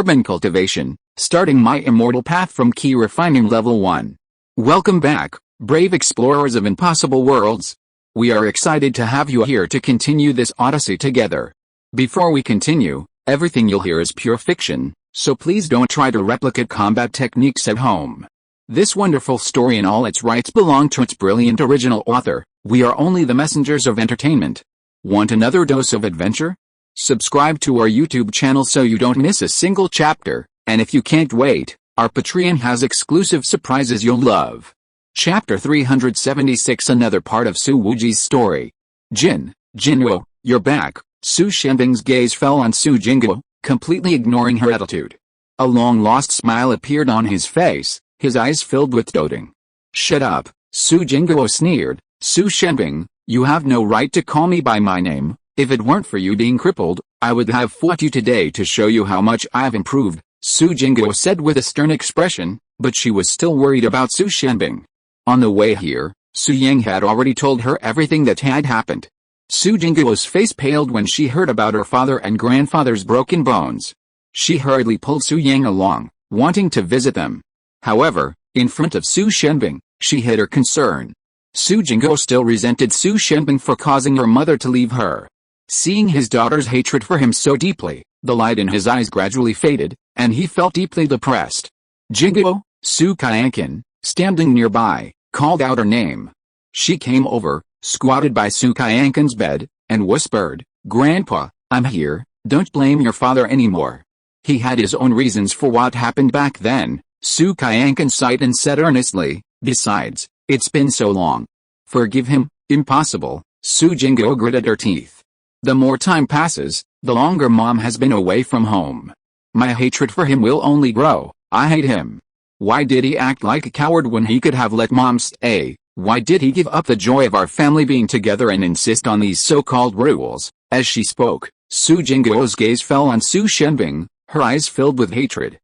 urban cultivation, starting my immortal path from key refining level 1. Welcome back, brave explorers of impossible worlds. We are excited to have you here to continue this odyssey together. Before we continue, everything you'll hear is pure fiction, so please don't try to replicate combat techniques at home. This wonderful story and all its rights belong to its brilliant original author. We are only the messengers of entertainment. Want another dose of adventure? Subscribe to our YouTube channel so you don't miss a single chapter, and if you can't wait, our Patreon has exclusive surprises you'll love. Chapter 376, another part of Su Wuji's story. Jinguo, you're back. Su Shenbing's gaze fell on Su Jinguo, completely ignoring her attitude. A long-lost smile appeared on his face, his eyes filled with doting. Shut up, Su Jinguo sneered. Su Shenbing, you have no right to call me by my name. If it weren't for you being crippled, I would have fought you today to show you how much I've improved, Su Jinguo said with a stern expression, but she was still worried about Su Shenbing. On the way here, Su Yang had already told her everything that had happened. Su Jinguo's face paled when she heard about her father and grandfather's broken bones. She hurriedly pulled Su Yang along, wanting to visit them. However, in front of Su Shenbing, she hid her concern. Su Jinguo still resented Su Shenbing for causing her mother to leave her. Seeing his daughter's hatred for him so deeply, the light in his eyes gradually faded, and he felt deeply depressed. Jinguo, Su Qianqian, standing nearby, called out her name. She came over, squatted by Su Qianqian's bed, and whispered, "Grandpa, I'm here, don't blame your father anymore. He had his own reasons for what happened back then," Su Qianqian sighed and said earnestly, "Besides, it's been so long. Forgive him." Impossible, Su Jinguo gritted her teeth. The more time passes, the longer Mom has been away from home. My hatred for him will only grow. I hate him. Why did he act like a coward when he could have let Mom stay? Why did he give up the joy of our family being together and insist on these so-called rules? As she spoke, Su Jinguo's gaze fell on Su Shenbing, her eyes filled with hatred.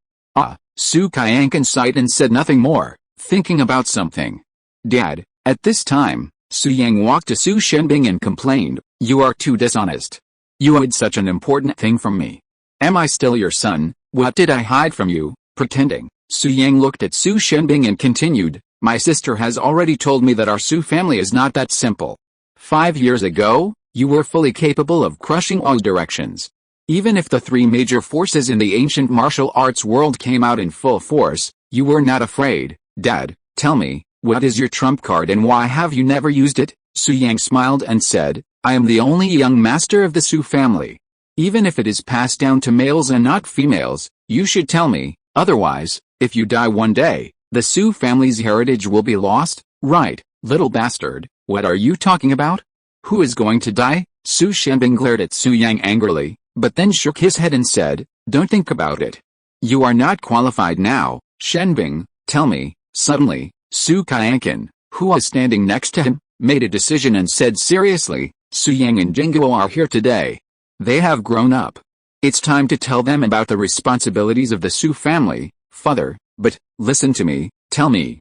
Su Qianqian sighed and said nothing more, thinking about something. Dad, at this time, Su Yang walked to Su Shenbing and complained, "You are too dishonest. You hid such an important thing from me. Am I still your son? What did I hide from you?" Pretending, Su Yang looked at Su Shenbing and continued, "My sister has already told me that our Su family is not that simple. 5 years ago, you were fully capable of crushing all directions. Even if the 3 major forces in the ancient martial arts world came out in full force, you were not afraid. Dad, tell me, what is your trump card and why have you never used it?" Su Yang smiled and said, "I am the only young master of the Su family. Even if it is passed down to males and not females, you should tell me, otherwise, if you die one day, the Su family's heritage will be lost." "Right, little bastard, what are you talking about? Who is going to die?" Su Shenbing glared at Su Yang angrily, but then shook his head and said, "Don't think about it. You are not qualified now, Shenbing, tell me." Suddenly, Su Qianqian, who was standing next to him, made a decision and said seriously, "Su Yang and Jinguo are here today. They have grown up. It's time to tell them about the responsibilities of the Su family, father, but, listen to me, tell me.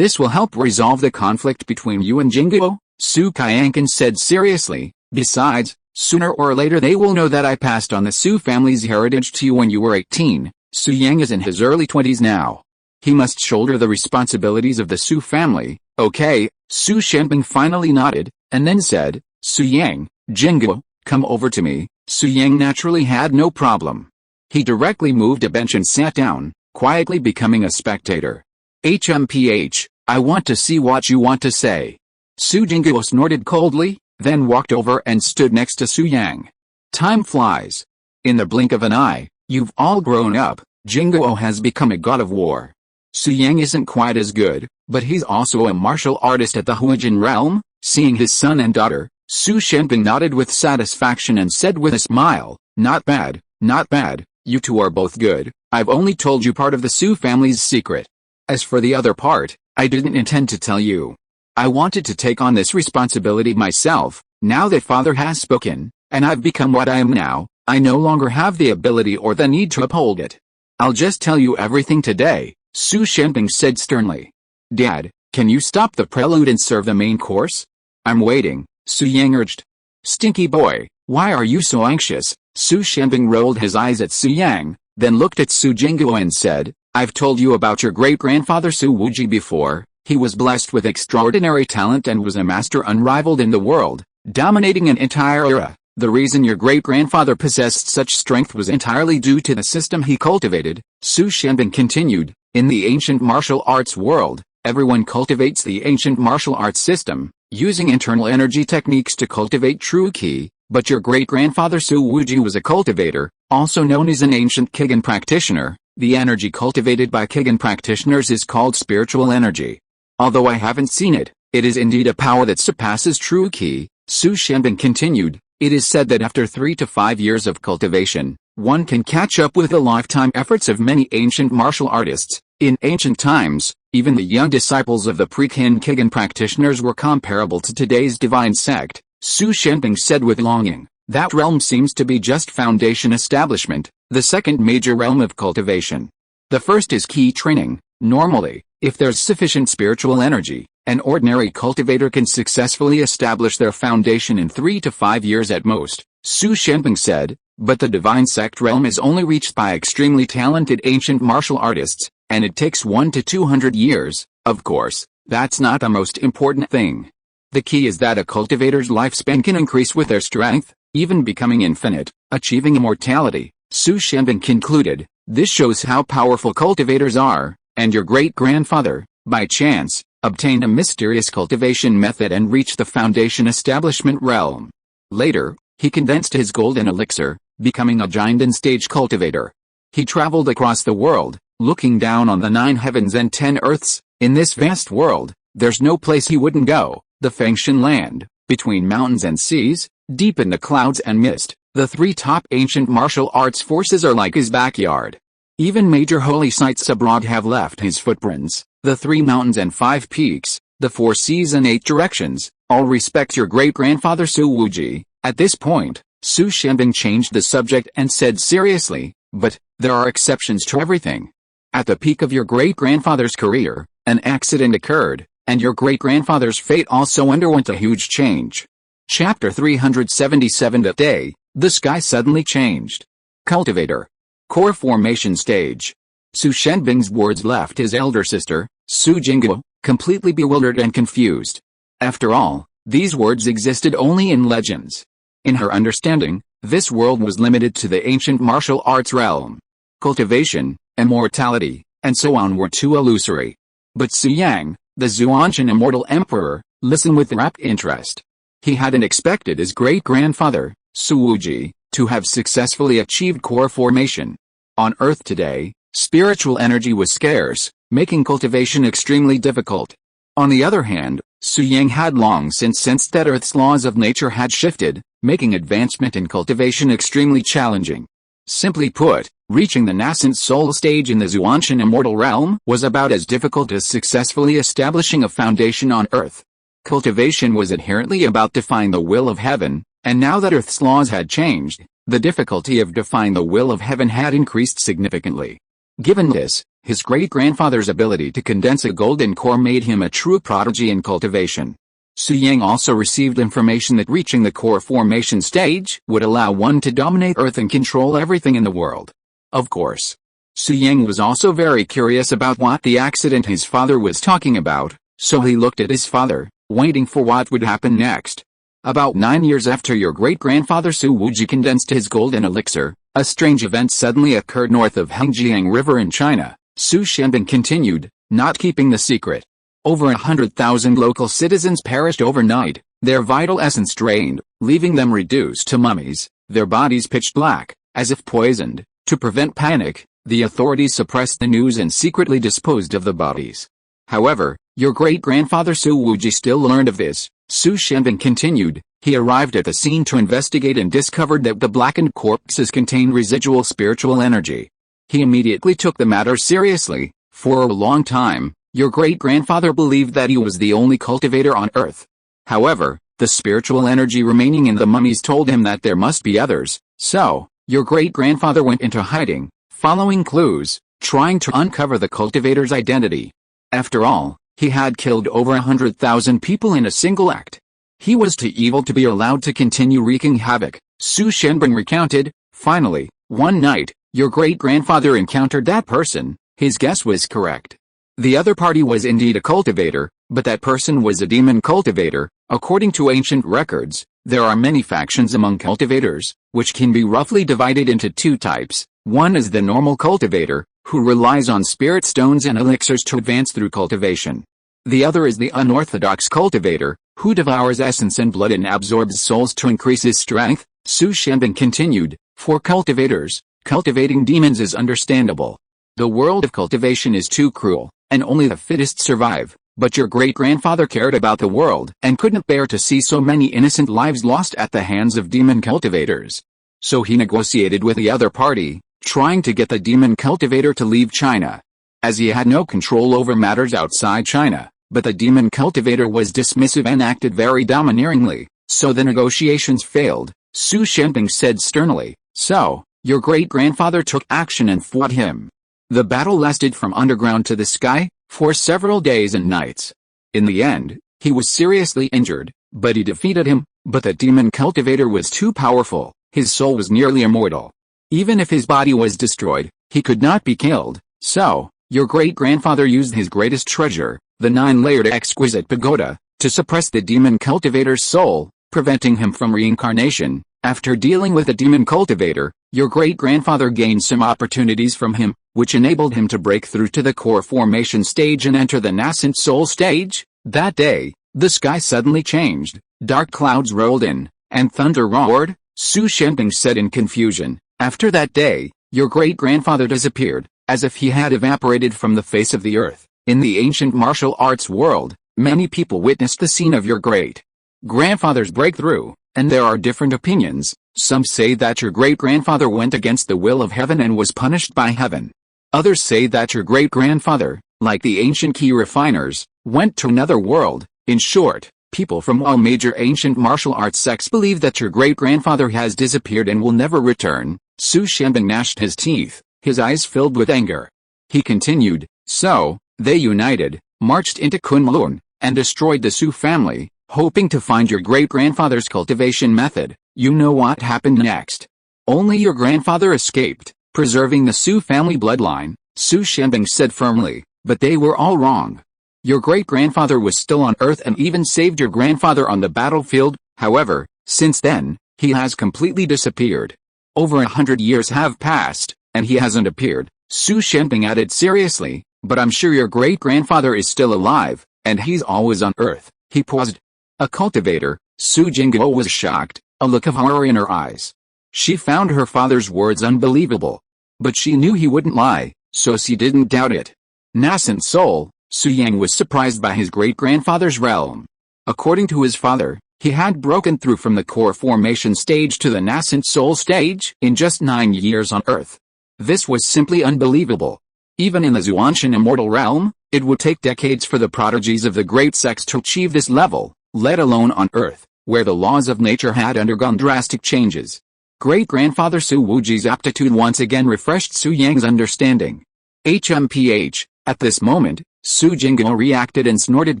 This will help resolve the conflict between you and Jinguo," Su Qianqian said seriously. "Besides, sooner or later they will know that I passed on the Su family's heritage to you when you were 18. Su Yang is in his early 20s now. He must shoulder the responsibilities of the Su family." "Okay," Su Shenbing finally nodded, and then said, "Su Yang, Jinguo, come over to me." Su Yang naturally had no problem. He directly moved a bench and sat down, quietly becoming a spectator. "HMPH, I want to see what you want to say." Su Jinguo snorted coldly, then walked over and stood next to Su Yang. "Time flies. In the blink of an eye, you've all grown up. Jinguo has become a god of war. Su Yang isn't quite as good, but he's also a martial artist at the Huijin realm." Seeing his son and daughter, Su Shenbing nodded with satisfaction and said with a smile, "Not bad, not bad, you two are both good. I've only told you part of the Su family's secret. As for the other part, I didn't intend to tell you. I wanted to take on this responsibility myself. Now that father has spoken, and I've become what I am now, I no longer have the ability or the need to uphold it. I'll just tell you everything today," Su Shenbing said sternly. "Dad, can you stop the prelude and serve the main course? I'm waiting," Su Yang urged. "Stinky boy, why are you so anxious?" Su Shenbing rolled his eyes at Su Yang, then looked at Su Jingguo and said, "I've told you about your great-grandfather Su Wuji before. He was blessed with extraordinary talent and was a master unrivaled in the world, dominating an entire era. The reason your great-grandfather possessed such strength was entirely due to the system he cultivated," Su Shenbing continued. "In the ancient martial arts world, everyone cultivates the ancient martial arts system, using internal energy techniques to cultivate true ki, but your great-grandfather Su Wuji was a cultivator, also known as an ancient Kigen practitioner. The energy cultivated by Kigen practitioners is called spiritual energy. Although I haven't seen it, it is indeed a power that surpasses true ki," Su Shenbing continued. "It is said that after 3 to 5 years of cultivation, one can catch up with the lifetime efforts of many ancient martial artists. In ancient times, even the young disciples of the pre-Qin Kigen practitioners were comparable to today's divine sect," Su Shenbing said with longing. "That realm seems to be just foundation establishment, the second major realm of cultivation. The first is ki training. Normally, if there's sufficient spiritual energy, an ordinary cultivator can successfully establish their foundation in 3 to 5 years at most," Su Shenbing said, "but the divine sect realm is only reached by extremely talented ancient martial artists, and it takes 1 to 200 years. Of course, that's not the most important thing. The key is that a cultivator's lifespan can increase with their strength, even becoming infinite, achieving immortality," Su Shenbing concluded. "This shows how powerful cultivators are, and your great-grandfather, by chance, obtained a mysterious cultivation method and reached the foundation establishment realm. Later, he condensed his golden elixir, becoming a giant stage cultivator. He traveled across the world, looking down on the 9 heavens and 10 earths. In this vast world, there's no place he wouldn't go. The Fengshan land, between mountains and seas, deep in the clouds and mist, the 3 top ancient martial arts forces are like his backyard. Even major holy sites abroad have left his footprints. The 3 mountains and 5 peaks, the 4 seas and 8 directions, all respect your great-grandfather Su Wuji." At this point, Su Shenbing changed the subject and said seriously, "But, there are exceptions to everything. At the peak of your great-grandfather's career, an accident occurred, and your great-grandfather's fate also underwent a huge change." Chapter 377. That day, the sky suddenly changed. Cultivator. Core formation stage. Su Shenbing's words left his elder sister, Su Jingguo, completely bewildered and confused. After all, these words existed only in legends. In her understanding, this world was limited to the ancient martial arts realm. Cultivation, immortality, and so on were too illusory. But Su Yang, the Xuantian Immortal Emperor, listened with rapt interest. He hadn't expected his great-grandfather, Su Wuji, to have successfully achieved core formation. On Earth today, spiritual energy was scarce, making cultivation extremely difficult. On the other hand, Su Yang had long since sensed that Earth's laws of nature had shifted, making advancement in cultivation extremely challenging. Simply put, reaching the nascent soul stage in the Xuantian immortal realm was about as difficult as successfully establishing a foundation on Earth. Cultivation was inherently about defying the will of heaven, and now that Earth's laws had changed, the difficulty of defying the will of heaven had increased significantly. Given this, his great-grandfather's ability to condense a golden core made him a true prodigy in cultivation. Su Yang also received information that reaching the core formation stage would allow one to dominate Earth and control everything in the world. Of course, Su Yang was also very curious about what the accident his father was talking about, so he looked at his father, waiting for what would happen next. About 9 years after your great-grandfather Su Wuji condensed his golden elixir, a strange event suddenly occurred north of Hengjiang River in China, Su Shenbing continued, not keeping the secret. Over 100,000 local citizens perished overnight, their vital essence drained, leaving them reduced to mummies, their bodies pitch black, as if poisoned. To prevent panic, the authorities suppressed the news and secretly disposed of the bodies. However, your great-grandfather Su Wuji still learned of this. Su Shenbing continued. He arrived at the scene to investigate and discovered that the blackened corpses contained residual spiritual energy. He immediately took the matter seriously. For a long time, your great-grandfather believed that he was the only cultivator on Earth. However, the spiritual energy remaining in the mummies told him that there must be others, so, your great-grandfather went into hiding, following clues, trying to uncover the cultivator's identity. After all, he had killed over 100,000 people in a single act. He was too evil to be allowed to continue wreaking havoc, Su Shenbing recounted. Finally, one night, Your great-grandfather encountered that person. His guess was correct. The other party was indeed a cultivator, but that person was a demon cultivator. According to ancient records, there are many factions among cultivators, which can be roughly divided into two types. One is the normal cultivator, who relies on spirit stones and elixirs to advance through cultivation. The other is the unorthodox cultivator, who devours essence and blood and absorbs souls to increase his strength. Su Shenbing continued, for cultivators, cultivating demons is understandable. The world of cultivation is too cruel, and only the fittest survive. But your great-grandfather cared about the world and couldn't bear to see so many innocent lives lost at the hands of demon cultivators. So he negotiated with the other party, trying to get the demon cultivator to leave China. As he had no control over matters outside China, but the demon cultivator was dismissive and acted very domineeringly, so the negotiations failed. Su Shenbing said sternly, so, your great-grandfather took action and fought him. The battle lasted from underground to the sky, for several days and nights. In the end, he was seriously injured, but he defeated him. But the demon cultivator was too powerful, his soul was nearly immortal. Even if his body was destroyed, he could not be killed. So, your great-grandfather used his greatest treasure, the 9-layered exquisite pagoda, to suppress the demon cultivator's soul, preventing him from reincarnation. After dealing with the demon cultivator, your great-grandfather gained some opportunities from him, which enabled him to break through to the core formation stage and enter the nascent soul stage. That day, the sky suddenly changed, dark clouds rolled in, and thunder roared. Su Shenbing said in confusion, after that day, your great-grandfather disappeared, as if he had evaporated from the face of the earth. In the ancient martial arts world, many people witnessed the scene of your great-grandfather's breakthrough, and there are different opinions. Some say that your great-grandfather went against the will of heaven and was punished by heaven. Others say that your great-grandfather, like the ancient key refiners, went to another world. In short, people from all major ancient martial arts sects believe that your great-grandfather has disappeared and will never return. Su Shenbing gnashed his teeth, his eyes filled with anger. He continued, so, they united, marched into Kunlun, and destroyed the Su family, hoping to find your great-grandfather's cultivation method. You know what happened next. Only your grandfather escaped, preserving the Su family bloodline. Su Shenbing said firmly, but they were all wrong. Your great-grandfather was still on Earth and even saved your grandfather on the battlefield. However, since then, he has completely disappeared. Over 100 years have passed, and he hasn't appeared. Su Shenbing added seriously, but I'm sure your great-grandfather is still alive, and he's always on Earth. He paused. A cultivator, Su Jingguo was shocked, a look of horror in her eyes. She found her father's words unbelievable. But she knew he wouldn't lie, so she didn't doubt it. Nascent soul, Su Yang was surprised by his great-grandfather's realm. According to his father, he had broken through from the core formation stage to the nascent soul stage in just 9 years on Earth. This was simply unbelievable. Even in the Xuantian immortal realm, it would take decades for the prodigies of the great sects to achieve this level, let alone on Earth, where the laws of nature had undergone drastic changes. Great-grandfather Su Wuji's aptitude once again refreshed Su Yang's understanding. HMPH, at this moment, Su Jingguo reacted and snorted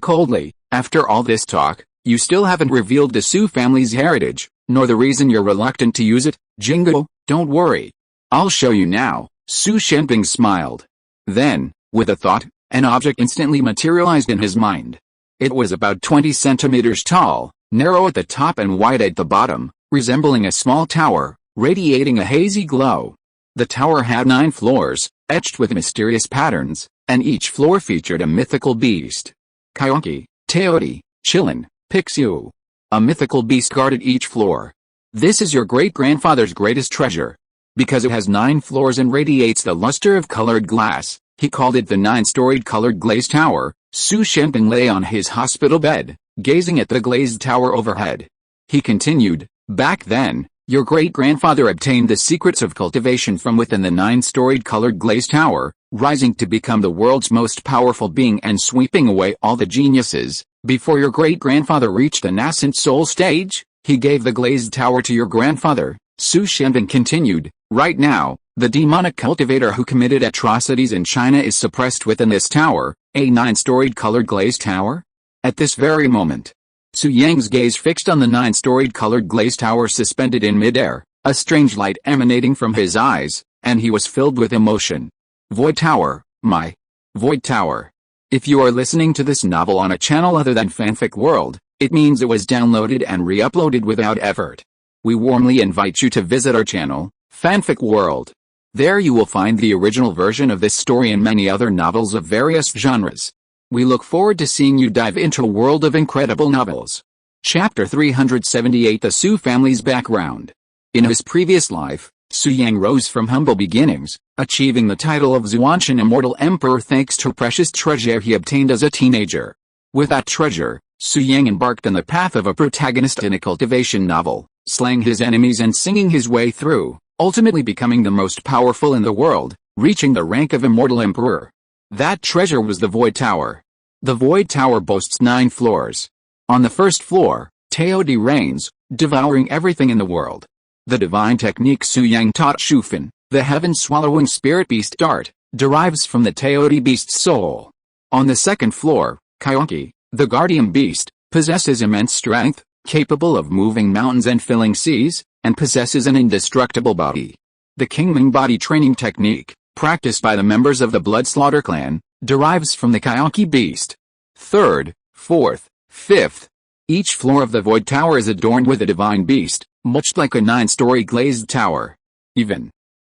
coldly. After all this talk, you still haven't revealed the Su family's heritage, nor the reason you're reluctant to use it. Jingguo, don't worry. I'll show you now. Su Shenbing smiled. Then, with a thought, an object instantly materialized in his mind. It was about 20 centimeters tall, narrow at the top and wide at the bottom, resembling a small tower, radiating a hazy glow. The tower had 9 floors, etched with mysterious patterns, and each floor featured a mythical beast. Kyoki, Teoti, Chilin, Pixiu. A mythical beast guarded each floor. This is your great-grandfather's greatest treasure. Because it has 9 floors and radiates the luster of colored glass, he called it the 9-storied colored glazed tower. Su Shenbing lay on his hospital bed, gazing at the glazed tower overhead. He continued, back then, your great-grandfather obtained the secrets of cultivation from within the 9-storied colored glazed tower, rising to become the world's most powerful being and sweeping away all the geniuses. Before your great-grandfather reached the nascent soul stage, he gave the glazed tower to your grandfather. Su Shenbing continued, right now, the demonic cultivator who committed atrocities in China is suppressed within this tower, a 9-storied colored glazed tower. At this very moment, Su Yang's gaze fixed on the 9-storied colored glazed tower suspended in midair, a strange light emanating from his eyes, and he was filled with emotion. Void Tower, my Void Tower. If you are listening to this novel on a channel other than Fanfic World, it means it was downloaded and re-uploaded without effort. We warmly invite you to visit our channel, Fanfic World. There you will find the original version of this story and many other novels of various genres. We look forward to seeing you dive into a world of incredible novels. Chapter 378: The Su Family's Background. In his previous life, Su Yang rose from humble beginnings, achieving the title of Xuantian Immortal Emperor thanks to precious treasure he obtained as a teenager. With that treasure, Su Yang embarked on the path of a protagonist in a cultivation novel, slaying his enemies and singing his way through, ultimately becoming the most powerful in the world, reaching the rank of Immortal Emperor. That treasure was the Void Tower. The Void Tower boasts 9 floors. On the first floor, Teodi reigns, devouring everything in the world. The divine technique Su Yang taught Shufan, the heaven-swallowing spirit beast art, derives from the Teodi beast's soul. On the second floor, Kyoki, the guardian beast, possesses immense strength, capable of moving mountains and filling seas, and possesses an indestructible body. The Kingming body training technique, practiced by the members of the Bloodslaughter clan, derives from the Kyoki beast. Third, fourth, fifth. Each floor of the Void Tower is adorned with a divine beast, much like a 9-story glazed tower.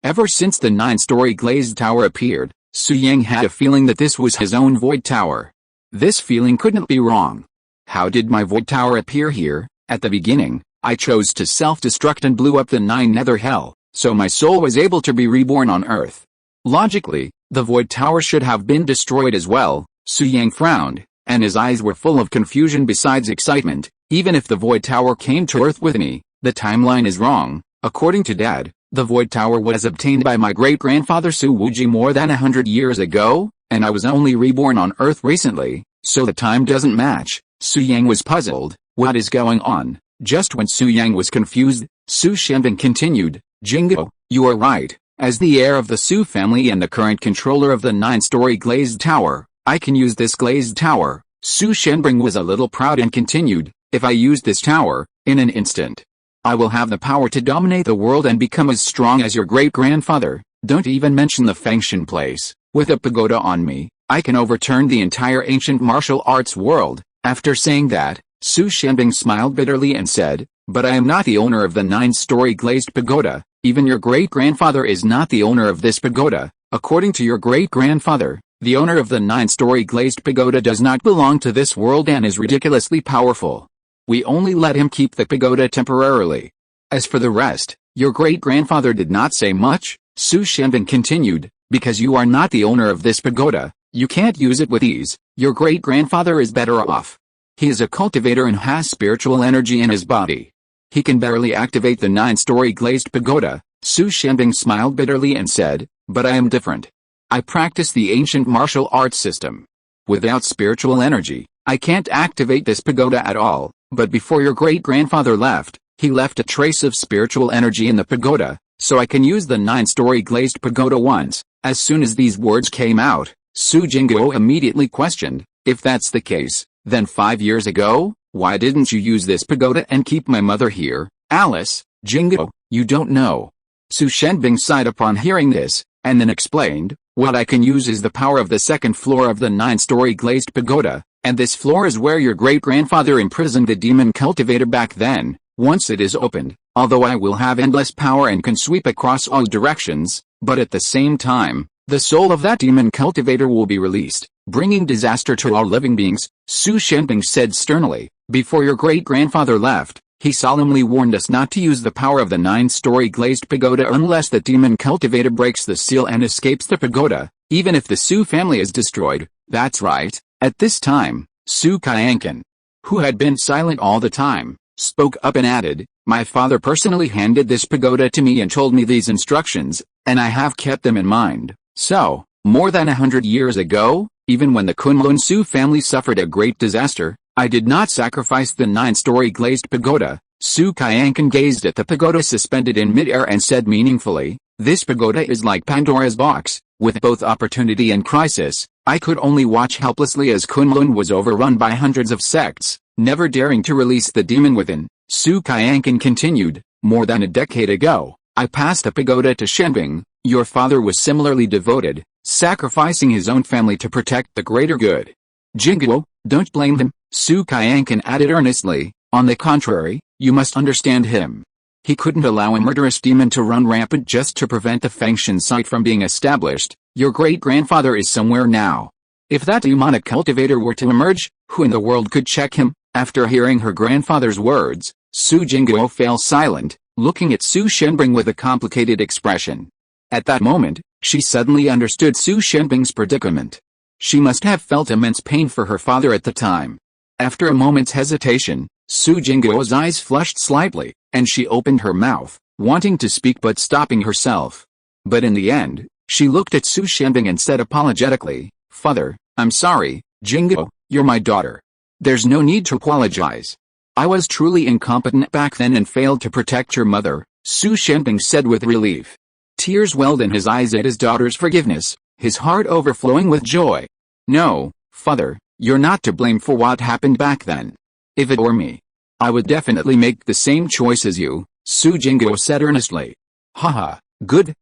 Ever since the 9-story glazed tower appeared, Su Yang had a feeling that this was his own Void Tower. This feeling couldn't be wrong. How did my Void Tower appear here? At the beginning, I chose to self-destruct and blew up the 9 nether hell, so my soul was able to be reborn on Earth. Logically, the Void Tower should have been destroyed as well. Su Yang frowned, and his eyes were full of confusion besides excitement. Even if the Void Tower came to Earth with me, the timeline is wrong. According to Dad, the Void Tower was obtained by my great-grandfather Su Wuji more than 100 years ago, and I was only reborn on Earth recently, so the time doesn't match. Su Yang was puzzled. What is going on? Just when Su Yang was confused, Su Shenbing continued, Jingo, you are right. As the heir of the Su family and the current controller of the 9-story glazed tower, I can use this glazed tower. Su Shenbing was a little proud and continued, if I use this tower, in an instant, I will have the power to dominate the world and become as strong as your great-grandfather. Don't even mention the Fengshan place. With a pagoda on me, I can overturn the entire ancient martial arts world. After saying that, Su Shenbing smiled bitterly and said, but I am not the owner of the 9-story glazed pagoda. Even your great-grandfather is not the owner of this pagoda. According to your great-grandfather, the owner of the 9-story glazed pagoda does not belong to this world and is ridiculously powerful. We only let him keep the pagoda temporarily. As for the rest, your great-grandfather did not say much. Su Shenbing continued, because you are not the owner of this pagoda, you can't use it with ease. Your great-grandfather is better off. He is a cultivator and has spiritual energy in his body. He can barely activate the 9-story glazed pagoda. Su Shenbing smiled bitterly and said, but I am different. I practice the ancient martial arts system. Without spiritual energy, I can't activate this pagoda at all, but before your great-grandfather left, he left a trace of spiritual energy in the pagoda, so I can use the 9-story glazed pagoda once. As soon as these words came out, Su Jingo immediately questioned, if that's the case, then 5 years ago, why didn't you use this pagoda and keep my mother here? Alice, Jingo, you don't know. Su Shenbing sighed upon hearing this, and then explained, what I can use is the power of the second floor of the 9-story glazed pagoda, and this floor is where your great-grandfather imprisoned the demon cultivator back then. Once it is opened, although I will have endless power and can sweep across all directions, but at the same time, the soul of that demon cultivator will be released, bringing disaster to all living beings. Su Shenbing said sternly, before your great-grandfather left, he solemnly warned us not to use the power of the 9-story glazed pagoda unless the demon cultivator breaks the seal and escapes the pagoda, even if the Su family is destroyed. That's right. At this time, Su Kyankan, who had been silent all the time, spoke up and added, my father personally handed this pagoda to me and told me these instructions, and I have kept them in mind. So, more than 100 years ago, even when the Kunlun Su family suffered a great disaster, I did not sacrifice the 9-story glazed pagoda. Su Kyankan gazed at the pagoda suspended in midair and said meaningfully, this pagoda is like Pandora's box, with both opportunity and crisis. I could only watch helplessly as Kunlun was overrun by hundreds of sects, never daring to release the demon within. Su Kyankan continued, more than a decade ago, I passed the pagoda to Shenbing. Your father was similarly devoted, sacrificing his own family to protect the greater good. Jinguo, don't blame him, Su Qianqian added earnestly. On the contrary, you must understand him. He couldn't allow a murderous demon to run rampant just to prevent the Fengshan site from being established. Your great-grandfather is somewhere now. If that demonic cultivator were to emerge, who in the world could check him? After hearing her grandfather's words, Su Jinguo fell silent, looking at Su Shenbing with a complicated expression. At that moment, she suddenly understood Su Shenbing's predicament. She must have felt immense pain for her father at the time. After a moment's hesitation, Su Jinguo's eyes flushed slightly, and she opened her mouth, wanting to speak but stopping herself. But in the end, she looked at Su Shenbing and said apologetically, "Father, I'm sorry, Jinguo, you're my daughter. There's no need to apologize. I was truly incompetent back then and failed to protect your mother," Su Shenbing said with relief. Tears welled in his eyes at his daughter's forgiveness, his heart overflowing with joy. "No, Father, you're not to blame for what happened back then. If it were me, I would definitely make the same choice as you," Su Jinguo said earnestly. "Haha, good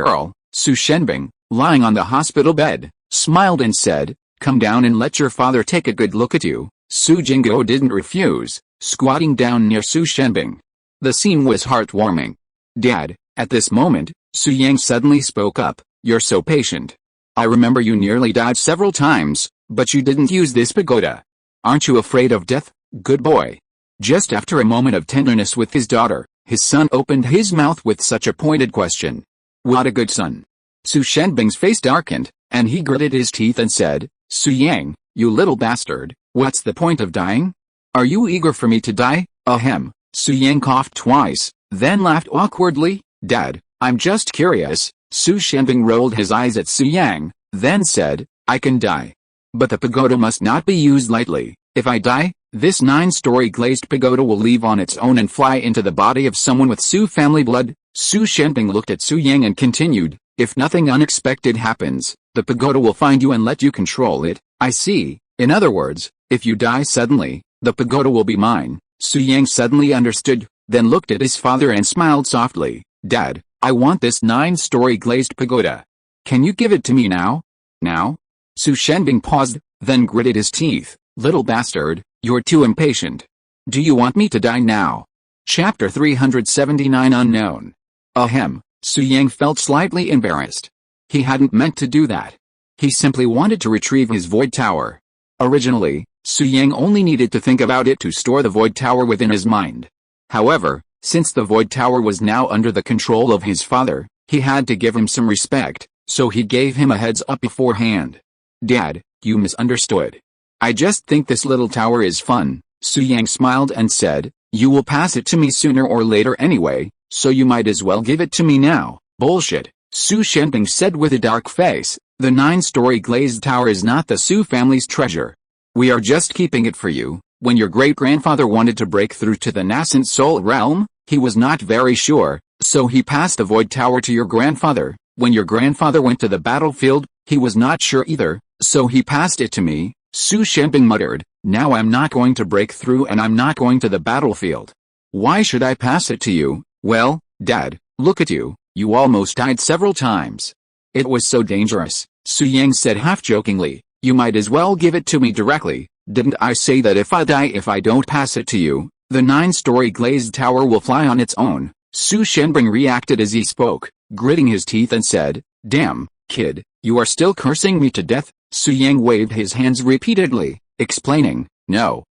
girl," Su Shenbing, lying on the hospital bed, smiled and said, "Come down and let your father take a good look at you." Su Jinguo didn't refuse, squatting down near Su Shenbing. The scene was heartwarming. "Dad," at this moment, Su Yang suddenly spoke up, "You're so patient. I remember you nearly died several times, but you didn't use this pagoda. Aren't you afraid of death, good boy?" Just after a moment of tenderness with his daughter, his son opened his mouth with such a pointed question. "What a good son." Su Shenbing's face darkened, and he gritted his teeth and said, "Su Yang, you little bastard, what's the point of dying? Are you eager for me to die?" Ahem. Su Yang coughed twice, then laughed awkwardly. "Dad, I'm just curious." Su Shenbing rolled his eyes at Su Yang, then said, "I can die. But the pagoda must not be used lightly. If I die, this 9-story glazed pagoda will leave on its own and fly into the body of someone with Su family blood." Su Shenbing looked at Su Yang and continued, "If nothing unexpected happens, the pagoda will find you and let you control it." "I see. In other words, if you die suddenly, the pagoda will be mine." Su Yang suddenly understood, then looked at his father and smiled softly. "Dad, I want this 9-story glazed pagoda. Can you give it to me now?" "Now?" Su Shenbing paused, then gritted his teeth. "Little bastard, you're too impatient. Do you want me to die now?" Chapter 379 Unknown. Ahem. Su Yang felt slightly embarrassed. He hadn't meant to do that. He simply wanted to retrieve his void tower. Originally, Su Yang only needed to think about it to store the void tower within his mind. However, since the void tower was now under the control of his father, he had to give him some respect, so he gave him a heads up beforehand. "Dad, you misunderstood. I just think this little tower is fun." Su Yang smiled and said, "You will pass it to me sooner or later anyway, so you might as well give it to me now." "Bullshit," Su Shenbing said with a dark face. "The 9-story glazed tower is not the Su family's treasure. We are just keeping it for you." When your great-grandfather wanted to break through to the nascent soul realm, he was not very sure, so he passed the void tower to your grandfather. When your grandfather went to the battlefield, he was not sure either, so he passed it to me. Su Shenbing muttered, "Now I'm not going to break through and I'm not going to the battlefield. Why should I pass it to you?" "Well, Dad, look at you, you almost died several times." "It was so dangerous," Su Yang said half-jokingly. "You might as well give it to me directly. Didn't I say that if I die if I don't pass it to you, the 9-story glazed tower will fly on its own?" Su Shenbing reacted as he spoke, gritting his teeth and said, "Damn, kid, you are still cursing me to death." Su Yang waved his hands repeatedly, explaining, No,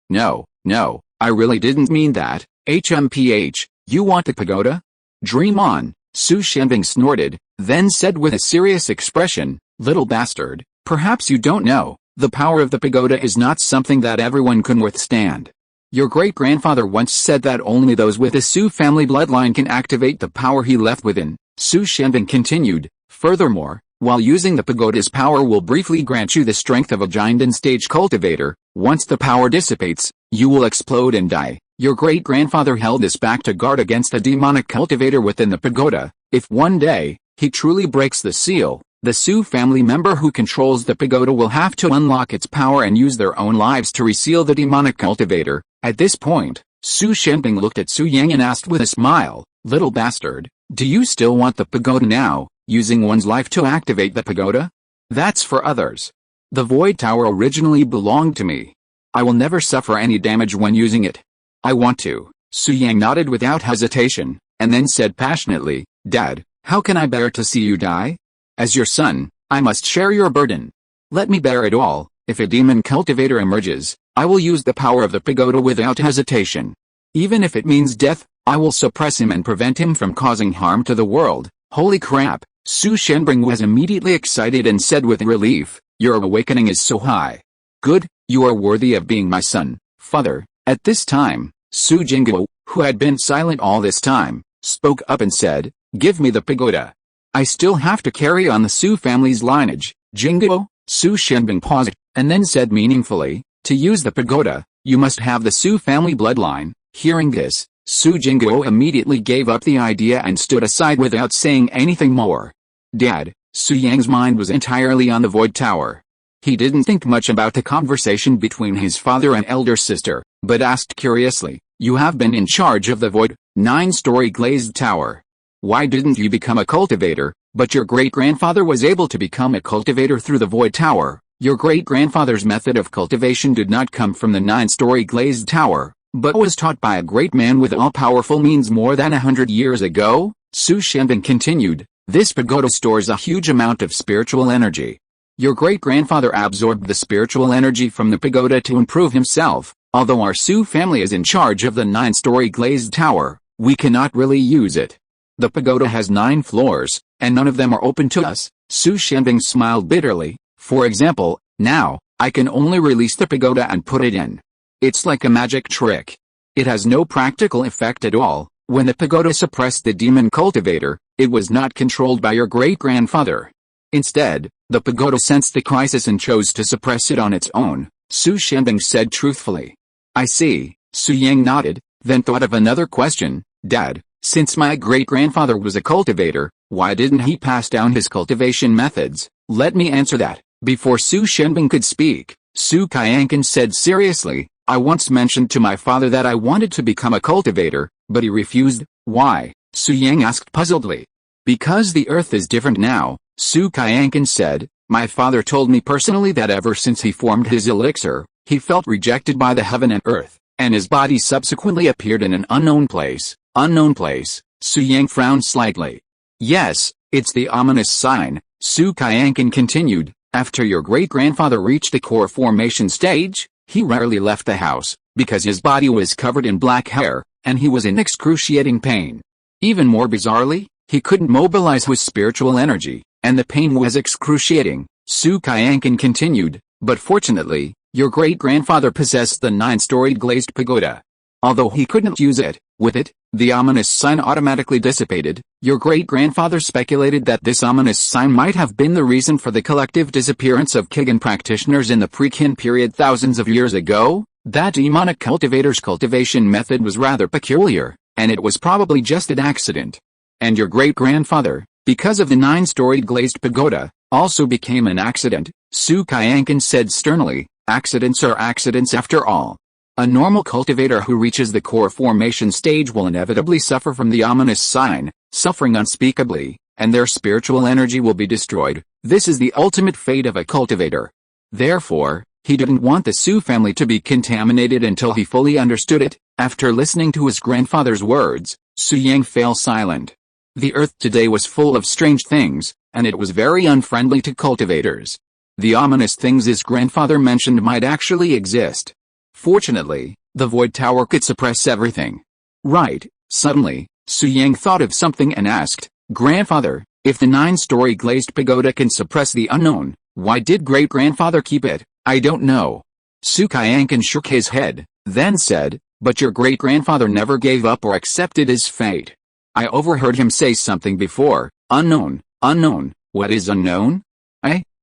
I really didn't mean that. HMPH, you want the pagoda? Dream on." Su Shenbing snorted, then said with a serious expression, "Little bastard, perhaps you don't know, the power of the pagoda is not something that everyone can withstand. Your great-grandfather once said that only those with the Su family bloodline can activate the power he left within." Su Shenbing continued, "Furthermore, while using the pagoda's power will briefly grant you the strength of a giant stage cultivator, once the power dissipates, you will explode and die. Your great-grandfather held this back to guard against a demonic cultivator within the pagoda. If one day, he truly breaks the seal, the Su family member who controls the pagoda will have to unlock its power and use their own lives to reseal the demonic cultivator." At this point, Su Shenbing looked at Su Yang and asked with a smile, "Little bastard, do you still want the pagoda now?" using one's life to activate the pagoda? That's for others. The Void Tower originally belonged to me. I will never suffer any damage when using it. I want to. Su Yang nodded without hesitation, and then said passionately, Dad, how can I bear to see you die? As your son, I must share your burden. Let me bear it all. If a demon cultivator emerges, I will use the power of the pagoda without hesitation. Even if it means death, I will suppress him and prevent him from causing harm to the world. Holy crap! Su Shenbing was immediately excited and said with relief, Your awakening is so high. Good, you are worthy of being my son, father. At this time, Su Jingguo, who had been silent all this time, spoke up and said, Give me the pagoda. I still have to carry on the Su family's lineage. Jingguo? Su Shenbing paused, and then said meaningfully, To use the pagoda, you must have the Su family bloodline. Hearing this, Su Jingguo immediately gave up the idea and stood aside without saying anything more. Dad, Su Yang's mind was entirely on the Void Tower. He didn't think much about the conversation between his father and elder sister, but asked curiously, You have been in charge of the Void, 9-story glazed tower. Why didn't you become a cultivator? But your great-grandfather was able to become a cultivator through the Void Tower. Your great-grandfather's method of cultivation did not come from the 9-story glazed tower, but was taught by a great man with all-powerful means more than 100 years ago. Su Shenbing continued, This pagoda stores a huge amount of spiritual energy. Your great-grandfather absorbed the spiritual energy from the pagoda to improve himself. Although our Su family is in charge of the 9-story glazed tower, we cannot really use it. The pagoda has 9 floors, and none of them are open to us. Su Shenbing smiled bitterly. For example, now, I can only release the pagoda and put it in. It's like a magic trick. It has no practical effect at all. When the pagoda suppressed the demon cultivator, it was not controlled by your great-grandfather. Instead, the pagoda sensed the crisis and chose to suppress it on its own, Su Shenbing said truthfully. I see. Su Yang nodded, then thought of another question. Dad, since my great-grandfather was a cultivator, why didn't he pass down his cultivation methods? Let me answer that. Before Su Shenbing could speak, Su Qianqin said seriously, I once mentioned to my father that I wanted to become a cultivator, but he refused. Why? Su Yang asked puzzledly. Because the earth is different now, Su Qianqin said. My father told me personally that ever since he formed his elixir, he felt rejected by the heaven and earth, and his body subsequently appeared in an unknown place. Unknown place? Su Yang frowned slightly. Yes, it's the ominous sign, Su Qianqin continued. After your great-grandfather reached the core formation stage, he rarely left the house, because his body was covered in black hair, and he was in excruciating pain. Even more bizarrely, he couldn't mobilize his spiritual energy, and the pain was excruciating, Su Qianqin continued, but fortunately, your great-grandfather possessed the 9-storied glazed pagoda. Although he couldn't use it, with it, the ominous sign automatically dissipated. Your great-grandfather speculated that this ominous sign might have been the reason for the collective disappearance of Qigong practitioners in the pre-Qin period thousands of years ago. That demonic cultivator's cultivation method was rather peculiar, and it was probably just an accident. And your great-grandfather, because of the 9-storied glazed pagoda, also became an accident, Su Qianqin said sternly. Accidents are accidents after all. A normal cultivator who reaches the core formation stage will inevitably suffer from the ominous sign, suffering unspeakably, and their spiritual energy will be destroyed. This is the ultimate fate of a cultivator. Therefore, he didn't want the Su family to be contaminated until he fully understood it. After listening to his grandfather's words, Su Yang fell silent. The earth today was full of strange things, and it was very unfriendly to cultivators. The ominous things his grandfather mentioned might actually exist. Fortunately, the Void Tower could suppress everything. Right. Suddenly, Su Yang thought of something and asked, Grandfather, if the 9-story glazed pagoda can suppress the unknown, why did great-grandfather keep it? I don't know. Su Qianqin shook his head, then said, but your great-grandfather never gave up or accepted his fate. I overheard him say something before. Unknown. Unknown. What is unknown?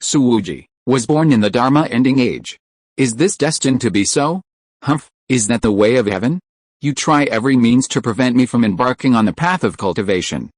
Su Wuji was born in the Dharma-ending age. Is this destined to be so? Humph, is that the way of heaven? You try every means to prevent me from embarking on the path of cultivation.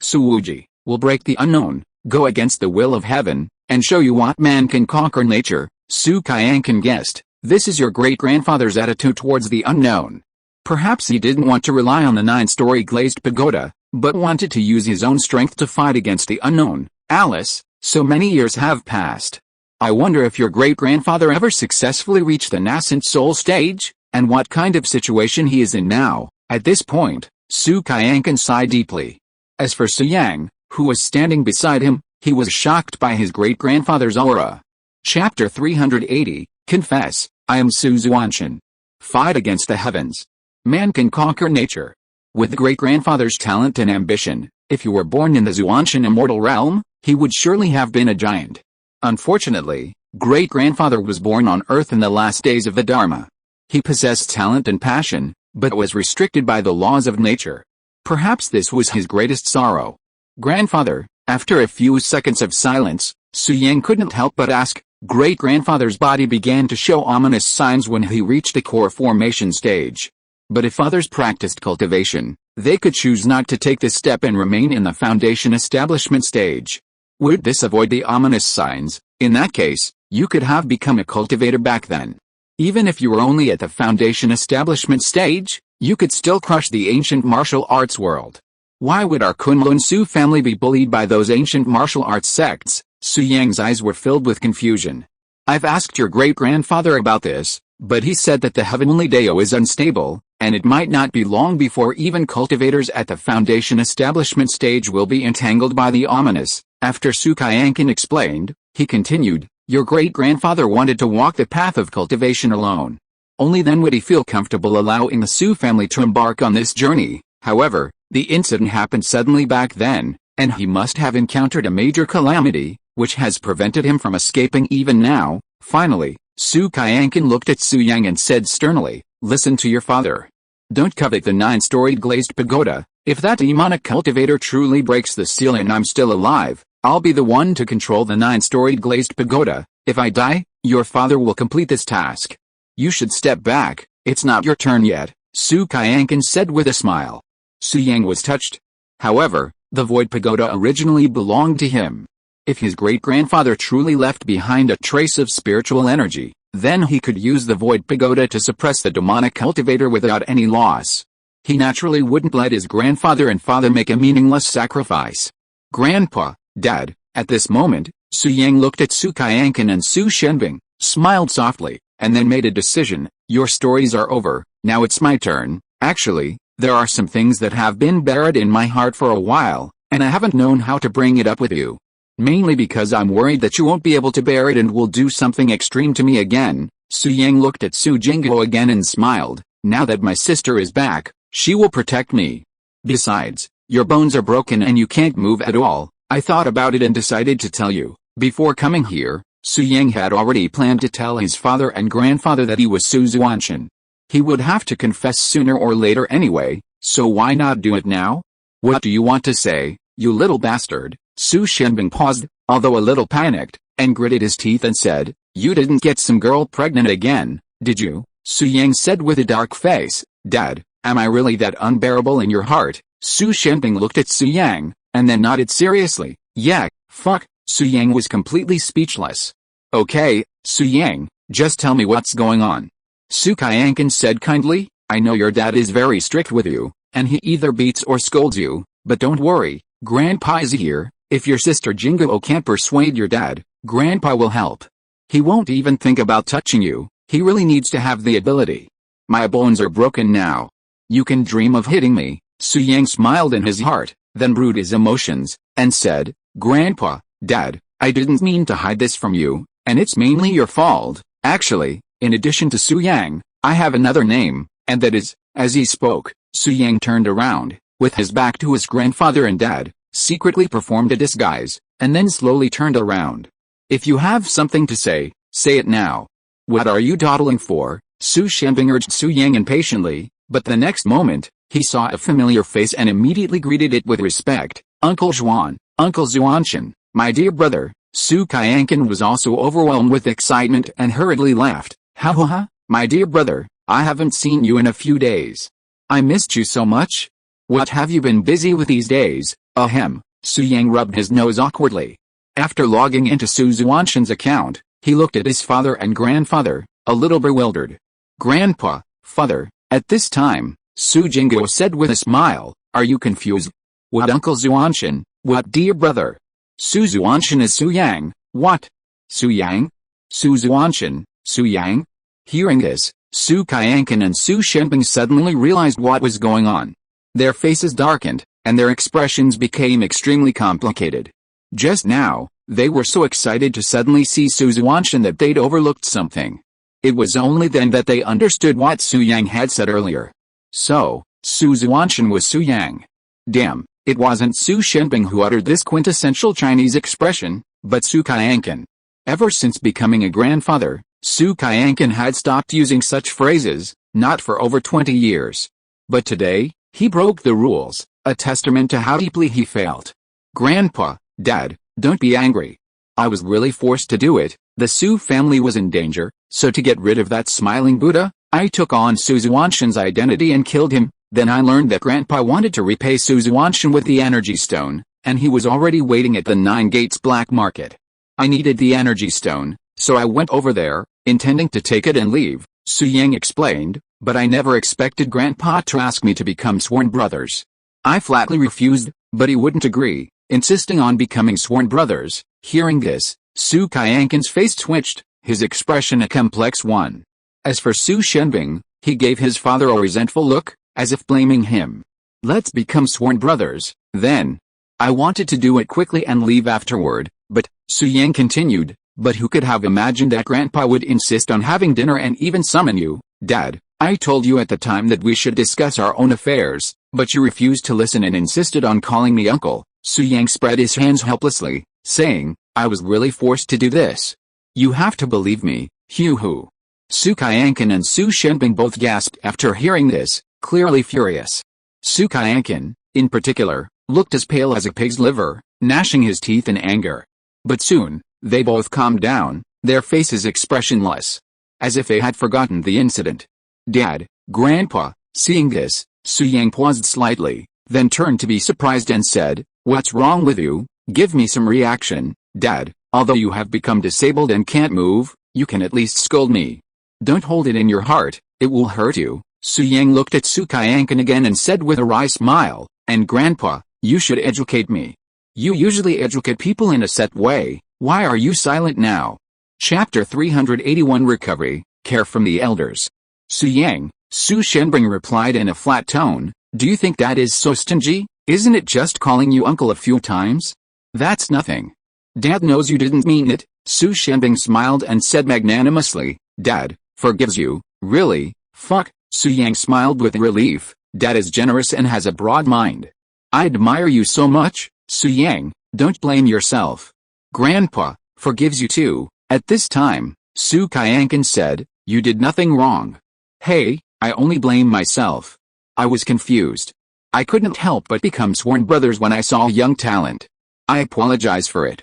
Su Wuji will break the unknown, go against the will of heaven, and show you what man can conquer nature. Su Qianqin guessed, this is your great-grandfather's attitude towards the unknown. Perhaps he didn't want to rely on the 9-story glazed pagoda, but wanted to use his own strength to fight against the unknown. Alice, so many years have passed. I wonder if your great-grandfather ever successfully reached the nascent soul stage, and what kind of situation he is in now. At this point, Su Qianqian sighed deeply. As for Su Yang, who was standing beside him, he was shocked by his great-grandfather's aura. Chapter 380, Confess, I am Su Xuantian. Fight against the heavens. Man can conquer nature. With great-grandfather's talent and ambition, if he were born in the Xuantian immortal realm, he would surely have been a giant. Unfortunately, great-grandfather was born on Earth in the last days of the Dharma. He possessed talent and passion, but was restricted by the laws of nature. Perhaps this was his greatest sorrow. Grandfather, after a few seconds of silence, Su Yang couldn't help but ask. Great-grandfather's body began to show ominous signs when he reached the core formation stage. But if others practiced cultivation, they could choose not to take this step and remain in the foundation establishment stage. Would this avoid the ominous signs? In that case, you could have become a cultivator back then. Even if you were only at the foundation establishment stage, you could still crush the ancient martial arts world. Why would our Kunlun Su family be bullied by those ancient martial arts sects? Su Yang's eyes were filled with confusion. I've asked your great-grandfather about this, but he said that the heavenly Dao is unstable, and it might not be long before even cultivators at the foundation establishment stage will be entangled by the ominous. After Su Qianqian explained, he continued, your great-grandfather wanted to walk the path of cultivation alone. Only then would he feel comfortable allowing the Su family to embark on this journey. However, the incident happened suddenly back then, and he must have encountered a major calamity, which has prevented him from escaping even now. Finally, Su Qianqian looked at Su Yang and said sternly, listen to your father. Don't covet the 9-storied glazed pagoda. If that demonic cultivator truly breaks the seal and I'm still alive, I'll be the one to control the 9-storied glazed pagoda. If I die, your father will complete this task. You should step back, it's not your turn yet, Su Qianqian said with a smile. Su Yang was touched. However, the void pagoda originally belonged to him. If his great-grandfather truly left behind a trace of spiritual energy, then he could use the void pagoda to suppress the demonic cultivator without any loss. He naturally wouldn't let his grandfather and father make a meaningless sacrifice. Grandpa, Dad, at this moment, Su Yang looked at Su Qianqian and Su Shenbing, smiled softly, and then made a decision. Your stories are over, now it's my turn. Actually, there are some things that have been buried in my heart for a while, and I haven't known how to bring it up with you. Mainly because I'm worried that you won't be able to bear it and will do something extreme to me again. Su Yang looked at Su Jingguo again and smiled. Now that my sister is back, she will protect me. Besides, your bones are broken and you can't move at all. I thought about it and decided to tell you. Before coming here, Su Yang had already planned to tell his father and grandfather that he was Su Xuantian. He would have to confess sooner or later anyway, so why not do it now? What do you want to say, you little bastard? Su Shenbing paused, although a little panicked, and gritted his teeth and said, you didn't get some girl pregnant again, did you? Su Yang said with a dark face, Dad, am I really that unbearable in your heart? Su Shenbing looked at Su Yang, and then nodded seriously. Yeah, fuck. Su Yang was completely speechless. Okay, Su Yang, just tell me what's going on. Su Qianqian said kindly, I know your dad is very strict with you, and he either beats or scolds you, but don't worry, Grandpa is here. If your sister Jingguo can't persuade your dad, Grandpa will help. He won't even think about touching you, he really needs to have the ability. My bones are broken now. You can dream of hitting me. Su Yang smiled in his heart, then brewed his emotions, and said, Grandpa, Dad, I didn't mean to hide this from you, and it's mainly your fault. Actually, in addition to Su Yang, I have another name, and that is, as he spoke, Su Yang turned around, with his back to his grandfather and dad, secretly performed a disguise, and then slowly turned around. If you have something to say it now. What are you dawdling for? Su Shenbing urged Su Yang impatiently, but the next moment, he saw a familiar face and immediately greeted it with respect. Uncle Xuan, Uncle Xuantian, my dear brother. Su Qianqian was also overwhelmed with excitement and hurriedly laughed. Ha ha ha, my dear brother, I haven't seen you in a few days. I missed you so much. What have you been busy with these days? Ahem. Su Yang rubbed his nose awkwardly. After logging into Su Xuantian's account, he looked at his father and grandfather, a little bewildered. Grandpa, father, at this time, Su Jingguo said with a smile, are you confused? What Uncle Xuantian? What dear brother? Su Xuantian is Su Yang. What? Su Yang? Su Xuantian, Su Yang? Hearing this, Su Qianqin and Su Shenping suddenly realized what was going on. Their faces darkened, and their expressions became extremely complicated. Just now, they were so excited to suddenly see Su Xuantian that they'd overlooked something. It was only then that they understood what Su Yang had said earlier. So, Su Xuantian was Su Yang. Damn, it wasn't Su Shenping who uttered this quintessential Chinese expression, but Su Qianqin. Ever since becoming a grandfather, Su Qianqin had stopped using such phrases, not for over 20 years. But today, he broke the rules, a testament to how deeply he failed. Grandpa, Dad, don't be angry. I was really forced to do it. The Su family was in danger, so to get rid of that smiling Buddha, I took on Su Xuantian's identity and killed him. Then I learned that Grandpa wanted to repay Su Xuantian with the energy stone, and he was already waiting at the Nine Gates black market. I needed the energy stone, so I went over there, intending to take it and leave, Su Yang explained, but I never expected Grandpa to ask me to become sworn brothers. I flatly refused, but he wouldn't agree, insisting on becoming sworn brothers. Hearing this, Su Qianqin's face twitched, his expression a complex one. As for Su Shenping, he gave his father a resentful look, as if blaming him. Let's become sworn brothers, then. I wanted to do it quickly and leave afterward, but, Su Yang continued, but who could have imagined that Grandpa would insist on having dinner and even summon you, Dad? I told you at the time that we should discuss our own affairs, but you refused to listen and insisted on calling me uncle. Su Yang spread his hands helplessly, saying, I was really forced to do this. You have to believe me, Hu. Su Qianqin and Su Shenping both gasped after hearing this, clearly furious. Su Qianqin, in particular, looked as pale as a pig's liver, gnashing his teeth in anger. But soon, they both calmed down, their faces expressionless, as if they had forgotten the incident. Dad, Grandpa, seeing this, Su Yang paused slightly, then turned to be surprised and said, What's wrong with you? Give me some reaction, Dad. Although you have become disabled and can't move, you can at least scold me. Don't hold it in your heart, it will hurt you. Su Yang looked at Su Qianqin again and said with a wry smile, And Grandpa, you should educate me. You usually educate people in a set way, why are you silent now? Chapter 381 Recovery, Care from the Elders. Su Shenping replied in a flat tone, Do you think that is so stingy? Isn't it just calling you uncle a few times? That's nothing. Dad knows you didn't mean it. Su Shenping smiled and said magnanimously, Dad, forgives you, really? Fuck. Su Yang smiled with relief, Dad is generous and has a broad mind. I admire you so much, Su Yang, don't blame yourself. Grandpa, forgives you too. At this time, Su Qianqin said, You did nothing wrong. Hey, I only blame myself. I was confused. I couldn't help but become sworn brothers when I saw young talent. I apologize for it.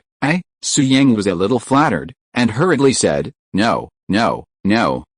Su Yang was a little flattered, and hurriedly said, No,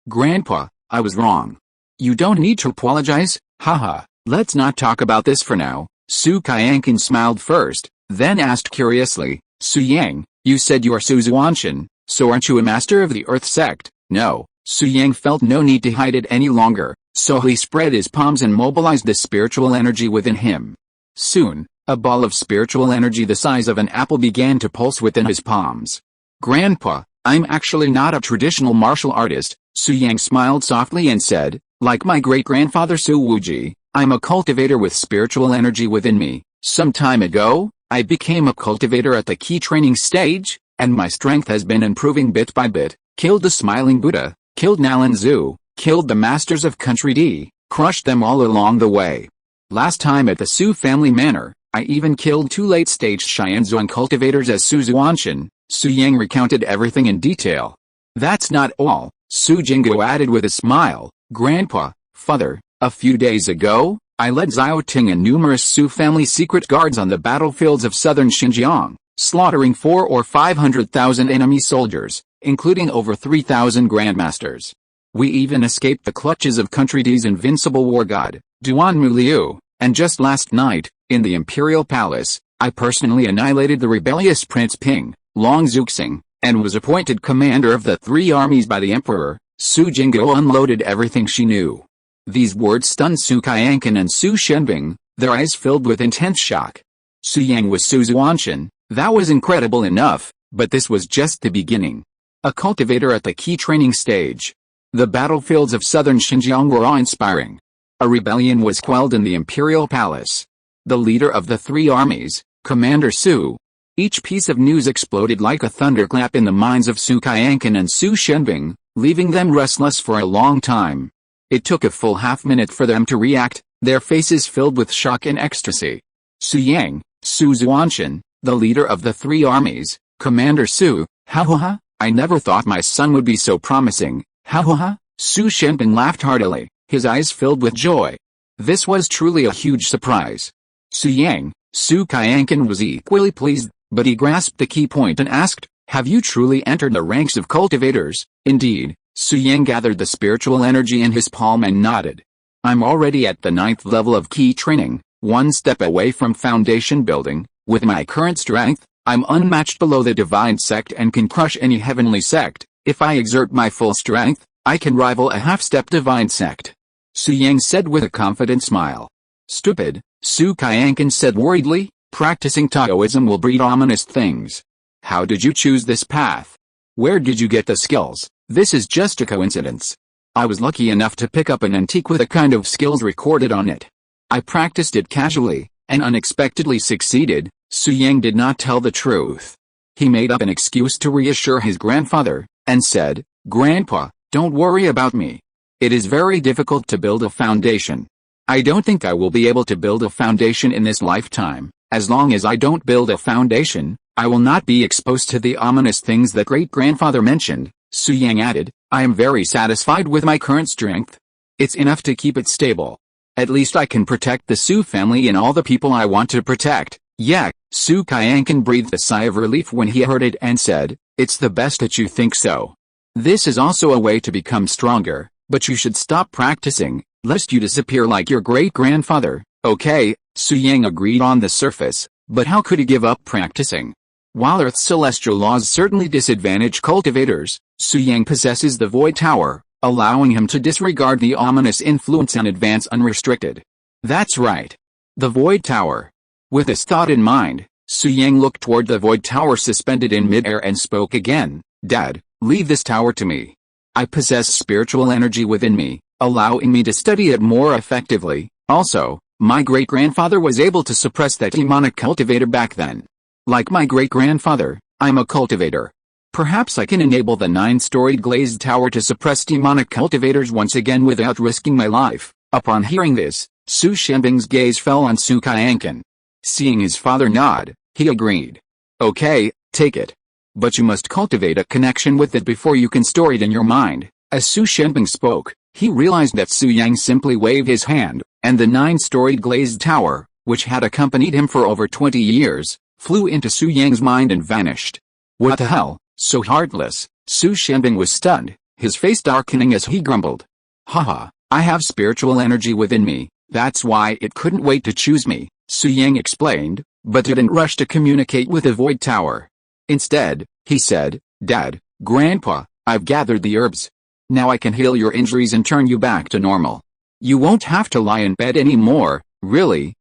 Grandpa, I was wrong. You don't need to apologize, haha, let's not talk about this for now. Su Qianqin smiled first, then asked curiously, Su Yang, you said you are Su Xuantian, so aren't you a master of the Earth sect? No. Su Yang felt no need to hide it any longer, so he spread his palms and mobilized the spiritual energy within him. Soon, a ball of spiritual energy the size of an apple began to pulse within his palms. Grandpa, I'm actually not a traditional martial artist, Su Yang smiled softly and said, like my great-grandfather Su Wuji, I'm a cultivator with spiritual energy within me. Some time ago, I became a cultivator at the key training stage, and my strength has been improving bit by bit. Killed the smiling Buddha, killed Nalan Zu, killed the masters of Country D, crushed them all along the way. Last time at the Su family manor, I even killed 2 late-stage Xianzhuan cultivators as Su Xuantian. Su Yang recounted everything in detail. That's not all, Su Jingguo added with a smile. Grandpa, Father, a few days ago, I led Xiao Ting and numerous Su family secret guards on the battlefields of southern Xinjiang, slaughtering 400,000 or 500,000 enemy soldiers, including over 3,000 grandmasters. We even escaped the clutches of Country D's invincible war god, Duan Muliu, and just last night, in the Imperial Palace, I personally annihilated the rebellious Prince Ping, Long Zuxing, and was appointed commander of the 3 armies by the Emperor. Su Jingguo unloaded everything she knew. These words stunned Su Qianqin and Su Shenping, their eyes filled with intense shock. Su Yang was Su Xuantian, that was incredible enough, but this was just the beginning. A cultivator at the key training stage. The battlefields of southern Xinjiang were awe-inspiring. A rebellion was quelled in the imperial palace. The leader of the three armies, Commander Su. Each piece of news exploded like a thunderclap in the minds of Su Qianqin and Su Shenbing, leaving them restless for a long time. It took a full half-minute for them to react, their faces filled with shock and ecstasy. Su Yang, Su Xuantian, the leader of the three armies, Commander Su, ha, I never thought my son would be so promising, ha. Su Shenbing laughed heartily, his eyes filled with joy. This was truly a huge surprise. Su Yang, Su Qianqin was equally pleased, but he grasped the key point and asked, have you truly entered the ranks of cultivators? Indeed, Su Yang gathered the spiritual energy in his palm and nodded. I'm already at the 9th level of key training, one step away from foundation building. With my current strength, I'm unmatched below the divine sect and can crush any heavenly sect. If I exert my full strength, I can rival a half-step divine sect. Su Yang said with a confident smile. Stupid, Su Qianqin said worriedly, practicing Taoism will breed ominous things. How did you choose this path? Where did you get the skills? This is just a coincidence. I was lucky enough to pick up an antique with a kind of skills recorded on it. I practiced it casually, and unexpectedly succeeded. Su Yang did not tell the truth. He made up an excuse to reassure his grandfather, and said, Grandpa, don't worry about me. It is very difficult to build a foundation. I don't think I will be able to build a foundation in this lifetime. As long as I don't build a foundation, I will not be exposed to the ominous things that great-grandfather mentioned. Su Yang added, I am very satisfied with my current strength. It's enough to keep it stable. At least I can protect the Su family and all the people I want to protect. Yeah, Su Qianqin breathed a sigh of relief when he heard it and said, it's the best that you think so. This is also a way to become stronger, but you should stop practicing, lest you disappear like your great-grandfather. Okay, Su Yang agreed on the surface, but how could he give up practicing? While Earth's celestial laws certainly disadvantage cultivators, Su Yang possesses the Void Tower, allowing him to disregard the ominous influence and advance unrestricted. That's right. The Void Tower. With this thought in mind, Su Yang looked toward the Void Tower suspended in midair and spoke again, Dad, leave this tower to me. I possess spiritual energy within me, allowing me to study it more effectively. Also, my great-grandfather was able to suppress that demonic cultivator back then. Like my great-grandfather, I'm a cultivator. Perhaps I can enable the 9-storied glazed tower to suppress demonic cultivators once again without risking my life. Upon hearing this, Su Shenbing's gaze fell on Su Qianqin. Seeing his father nod, he agreed. Okay, take it. But you must cultivate a connection with it before you can store it in your mind. As Su Shenbing spoke, he realized that Su Yang simply waved his hand, and the 9-storied glazed tower, which had accompanied him for over 20 years, flew into Su Yang's mind and vanished. What the hell, so heartless? Su Shenbing was stunned, his face darkening as he grumbled. Haha, I have spiritual energy within me, that's why it couldn't wait to choose me, Su Yang explained, but didn't rush to communicate with the Void Tower. Instead, he said, Dad, Grandpa, I've gathered the herbs. Now I can heal your injuries and turn you back to normal. You won't have to lie in bed anymore. Really?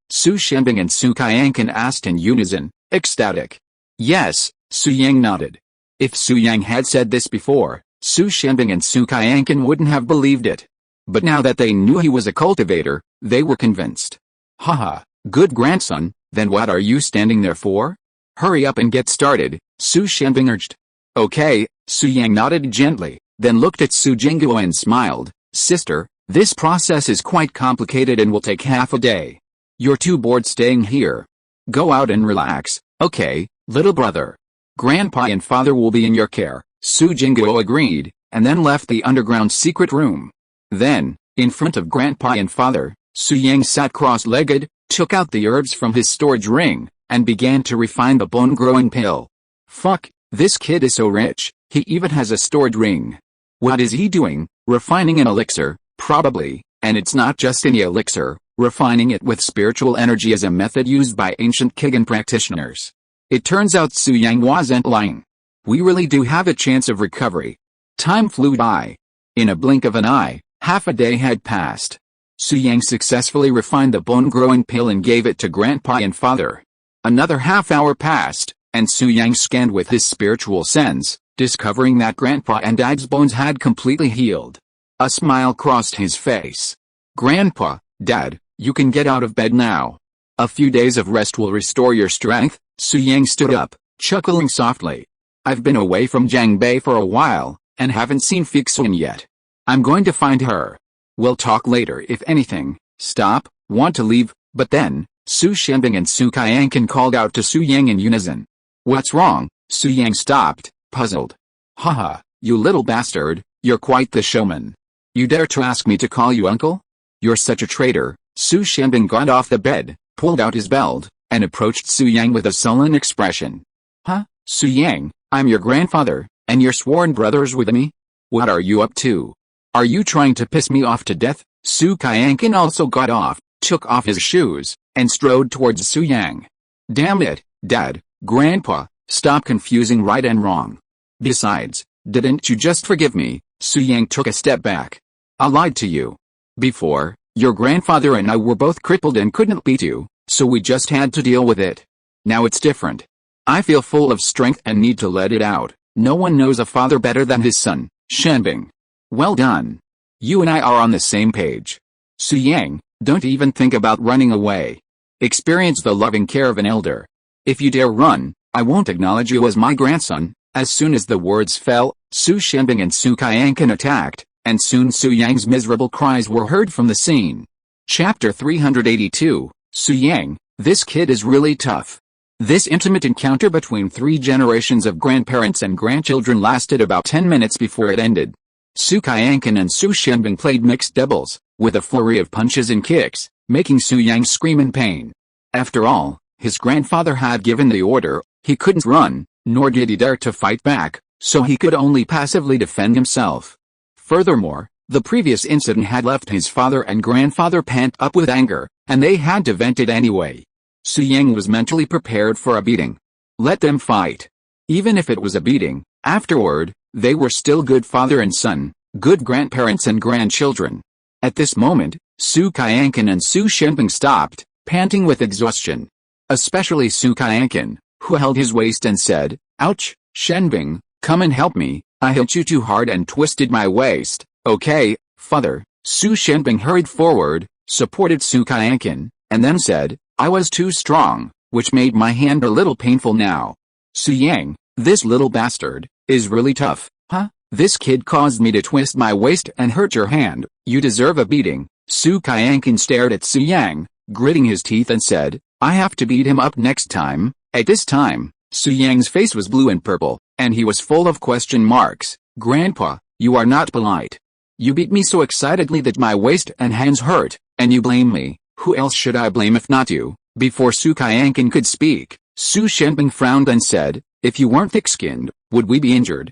Su Shenbing and Su Qianqin asked in unison, ecstatic. Yes, Su Yang nodded. If Su Yang had said this before, Su Shenbing and Su Qianqin wouldn't have believed it. But now that they knew he was a cultivator, they were convinced. Haha, good grandson, then what are you standing there for? Hurry up and get started, Su Shenbing urged. Okay, Su Yang nodded gently, then looked at Su Jingguo and smiled. Sister, this process is quite complicated and will take half a day. You're too bored staying here. Go out and relax, okay, little brother. Grandpa and father will be in your care, Su Jingguo agreed, and then left the underground secret room. Then, in front of Grandpa and father, Su Yang sat cross-legged, took out the herbs from his storage ring, and began to refine the bone-growing pill. Fuck, this kid is so rich, he even has a storage ring. What is he doing? Refining an elixir, probably, and it's not just any elixir, refining it with spiritual energy is a method used by ancient Kigan practitioners. It turns out Su Yang wasn't lying. We really do have a chance of recovery. Time flew by. In a blink of an eye, half a day had passed. Su Yang successfully refined the bone-growing pill and gave it to Grandpa and Father. Another half-hour passed, and Su Yang scanned with his spiritual sense, discovering that Grandpa and Dad's bones had completely healed. A smile crossed his face. Grandpa, Dad, you can get out of bed now. A few days of rest will restore your strength. Su Yang stood up, chuckling softly. I've been away from Jiangbei for a while, and haven't seen Fixin yet. I'm going to find her. We'll talk later if anything. Stop, want to leave, but then, Su Shenbing and Su Qianqin called out to Su Yang in unison. What's wrong? Su Yang stopped, puzzled. Haha, you little bastard, you're quite the showman. You dare to ask me to call you uncle? You're such a traitor. Su Shenbing got off the bed, pulled out his belt, and approached Su Yang with a sullen expression. Huh, Su Yang, I'm your grandfather, and your sworn brother's with me? What are you up to? Are you trying to piss me off to death? Su Qianqin also got off, took off his shoes, and strode towards Su Yang. Damn it, Dad, Grandpa, stop confusing right and wrong. Besides, didn't you just forgive me? Su Yang took a step back. I lied to you. Before, your grandfather and I were both crippled and couldn't beat you, so we just had to deal with it. Now it's different. I feel full of strength and need to let it out. No one knows a father better than his son, Shenbing. Well done. You and I are on the same page. Su Yang, don't even think about running away. Experience the loving care of an elder. If you dare run, I won't acknowledge you as my grandson. As soon as the words fell, Su Shenbing and Su Qianqin attacked, and soon Su Yang's miserable cries were heard from the scene. Chapter 382, Su Yang, this kid is really tough. This intimate encounter between 3 generations of grandparents and grandchildren lasted about 10 minutes before it ended. Su Qianqin and Su Shenbing played mixed doubles, with a flurry of punches and kicks, making Su Yang scream in pain. After all, his grandfather had given the order, he couldn't run, nor did he dare to fight back, so he could only passively defend himself. Furthermore, the previous incident had left his father and grandfather pent up with anger, and they had to vent it anyway. Su Yang was mentally prepared for a beating. Let them fight. Even if it was a beating, afterward, they were still good father and son, good grandparents and grandchildren. At this moment, Su Qianqin and Su Shenbing stopped, panting with exhaustion. Especially Su Qianqin, who held his waist and said, Ouch, Shenbing, come and help me, I hit you too hard and twisted my waist. Okay, father. Su Shenbing hurried forward, supported Su Qianqin, and then said, I was too strong, which made my hand a little painful now. Su Yang, this little bastard, is really tough, huh? This kid caused me to twist my waist and hurt your hand, you deserve a beating. Su Qianqin stared at Su Yang, gritting his teeth and said, I have to beat him up next time. At this time, Su Yang's face was blue and purple, and he was full of question marks. Grandpa, you are not polite. You beat me so excitedly that my waist and hands hurt, and you blame me. Who else should I blame if not you? Before Su Qianqin could speak, Su Shenbing frowned and said, If you weren't thick-skinned, would we be injured?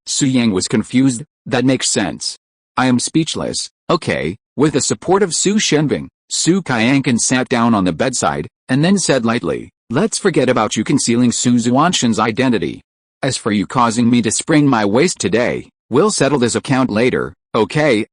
Su Yang was confused. That makes sense. I am speechless. Okay. With the support of Su Shenbing, Su Qianqin sat down on the bedside, and then said lightly, Let's forget about you concealing Su Xuantian's identity. As for you causing me to sprain my waist today, we'll settle this account later. Okay,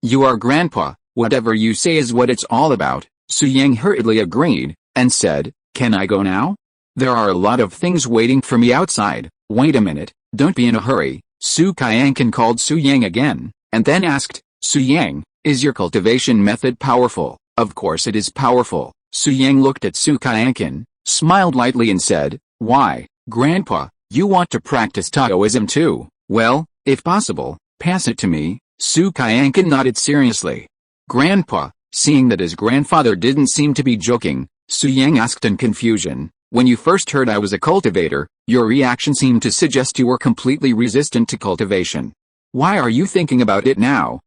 you are grandpa, whatever you say is what it's all about. Su Yang hurriedly agreed, and said, Can I go now? There are a lot of things waiting for me outside. Wait a minute, don't be in a hurry. Su Qianqin called Su Yang again, and then asked, Su Yang, is your cultivation method powerful? Of course it is powerful. Su Yang looked at Su Qianqin, smiled lightly and said, Why, Grandpa, you want to practice Taoism too? Well, if possible, pass it to me. Su Qianqin nodded seriously. Grandpa, seeing that his grandfather didn't seem to be joking, Su Yang asked in confusion, When you first heard I was a cultivator, your reaction seemed to suggest you were completely resistant to cultivation. Why are you thinking about it now?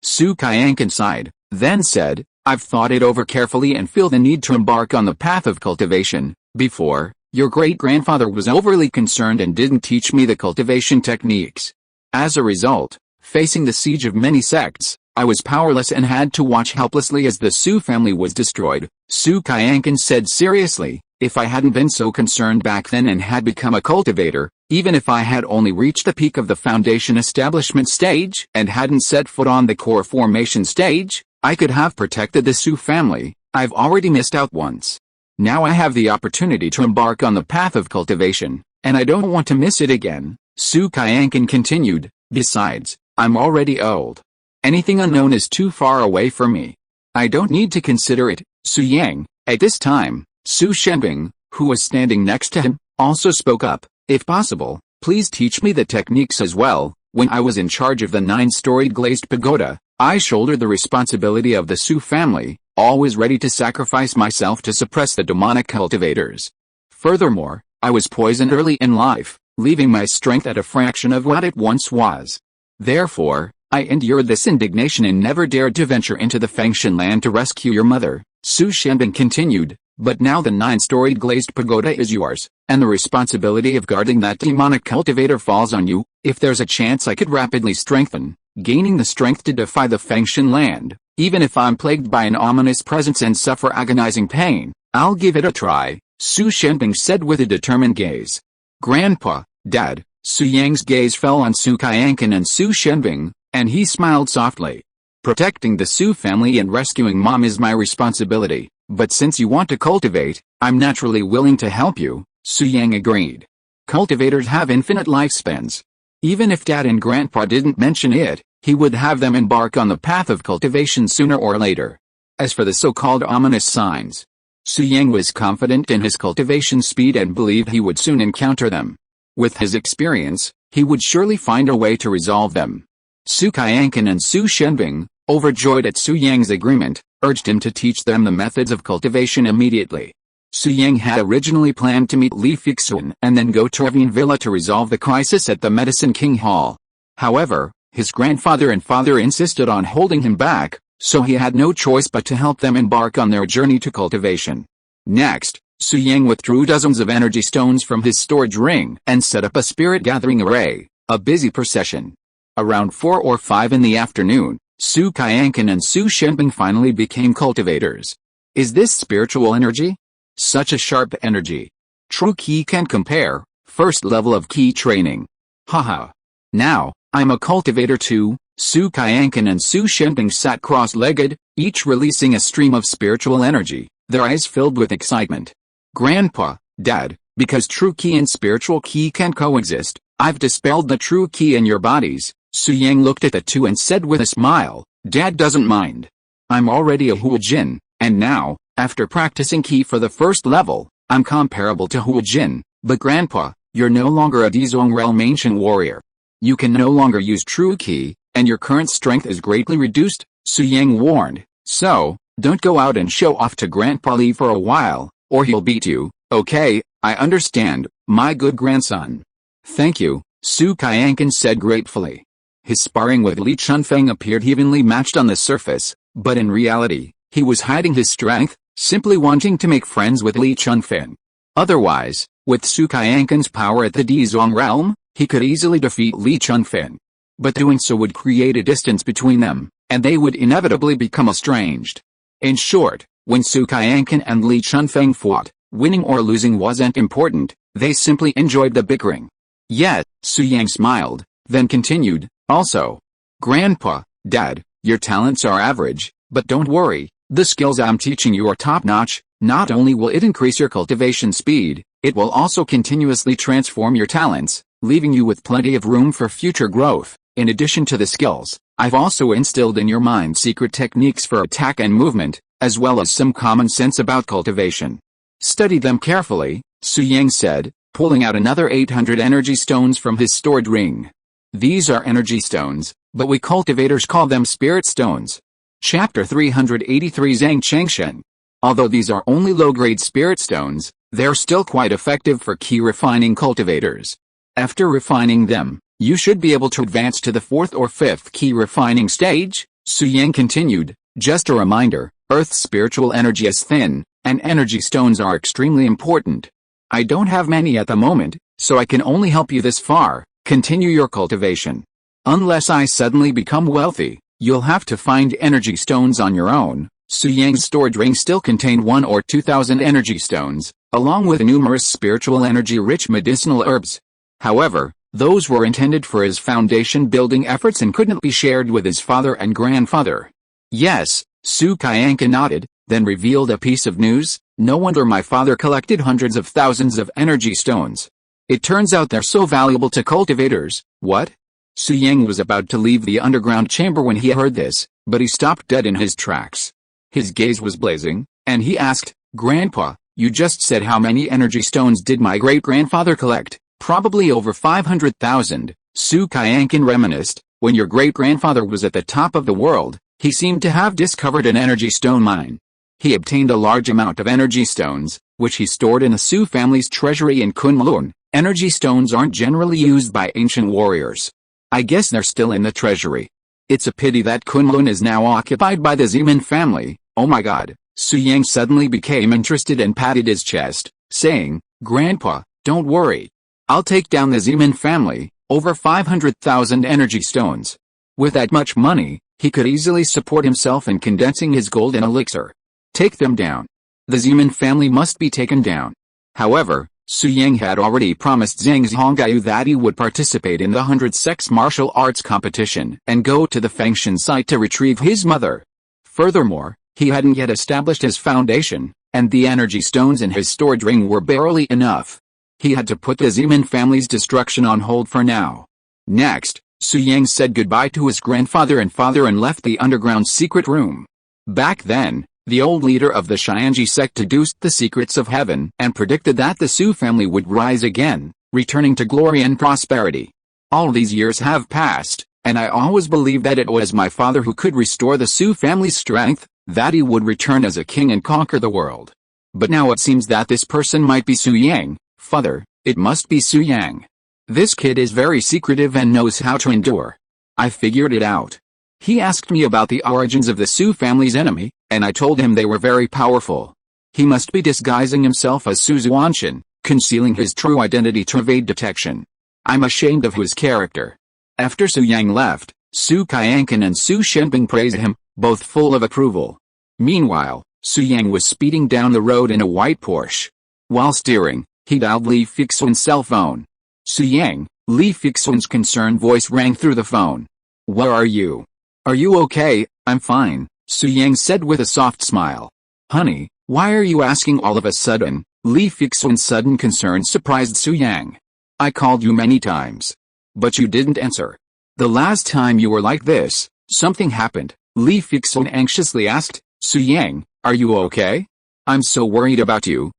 Su Qianqin sighed, then said, I've thought it over carefully and feel the need to embark on the path of cultivation. Before, your great-grandfather was overly concerned and didn't teach me the cultivation techniques. As a result, facing the siege of many sects, I was powerless and had to watch helplessly as the Su family was destroyed. Su Qianqin said seriously, If I hadn't been so concerned back then and had become a cultivator, even if I had only reached the peak of the foundation establishment stage and hadn't set foot on the core formation stage, I could have protected the Su family. I've already missed out once. Now I have the opportunity to embark on the path of cultivation, and I don't want to miss it again, Su Qianqan continued. Besides, I'm already old. Anything unknown is too far away for me. I don't need to consider it, Su Yang. At this time, Su Shenbing, who was standing next to him, also spoke up. If possible, please teach me the techniques as well. When I was in charge of the 9-storied glazed pagoda, I shouldered the responsibility of the Su family, always ready to sacrifice myself to suppress the demonic cultivators. Furthermore, I was poisoned early in life, leaving my strength at a fraction of what it once was. Therefore, I endured this indignation and never dared to venture into the Fengshan land to rescue your mother, Su Shenbing continued. But now the 9-storied glazed pagoda is yours, and the responsibility of guarding that demonic cultivator falls on you. If there's a chance I could rapidly strengthen, gaining the strength to defy the Fengshan land, even if I'm plagued by an ominous presence and suffer agonizing pain, I'll give it a try, Su Shenbing said with a determined gaze. Grandpa, Dad, Su Yang's gaze fell on Su Qianqan and Su Shenbing, and he smiled softly. Protecting the Su family and rescuing Mom is my responsibility. But since you want to cultivate, I'm naturally willing to help you, Su Yang agreed. Cultivators have infinite lifespans. Even if Dad and Grandpa didn't mention it, he would have them embark on the path of cultivation sooner or later. As for the so-called ominous signs, Su Yang was confident in his cultivation speed and believed he would soon encounter them. With his experience, he would surely find a way to resolve them. Su Qianqan and Su Shenbing, overjoyed at Su Yang's agreement, urged him to teach them the methods of cultivation immediately. Su Yang had originally planned to meet Li Fixun and then go to Ravine Villa to resolve the crisis at the Medicine King Hall. However, his grandfather and father insisted on holding him back, so he had no choice but to help them embark on their journey to cultivation. Next, Su Yang withdrew dozens of energy stones from his storage ring and set up a spirit gathering array, a busy procession. Around 4 or 5 in the afternoon, Su Qianqan and Su Shenbing finally became cultivators. Is this spiritual energy? Such a sharp energy. True Qi can't compare. First level of Qi training. Haha. Now, I'm a cultivator too. Su Qianqan and Su Shenbing sat cross-legged, each releasing a stream of spiritual energy, their eyes filled with excitement. Grandpa, Dad, because true Qi and spiritual Qi can coexist, I've dispelled the true Qi in your bodies. Su Yang looked at the two and said with a smile, Dad doesn't mind. I'm already a Hu Jin, and now, after practicing Qi for the first level, I'm comparable to Hu Jin, but Grandpa, you're no longer a Dizong realm ancient warrior. You can no longer use true Qi, and your current strength is greatly reduced, Su Yang warned, so, don't go out and show off to Grandpa Li for a while, or he'll beat you. Okay, I understand, my good grandson. Thank you, Su Qianqan said gratefully. His sparring with Li Chunfeng appeared evenly matched on the surface, but in reality, he was hiding his strength, simply wanting to make friends with Li Chunfeng. Otherwise, with Su Qianqan's power at the Dizong realm, he could easily defeat Li Chunfeng. But doing so would create a distance between them, and they would inevitably become estranged. In short, when Su Qianqan and Li Chunfeng fought, winning or losing wasn't important, they simply enjoyed the bickering. Yet, Su Yang smiled, then continued, also, Grandpa, Dad, your talents are average, but don't worry, the skills I'm teaching you are top-notch. Not only will it increase your cultivation speed, it will also continuously transform your talents, leaving you with plenty of room for future growth. In addition to the skills, I've also instilled in your mind secret techniques for attack and movement, as well as some common sense about cultivation. Study them carefully, Su Yang said, pulling out another 800 energy stones from his stored ring. These are energy stones, but we cultivators call them spirit stones. Chapter 383 Zhang Changshen. Although these are only low-grade spirit stones, they're still quite effective for Qi refining cultivators. After refining them, you should be able to advance to the 4th or 5th Qi refining stage, Su Yang continued. Just a reminder, Earth's spiritual energy is thin, and energy stones are extremely important. I don't have many at the moment, so I can only help you this far. Continue your cultivation. Unless I suddenly become wealthy, you'll have to find energy stones on your own. Su Yang's stored ring still contained 1 or 2,000 energy stones, along with numerous spiritual energy-rich medicinal herbs. However, those were intended for his foundation-building efforts and couldn't be shared with his father and grandfather. Yes, Su Qianqin nodded, then revealed a piece of news. No wonder my father collected hundreds of thousands of energy stones. It turns out they're so valuable to cultivators. What? Su Yang was about to leave the underground chamber when he heard this, but he stopped dead in his tracks. His gaze was blazing, and he asked, Grandpa, you just said how many energy stones did my great-grandfather collect? Probably over 500,000, Su Qianqin reminisced. When your great-grandfather was at the top of the world, he seemed to have discovered an energy stone mine. He obtained a large amount of energy stones, which he stored in the Su family's treasury in Kunlun. Energy stones aren't generally used by ancient warriors. I guess they're still in the treasury. It's a pity that Kunlun is now occupied by the Zeman family. Oh my god. Su Yang suddenly became interested and patted his chest, saying, Grandpa, don't worry. I'll take down the Zeman family, over 500,000 energy stones. With that much money, he could easily support himself in condensing his golden elixir. Take them down. The Zeman family must be taken down. However, Su Yang had already promised Zhang Zhongyu that he would participate in the 100 sex martial arts competition and go to the Fengshan site to retrieve his mother. Furthermore, he hadn't yet established his foundation, and the energy stones in his storage ring were barely enough. He had to put the Zeman family's destruction on hold for now. Next, Su Yang said goodbye to his grandfather and father and left the underground secret room. Back then, the old leader of the Xianji sect deduced the secrets of heaven and predicted that the Su family would rise again, returning to glory and prosperity. All these years have passed, and I always believed that it was my father who could restore the Su family's strength, that he would return as a king and conquer the world. But now it seems that this person might be Su Yang. Father, it must be Su Yang. This kid is very secretive and knows how to endure. I figured it out. He asked me about the origins of the Su family's enemy, and I told him they were very powerful. He must be disguising himself as Su Xuantian, concealing his true identity to evade detection. I'm ashamed of his character. After Su Yang left, Su Qianqin and Su Shenbing praised him, both full of approval. Meanwhile, Su Yang was speeding down the road in a white Porsche. While steering, he dialed Li Fixun's cell phone. Su Yang, Li Fixun's concerned voice rang through the phone. Where are you? Are you okay? I'm fine, Su Yang said with a soft smile. Honey, why are you asking all of a sudden? Li Fixun's sudden concern surprised Su Yang. I called you many times. But you didn't answer. The last time you were like this, something happened, Li Fixun anxiously asked. Su Yang, are you okay? I'm so worried about you.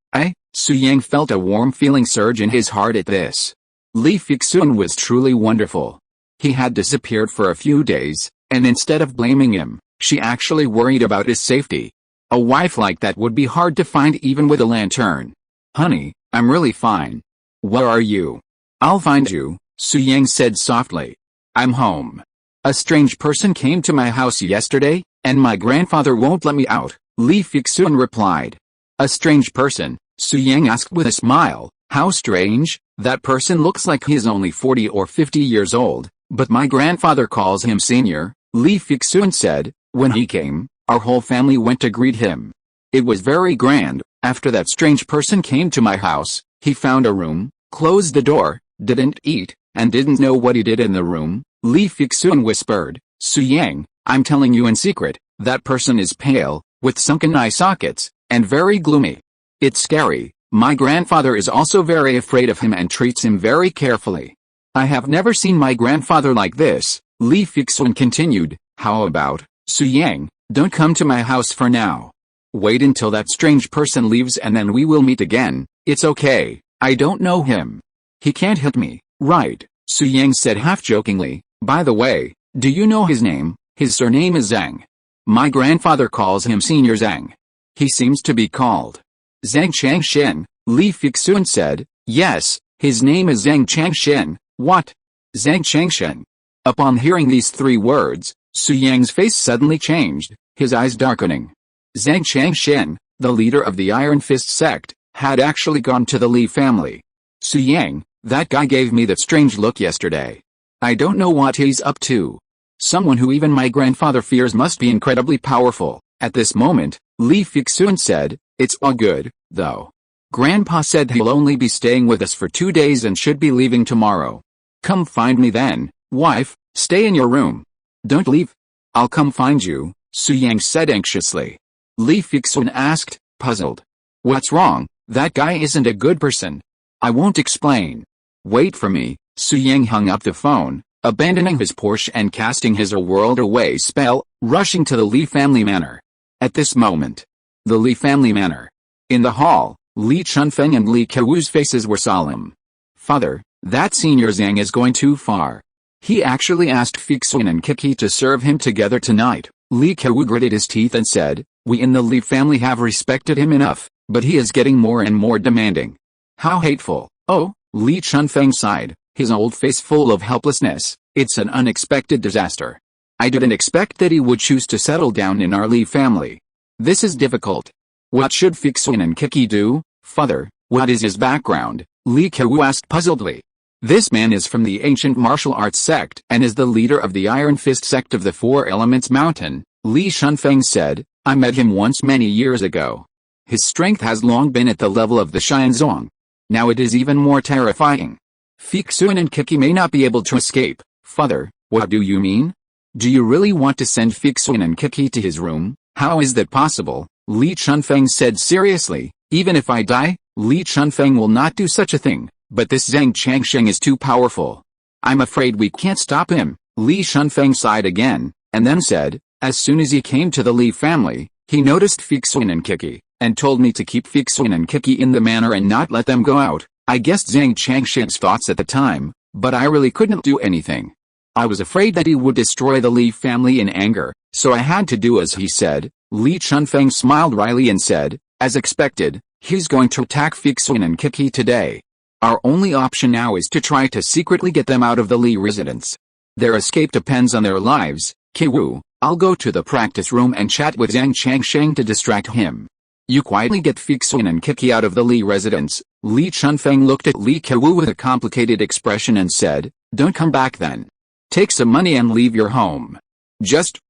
Su Yang felt a warm feeling surge in his heart at this. Li Fixun was truly wonderful. He had disappeared for a few days, and instead of blaming him, she actually worried about his safety. A wife like that would be hard to find even with a lantern. Honey, I'm really fine. Where are you? I'll find you, Su Yang said softly. I'm home. A strange person came to my house yesterday, and my grandfather won't let me out, Li Fixun replied. A strange person? Su Yang asked with a smile. How strange, that person looks like he's only 40 or 50 years old, but my grandfather calls him senior, Li Fixun said. When he came, our whole family went to greet him. It was very grand. After that strange person came to my house, he found a room, closed the door, didn't eat, and didn't know what he did in the room, Li Fixun whispered. Su Yang, I'm telling you in secret, that person is pale, with sunken eye sockets, and very gloomy. It's scary. My grandfather is also very afraid of him and treats him very carefully. I have never seen my grandfather like this, Li Fixun continued. How about, Su Yang, don't come to my house for now. Wait until that strange person leaves and then we will meet again. It's okay, I don't know him. He can't hit me, right? Su Yang said half-jokingly. By the way, do you know his name? His surname is Zhang. My grandfather calls him Senior Zhang. He seems to be called Zhang Changshen, Li Fixun said. Yes, his name is Zhang Changshen. What? Zhang Changshen. Upon hearing these three words, Su Yang's face suddenly changed, his eyes darkening. Zhang Changshen, the leader of the Iron Fist sect, had actually gone to the Li family. Su Yang, that guy gave me that strange look yesterday. I don't know what he's up to. Someone who even my grandfather fears must be incredibly powerful. At this moment, Li Fixun said, it's all good, though. Grandpa said he'll only be staying with us for 2 days and should be leaving tomorrow. Come find me then, wife, stay in your room. Don't leave. I'll come find you, Su Yang said anxiously. Li Fixun asked, puzzled. What's wrong? That guy isn't a good person. I won't explain. Wait for me. Su Yang hung up the phone, abandoning his Porsche and casting his world away spell, rushing to the Li family manor. At this moment, the Li family manor. In the hall, Li Chunfeng and Li Kewu's faces were solemn. Father, that senior Zhang is going too far. He actually asked Fixun and Kiki to serve him together tonight. Li Kewu gritted his teeth and said, we in the Li family have respected him enough, but he is getting more and more demanding. How hateful. Oh, Li Chunfeng sighed, his old face full of helplessness. It's an unexpected disaster. I didn't expect that he would choose to settle down in our Li family. This is difficult. What should Fixun and Kiki do? Father, what is his background? Li Kewu asked puzzledly. This man is from the ancient martial arts sect and is the leader of the Iron Fist sect of the Four Elements Mountain, Li Chunfeng said. I met him once many years ago. His strength has long been at the level of the Xianzong. Now it is even more terrifying. Fixun and Kiki may not be able to escape. Father, what do you mean? Do you really want to send Fixun and Kiki to his room? How is that possible? Li Chunfeng said seriously. Even if I die, Li Chunfeng will not do such a thing. But this Zhang Changsheng is too powerful. I'm afraid we can't stop him. Li Chunfeng sighed again, and then said, as soon as he came to the Li family, he noticed Fixun and Kiki, and told me to keep Fixun and Kiki in the manor and not let them go out. I guessed Zhang Changsheng's thoughts at the time, but I really couldn't do anything. I was afraid that he would destroy the Li family in anger, so I had to do as he said. Li Chunfeng smiled wryly and said, as expected, he's going to attack Fixun and Kiki today. Our only option now is to try to secretly get them out of the Li residence. Their escape depends on their lives. Kiwu, I'll go to the practice room and chat with Zhang Changsheng to distract him. You quietly get Fixun and Kiki out of the Li residence. Li Chunfeng looked at Li Kiwu with a complicated expression and said, don't come back then. Take some money and leave your home. Just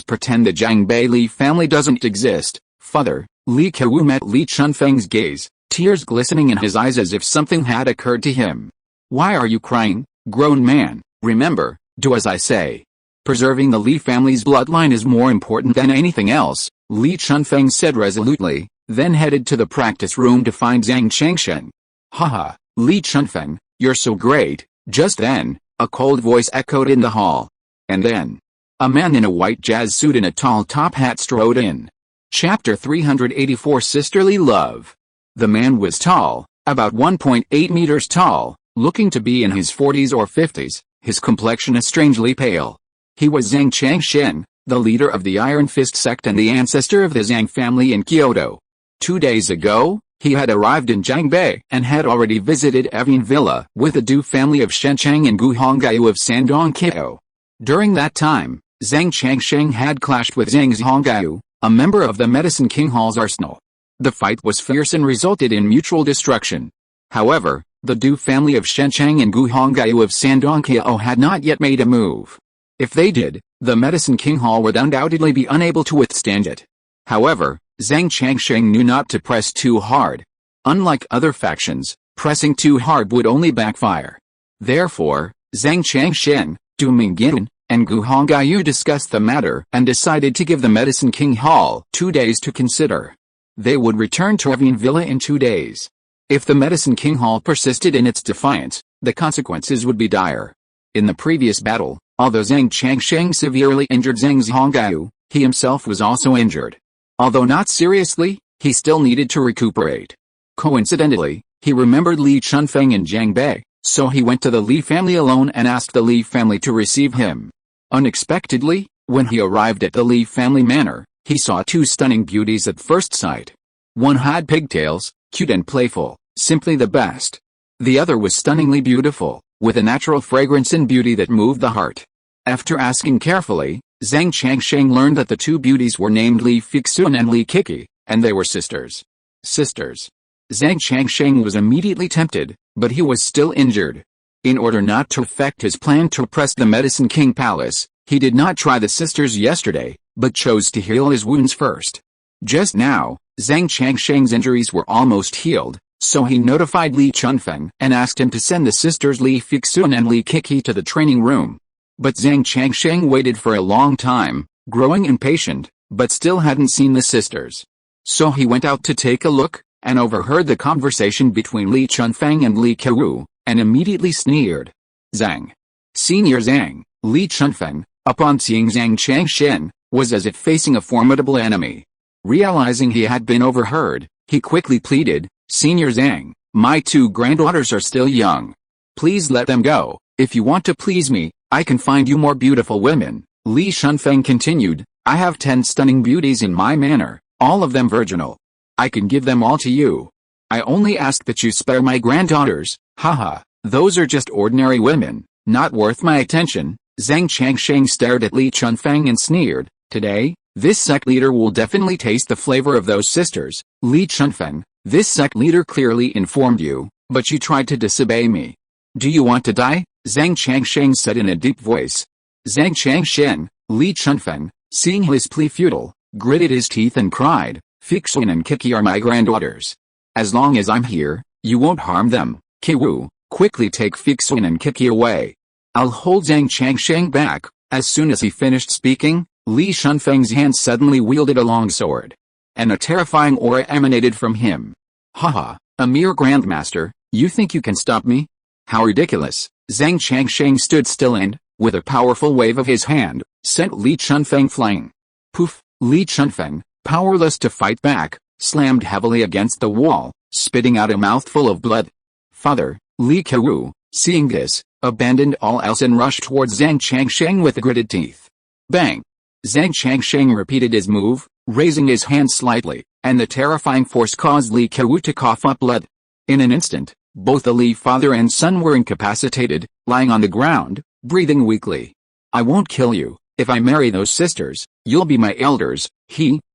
pretend the Jiangbei Li family doesn't exist. Father, Li Kiwu met Li Chunfeng's gaze, tears glistening in his eyes as if something had occurred to him. Why are you crying, grown man? Remember, do as I say. Preserving the Li family's bloodline is more important than anything else, Li Chunfeng said resolutely, then headed to the practice room to find Zhang Changsheng. Haha, Li Chunfeng, you're so great. Just then, a cold voice echoed in the hall. And then, a man in a white jazz suit and a tall top hat strode in. Chapter 384 Sisterly Love. The man was tall, about 1.8 meters tall, looking to be in his 40s or 50s, his complexion strangely pale. He was Zhang Changsheng, the leader of the Iron Fist sect and the ancestor of the Zhang family in Kyoto. 2 days ago, he had arrived in Jiangbei and had already visited Evian Villa with the Du family of Shencheng and Gu Hongyu of Shandong-Kyo. During that time, Zhang Changsheng had clashed with Zhang Hongyu, a member of the Medicine King Hall's arsenal. The fight was fierce and resulted in mutual destruction. However, the Du family of Shencheng and Gu Hongyu of Shandong-Kyo had not yet made a move. If they did, the Medicine King Hall would undoubtedly be unable to withstand it. However, Zhang Changsheng knew not to press too hard. Unlike other factions, pressing too hard would only backfire. Therefore, Zhang Changsheng, Du Mingjin, and Gu Hongyu discussed the matter and decided to give the Medicine King Hall 2 days to consider. They would return to Evian Villa in 2 days. If the Medicine King Hall persisted in its defiance, the consequences would be dire. In the previous battle, although Zhang Changsheng severely injured Zhang Hongyu, he himself was also injured. Although not seriously, he still needed to recuperate. Coincidentally, he remembered Li Chunfeng and Jiangbei, so he went to the Li family alone and asked the Li family to receive him. Unexpectedly, when he arrived at the Li family manor, he saw 2 stunning beauties at first sight. One had pigtails, cute and playful, simply the best. The other was stunningly beautiful, with a natural fragrance and beauty that moved the heart. After asking carefully, Zhang Changsheng learned that the 2 beauties were named Li Fixun and Li Kiki, and they were sisters. Sisters. Zhang Changsheng was immediately tempted, but he was still injured. In order not to affect his plan to oppress the Medicine King Palace, he did not try the sisters yesterday, but chose to heal his wounds first. Just now, Zhang Changsheng's injuries were almost healed, so he notified Li Chunfeng and asked him to send the sisters Li Fixun and Li Kiki to the training room. But Zhang Changsheng waited for a long time, growing impatient. but still hadn't seen the sisters. So he went out to take a look, and overheard the conversation between Li Chunfeng and Li Kewu, and immediately sneered. Zhang. Senior Zhang, Li Chunfeng, upon seeing Zhang Changshen, was as if facing a formidable enemy. Realizing he had been overheard, he quickly pleaded, Senior Zhang, my 2 granddaughters are still young. Please let them go. If you want to please me, I can find you more beautiful women. Li Chunfeng continued, I have 10 stunning beauties in my manor, all of them virginal. I can give them all to you. I only ask that you spare my granddaughters. Haha, those are just ordinary women, not worth my attention. Zhang Changsheng stared at Li Chunfeng and sneered, today, this sect leader will definitely taste the flavor of those sisters. Li Chunfeng, this sect leader clearly informed you, but you tried to disobey me. Do you want to die? Zhang Changsheng said in a deep voice. Zhang Changshen, Li Chunfeng, seeing his plea futile, gritted his teeth and cried, Fixun and Kiki are my granddaughters. As long as I'm here, you won't harm them. Kewu, quickly take Fixun and Kiki away. I'll hold Zhang Changsheng back. As soon as he finished speaking, Li Chunfeng's hand suddenly wielded a long sword. And a terrifying aura emanated from him. Haha, a mere grandmaster, you think you can stop me? How ridiculous. Zhang Changsheng stood still and, with a powerful wave of his hand, sent Li Chunfeng flying. Poof, Li Chunfeng, powerless to fight back, slammed heavily against the wall, spitting out a mouthful of blood. Father, Li Kewu, seeing this, abandoned all else and rushed towards Zhang Changsheng with gritted teeth. Bang! Zhang Changsheng repeated his move, raising his hand slightly, and the terrifying force caused Li Kewu to cough up blood. In an instant, both the Li father and son were incapacitated, lying on the ground, breathing weakly. I won't kill you. If I marry those sisters, you'll be my elders.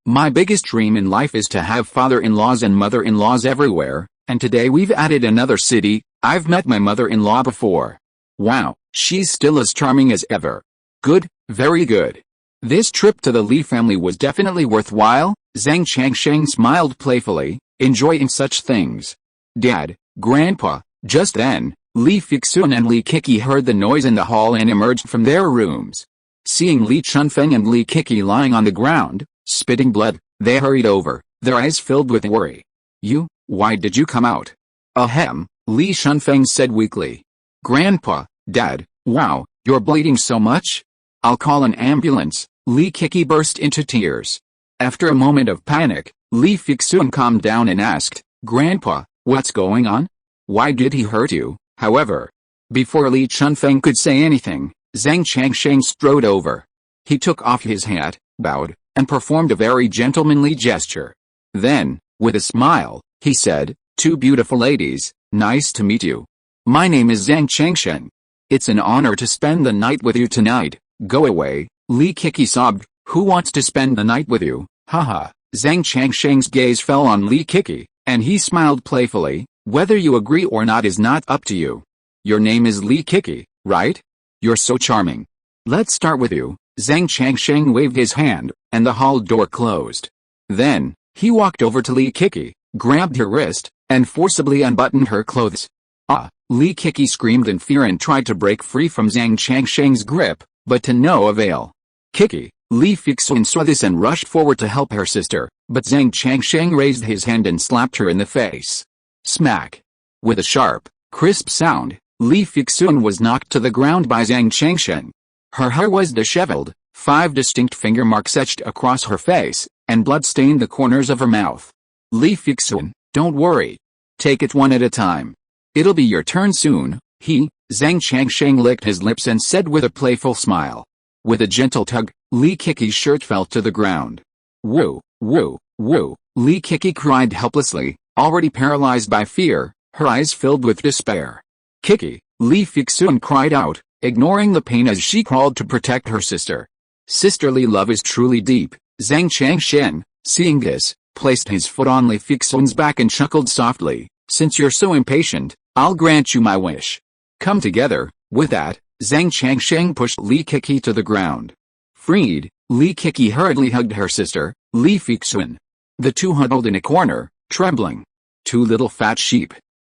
My biggest dream in life is to have father-in-laws and mother-in-laws everywhere, and today we've added another city. I've met my mother-in-law before. Wow, she's still as charming as ever. Good, very good. This trip to the Li family was definitely worthwhile. Zhang Changsheng smiled playfully, enjoying such things. Dad, Grandpa. Just then, Li Fixun and Li Kiki heard the noise in the hall and emerged from their rooms. Seeing Li Chunfeng and Li Kiki lying on the ground, spitting blood, they hurried over, their eyes filled with worry. Why did you come out? Ahem, Li Chunfeng said weakly. Grandpa, Dad, wow, you're bleeding so much? I'll call an ambulance. Li Kiki burst into tears. After a moment of panic, Li Fixun calmed down and asked, Grandpa, what's going on? Why did he hurt you? However, before Li Chunfeng could say anything, Zhang Changsheng strode over. He took off his hat, bowed, and performed a very gentlemanly gesture. Then, with a smile, he said, 2 beautiful ladies, nice to meet you. My name is Zhang Changshen. It's an honor to spend the night with you tonight. Go away. Li Kiki sobbed, who wants to spend the night with you? Haha. Zhang Changsheng's gaze fell on Li Kiki, and he smiled playfully, whether you agree or not is not up to you. Your name is Li Kiki, right? You're so charming. Let's start with you. Zhang Changsheng waved his hand, and the hall door closed. Then, he walked over to Li Kiki, grabbed her wrist, and forcibly unbuttoned her clothes. Li Kiki screamed in fear and tried to break free from Zhang Changsheng's grip, but to no avail. Kiki, Li Fixun saw this and rushed forward to help her sister, but Zhang Changsheng raised his hand and slapped her in the face. Smack! With a sharp, crisp sound, Li Fixun was knocked to the ground by Zhang Changsheng. Her hair was disheveled, 5 distinct finger marks etched across her face, and blood stained the corners of her mouth. Li Fixun, don't worry. Take it one at a time. It'll be your turn soon. Zhang Changsheng licked his lips and said with a playful smile. With a gentle tug, Li Kiki's shirt fell to the ground. Woo, woo, woo, Li Kiki cried helplessly, already paralyzed by fear, her eyes filled with despair. Kiki, Li Fixun cried out, ignoring the pain as she crawled to protect her sister. Sisterly love is truly deep. Zhang Changshen, seeing this, placed his foot on Li Fixun's back and chuckled softly, since you're so impatient, I'll grant you my wish. Come together. With that, Zhang Changsheng pushed Li Kiki to the ground. Freed, Li Kiki hurriedly hugged her sister, Li Fixun. The two huddled in a corner, trembling. 2 little fat sheep.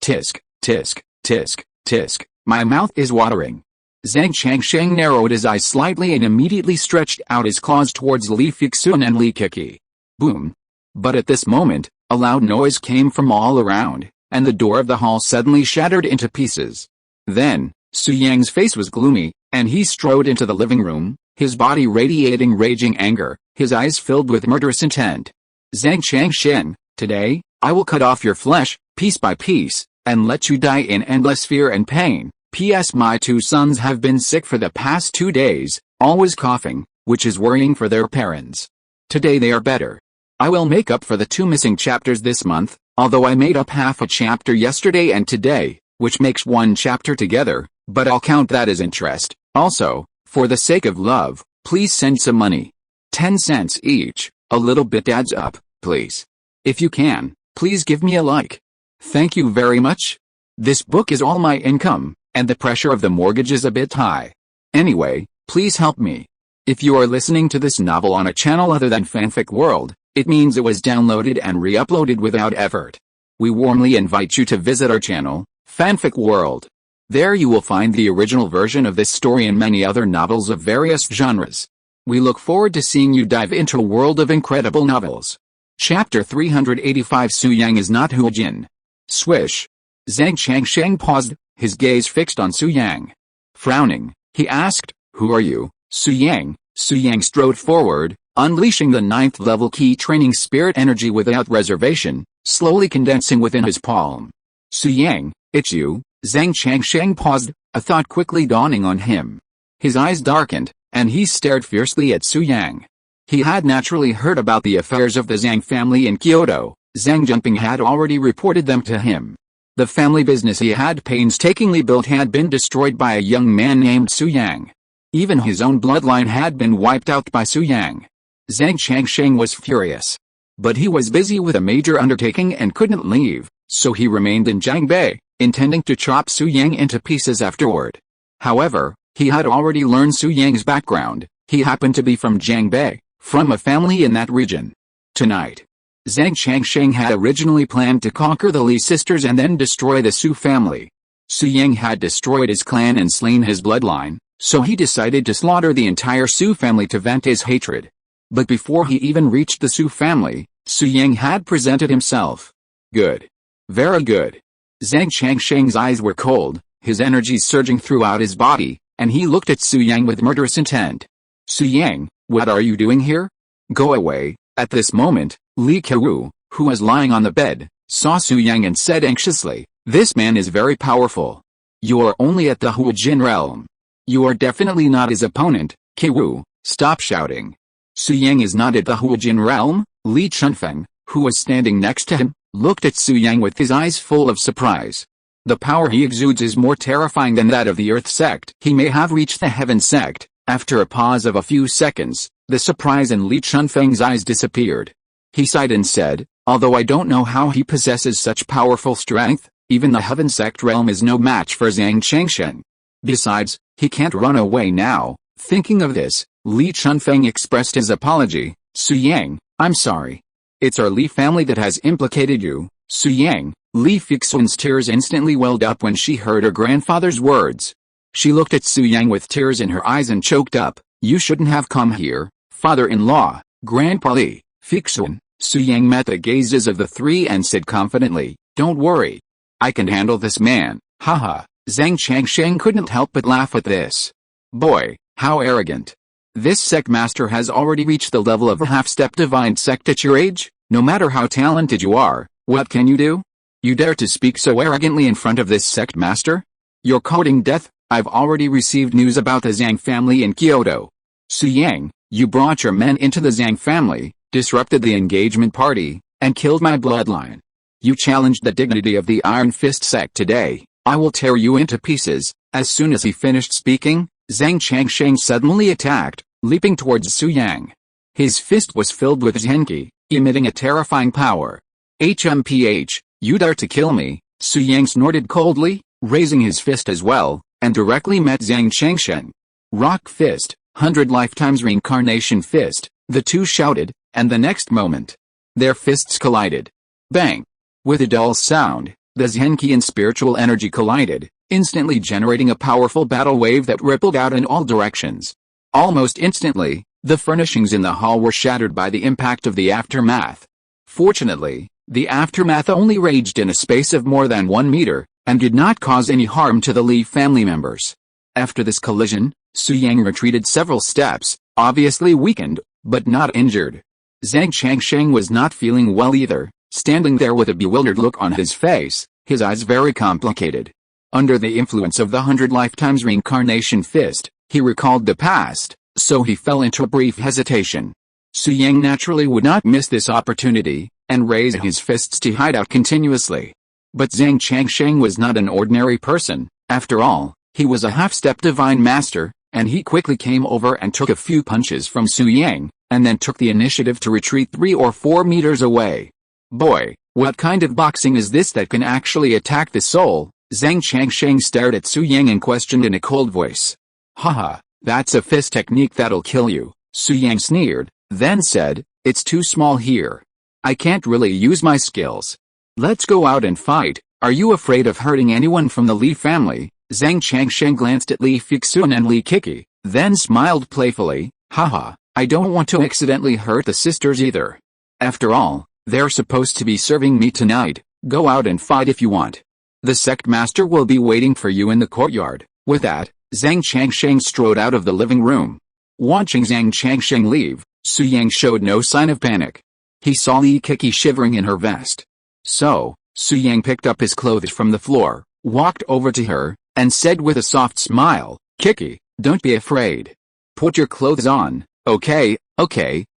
Tisk, tisk, tisk, tisk, my mouth is watering. Zhang Changsheng narrowed his eyes slightly and immediately stretched out his claws towards Li Fixun and Li Kiki. Boom. But at this moment, a loud noise came from all around, and the door of the hall suddenly shattered into pieces. Then, Su Yang's face was gloomy, and he strode into the living room, his body radiating raging anger, his eyes filled with murderous intent. Zhang Changsheng, today, I will cut off your flesh, piece by piece, and let you die in endless fear and pain. P.S. My 2 sons have been sick for the past 2 days, always coughing, which is worrying for their parents. Today they are better. I will make up for the 2 missing chapters this month, although I made up half a chapter yesterday and today, which makes 1 chapter together, but I'll count that as interest. Also, for the sake of love, please send some money. 10 cents each, a little bit adds up, please. If you can, please give me a like. Thank you very much. This book is all my income, and the pressure of the mortgage is a bit high. Anyway, please help me. If you are listening to this novel on a channel other than Fanfic World, it means it was downloaded and re-uploaded without effort. We warmly invite you to visit our channel, Fanfic World. There you will find the original version of this story and many other novels of various genres. We look forward to seeing you dive into a world of incredible novels. Chapter 385 Su Yang is not Huajin. Swish. Zhang Changsheng paused, his gaze fixed on Su Yang. Frowning, he asked, "Who are you, Su Yang?" Su Yang strode forward, unleashing the 9th level key training spirit energy without reservation, slowly condensing within his palm. Su Yang, it's you? Zhang Changsheng paused, a thought quickly dawning on him. His eyes darkened, and he stared fiercely at Su Yang. He had naturally heard about the affairs of the Zhang family in Kyoto. Zhang Junping had already reported them to him. The family business he had painstakingly built had been destroyed by a young man named Su Yang. Even his own bloodline had been wiped out by Su Yang. Zhang Changsheng was furious. But he was busy with a major undertaking and couldn't leave, so he remained in Jiangbei, intending to chop Su Yang into pieces afterward. However, he had already learned Su Yang's background. He happened to be from Jiangbei, from a family in that region. Tonight, Zhang Changsheng had originally planned to conquer the Li sisters and then destroy the Su family. Su Yang had destroyed his clan and slain his bloodline, so he decided to slaughter the entire Su family to vent his hatred. But before he even reached the Su family, Su Yang had presented himself. Good. Very good. Zhang Changsheng's eyes were cold, his energies surging throughout his body, and he looked at Su Yang with murderous intent. Su Yang, what are you doing here? Go away. At this moment, Li Kewu, who was lying on the bed, saw Su Yang and said anxiously, "This man is very powerful. You are only at the Huajin realm. You are definitely not his opponent, Kewu, stop shouting." Su Yang is not at the Huajin realm? Li Chunfeng, who was standing next to him, looked at Su Yang with his eyes full of surprise. The power he exudes is more terrifying than that of the Earth sect. He may have reached the Heaven sect. After a pause of a few seconds, the surprise in Li Chunfeng's eyes disappeared. He sighed and said, "Although I don't know how he possesses such powerful strength, even the Heaven sect realm is no match for Zhang Changsheng. Besides, he can't run away now." Thinking of this, Li Chunfeng expressed his apology. "Su Yang, I'm sorry. It's our Li family that has implicated you, Su Yang." Li Fixun's tears instantly welled up when she heard her grandfather's words. She looked at Su Yang with tears in her eyes and choked up. "You shouldn't have come here, father-in-law, Grandpa Li Fixun." Su Yang met the gazes of the three and said confidently, "Don't worry. I can handle this man." Haha. Zhang Changsheng couldn't help but laugh at this. Boy, how arrogant. This sect master has already reached the level of a half-step divine sect at your age? No matter how talented you are, what can you do? You dare to speak so arrogantly in front of this sect master? You're courting death. I've already received news about the Zhang family in Kyoto. Su Yang, you brought your men into the Zhang family, disrupted the engagement party, and killed my bloodline. You challenged the dignity of the Iron Fist sect today. I will tear you into pieces. As soon as he finished speaking, Zhang Changsheng suddenly attacked, leaping towards Su Yang. His fist was filled with Zhenki, emitting a terrifying power. HMPH, you dare to kill me? Su Yang snorted coldly, raising his fist as well, and directly met Zhang Changsheng. Rock Fist, 100 Lifetimes Reincarnation Fist, the two shouted, and the next moment, their fists collided. Bang! With a dull sound, the Zhenki and spiritual energy collided, instantly generating a powerful battle wave that rippled out in all directions. Almost instantly, the furnishings in the hall were shattered by the impact of the aftermath. Fortunately, the aftermath only raged in a space of more than 1 meter, and did not cause any harm to the Li family members. After this collision, Su Yang retreated several steps, obviously weakened, but not injured. Zhang Changsheng was not feeling well either, standing there with a bewildered look on his face, his eyes very complicated. Under the influence of the 100 lifetimes reincarnation fist, he recalled the past, so he fell into a brief hesitation. Su Yang naturally would not miss this opportunity, and raised his fists to hide out continuously. But Zhang Changsheng was not an ordinary person. After all, he was a half-step divine master, and he quickly came over and took a few punches from Su Yang, and then took the initiative to retreat 3 or 4 meters away. Boy, what kind of boxing is this that can actually attack the soul? Zhang Changsheng stared at Su Yang and questioned in a cold voice. Haha, that's a fist technique that'll kill you, Su Yang sneered, then said, it's too small here. I can't really use my skills. Let's go out and fight. Are you afraid of hurting anyone from the Li family? Zhang Changsheng glanced at Li Fixun and Li Kiki, then smiled playfully. Haha, I don't want to accidentally hurt the sisters either. After all, they're supposed to be serving me tonight. Go out and fight if you want. The sect master will be waiting for you in the courtyard. With that, Zhang Changsheng strode out of the living room. Watching Zhang Changsheng leave, Su Yang showed no sign of panic. He saw Li Kiki shivering in her vest. So, Su Yang picked up his clothes from the floor, walked over to her, and said with a soft smile, Kiki, don't be afraid. Put your clothes on. Okay,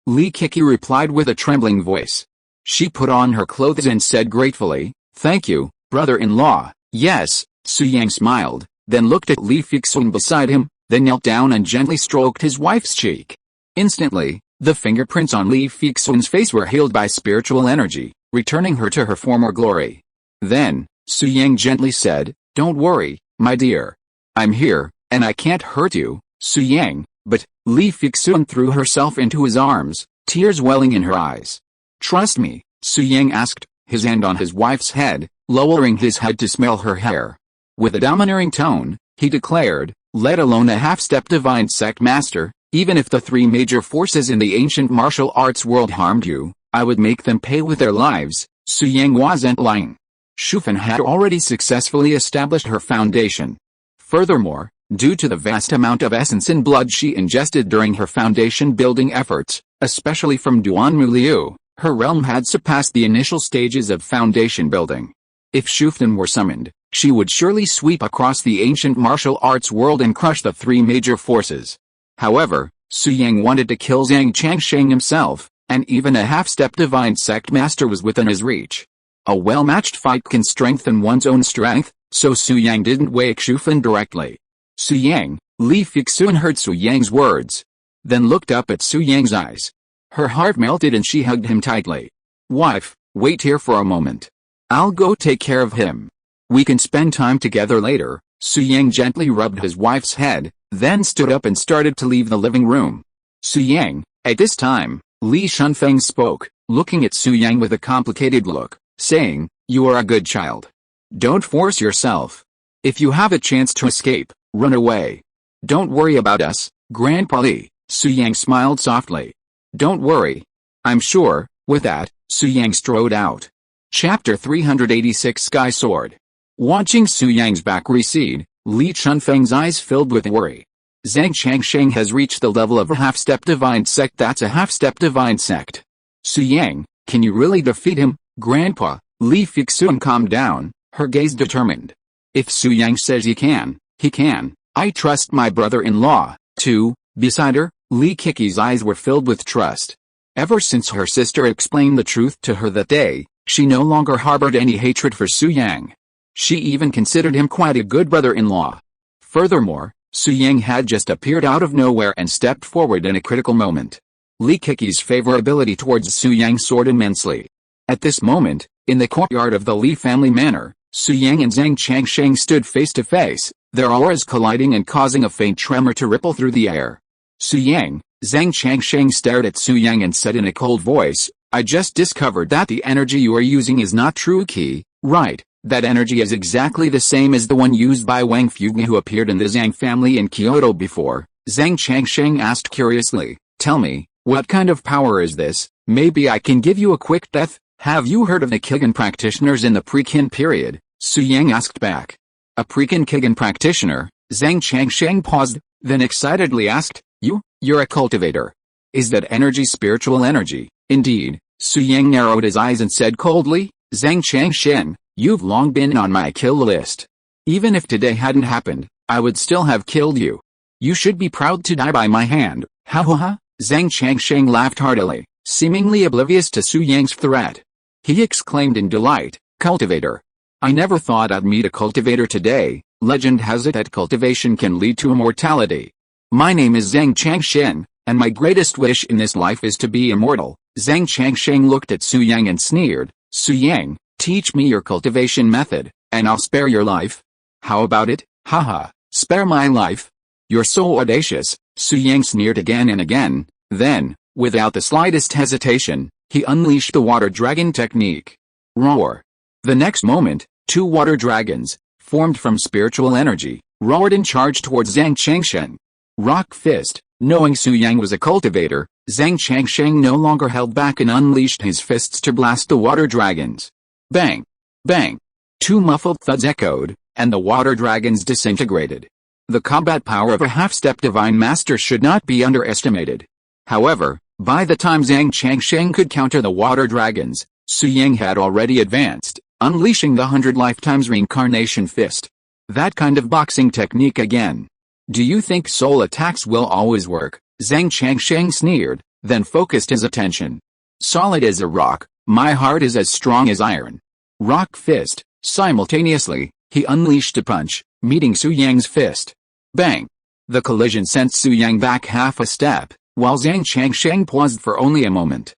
Li Kiki replied with a trembling voice. She put on her clothes and said gratefully, thank you, brother-in-law. Yes, Su Yang smiled, then looked at Li Fixun beside him, then knelt down and gently stroked his wife's cheek. Instantly, the fingerprints on Li Fixun's face were healed by spiritual energy, returning her to her former glory. Then, Su Yang gently said, don't worry, my dear. I'm here, and I can't hurt you, Su Yang. But, Li Fixun threw herself into his arms, tears welling in her eyes. Trust me, Su Yang asked, his hand on his wife's head, lowering his head to smell her hair. With a domineering tone, he declared, let alone a half-step divine sect master, even if the 3 major forces in the ancient martial arts world harmed you, I would make them pay with their lives. Su Yang wasn't lying. Shufan had already successfully established her foundation. Furthermore, due to the vast amount of essence and blood she ingested during her foundation-building efforts, especially from Duanmu Liu, her realm had surpassed the initial stages of foundation building. If Shufan were summoned, she would surely sweep across the ancient martial arts world and crush the 3 major forces. However, Su Yang wanted to kill Zhang Changsheng himself, and even a half-step divine sect master was within his reach. A well-matched fight can strengthen one's own strength, so Su Yang didn't wake Shufan directly. Su Yang, Li Fixun heard Su Yang's words, then looked up at Su Yang's eyes. Her heart melted and she hugged him tightly. Wife, wait here for a moment. I'll go take care of him. We can spend time together later. Su Yang gently rubbed his wife's head, then stood up and started to leave the living room. Su Yang, at this time, Li Shunfeng spoke, looking at Su Yang with a complicated look, saying, you are a good child. Don't force yourself. If you have a chance to escape, run away. Don't worry about us, Grandpa Li. Su Yang smiled softly. Don't worry. I'm sure. With that, Su Yang strode out. Chapter 386 Sky Sword. Watching Su Yang's back recede, Li Chunfeng's eyes filled with worry. Zhang Changsheng has reached the level of a half-step divine sect. That's a half-step divine sect. Su Yang, can you really defeat him, Grandpa? Li Fixun calmed down, her gaze determined. If Su Yang says he can, he can. I trust my brother-in-law, too. Beside her, Li Kiki's eyes were filled with trust. Ever since her sister explained the truth to her that day, she no longer harbored any hatred for Su Yang. She even considered him quite a good brother-in-law. Furthermore, Su Yang had just appeared out of nowhere and stepped forward in a critical moment. Li Kiki's favorability towards Su Yang soared immensely. At this moment, in the courtyard of the Li family manor, Su Yang and Zhang Changsheng stood face to face, their auras colliding and causing a faint tremor to ripple through the air. Su Yang, Zhang Changsheng stared at Su Yang and said in a cold voice, I just discovered that the energy you are using is not true Qi, right? That energy is exactly the same as the one used by Wang Fuge, who appeared in the Zhang family in Kyoto before. Zhang Changsheng asked curiously, "Tell me, what kind of power is this? Maybe I can give you a quick death." "Have you heard of the Kigen practitioners in the pre-Qin period?" Su Yang asked back. "A pre-Qin Kigen practitioner?" Zhang Changsheng paused, then excitedly asked, You're a cultivator. Is that energy spiritual energy?" "Indeed." Su Yang narrowed his eyes and said coldly, "Zhang Changshen, you've long been on my kill list. Even if today hadn't happened, I would still have killed you. You should be proud to die by my hand." "Ha ha ha!" Zhang Changsheng laughed heartily, seemingly oblivious to Su Yang's threat. He exclaimed in delight, "Cultivator! I never thought I'd meet a cultivator today. Legend has it that cultivation can lead to immortality. My name is Zhang Changshen, and my greatest wish in this life is to be immortal." Zhang Changsheng looked at Su Yang and sneered, "Su Yang, teach me your cultivation method, and I'll spare your life." "How about it? Haha, spare my life? You're so audacious." Su Yang sneered again and again, then, without the slightest hesitation, he unleashed the water dragon technique. Roar! The next moment, two water dragons, formed from spiritual energy, roared and charged towards Zhang Changshen. Rock Fist. Knowing Su Yang was a cultivator, Zhang Changsheng no longer held back and unleashed his fists to blast the water dragons. Bang! Bang! Two muffled thuds echoed, and the water dragons disintegrated. The combat power of a half-step divine master should not be underestimated. However, by the time Zhang Changsheng could counter the water dragons, Su Yang had already advanced, unleashing the 100 lifetimes reincarnation fist. That kind of boxing technique again. "Do you think soul attacks will always work?" Zhang Changsheng sneered, then focused his attention. "Solid as a rock, my heart is as strong as iron." Rock Fist. Simultaneously, he unleashed a punch, meeting Su Yang's fist. Bang! The collision sent Su Yang back half a step, while Zhang Changsheng paused for only a moment.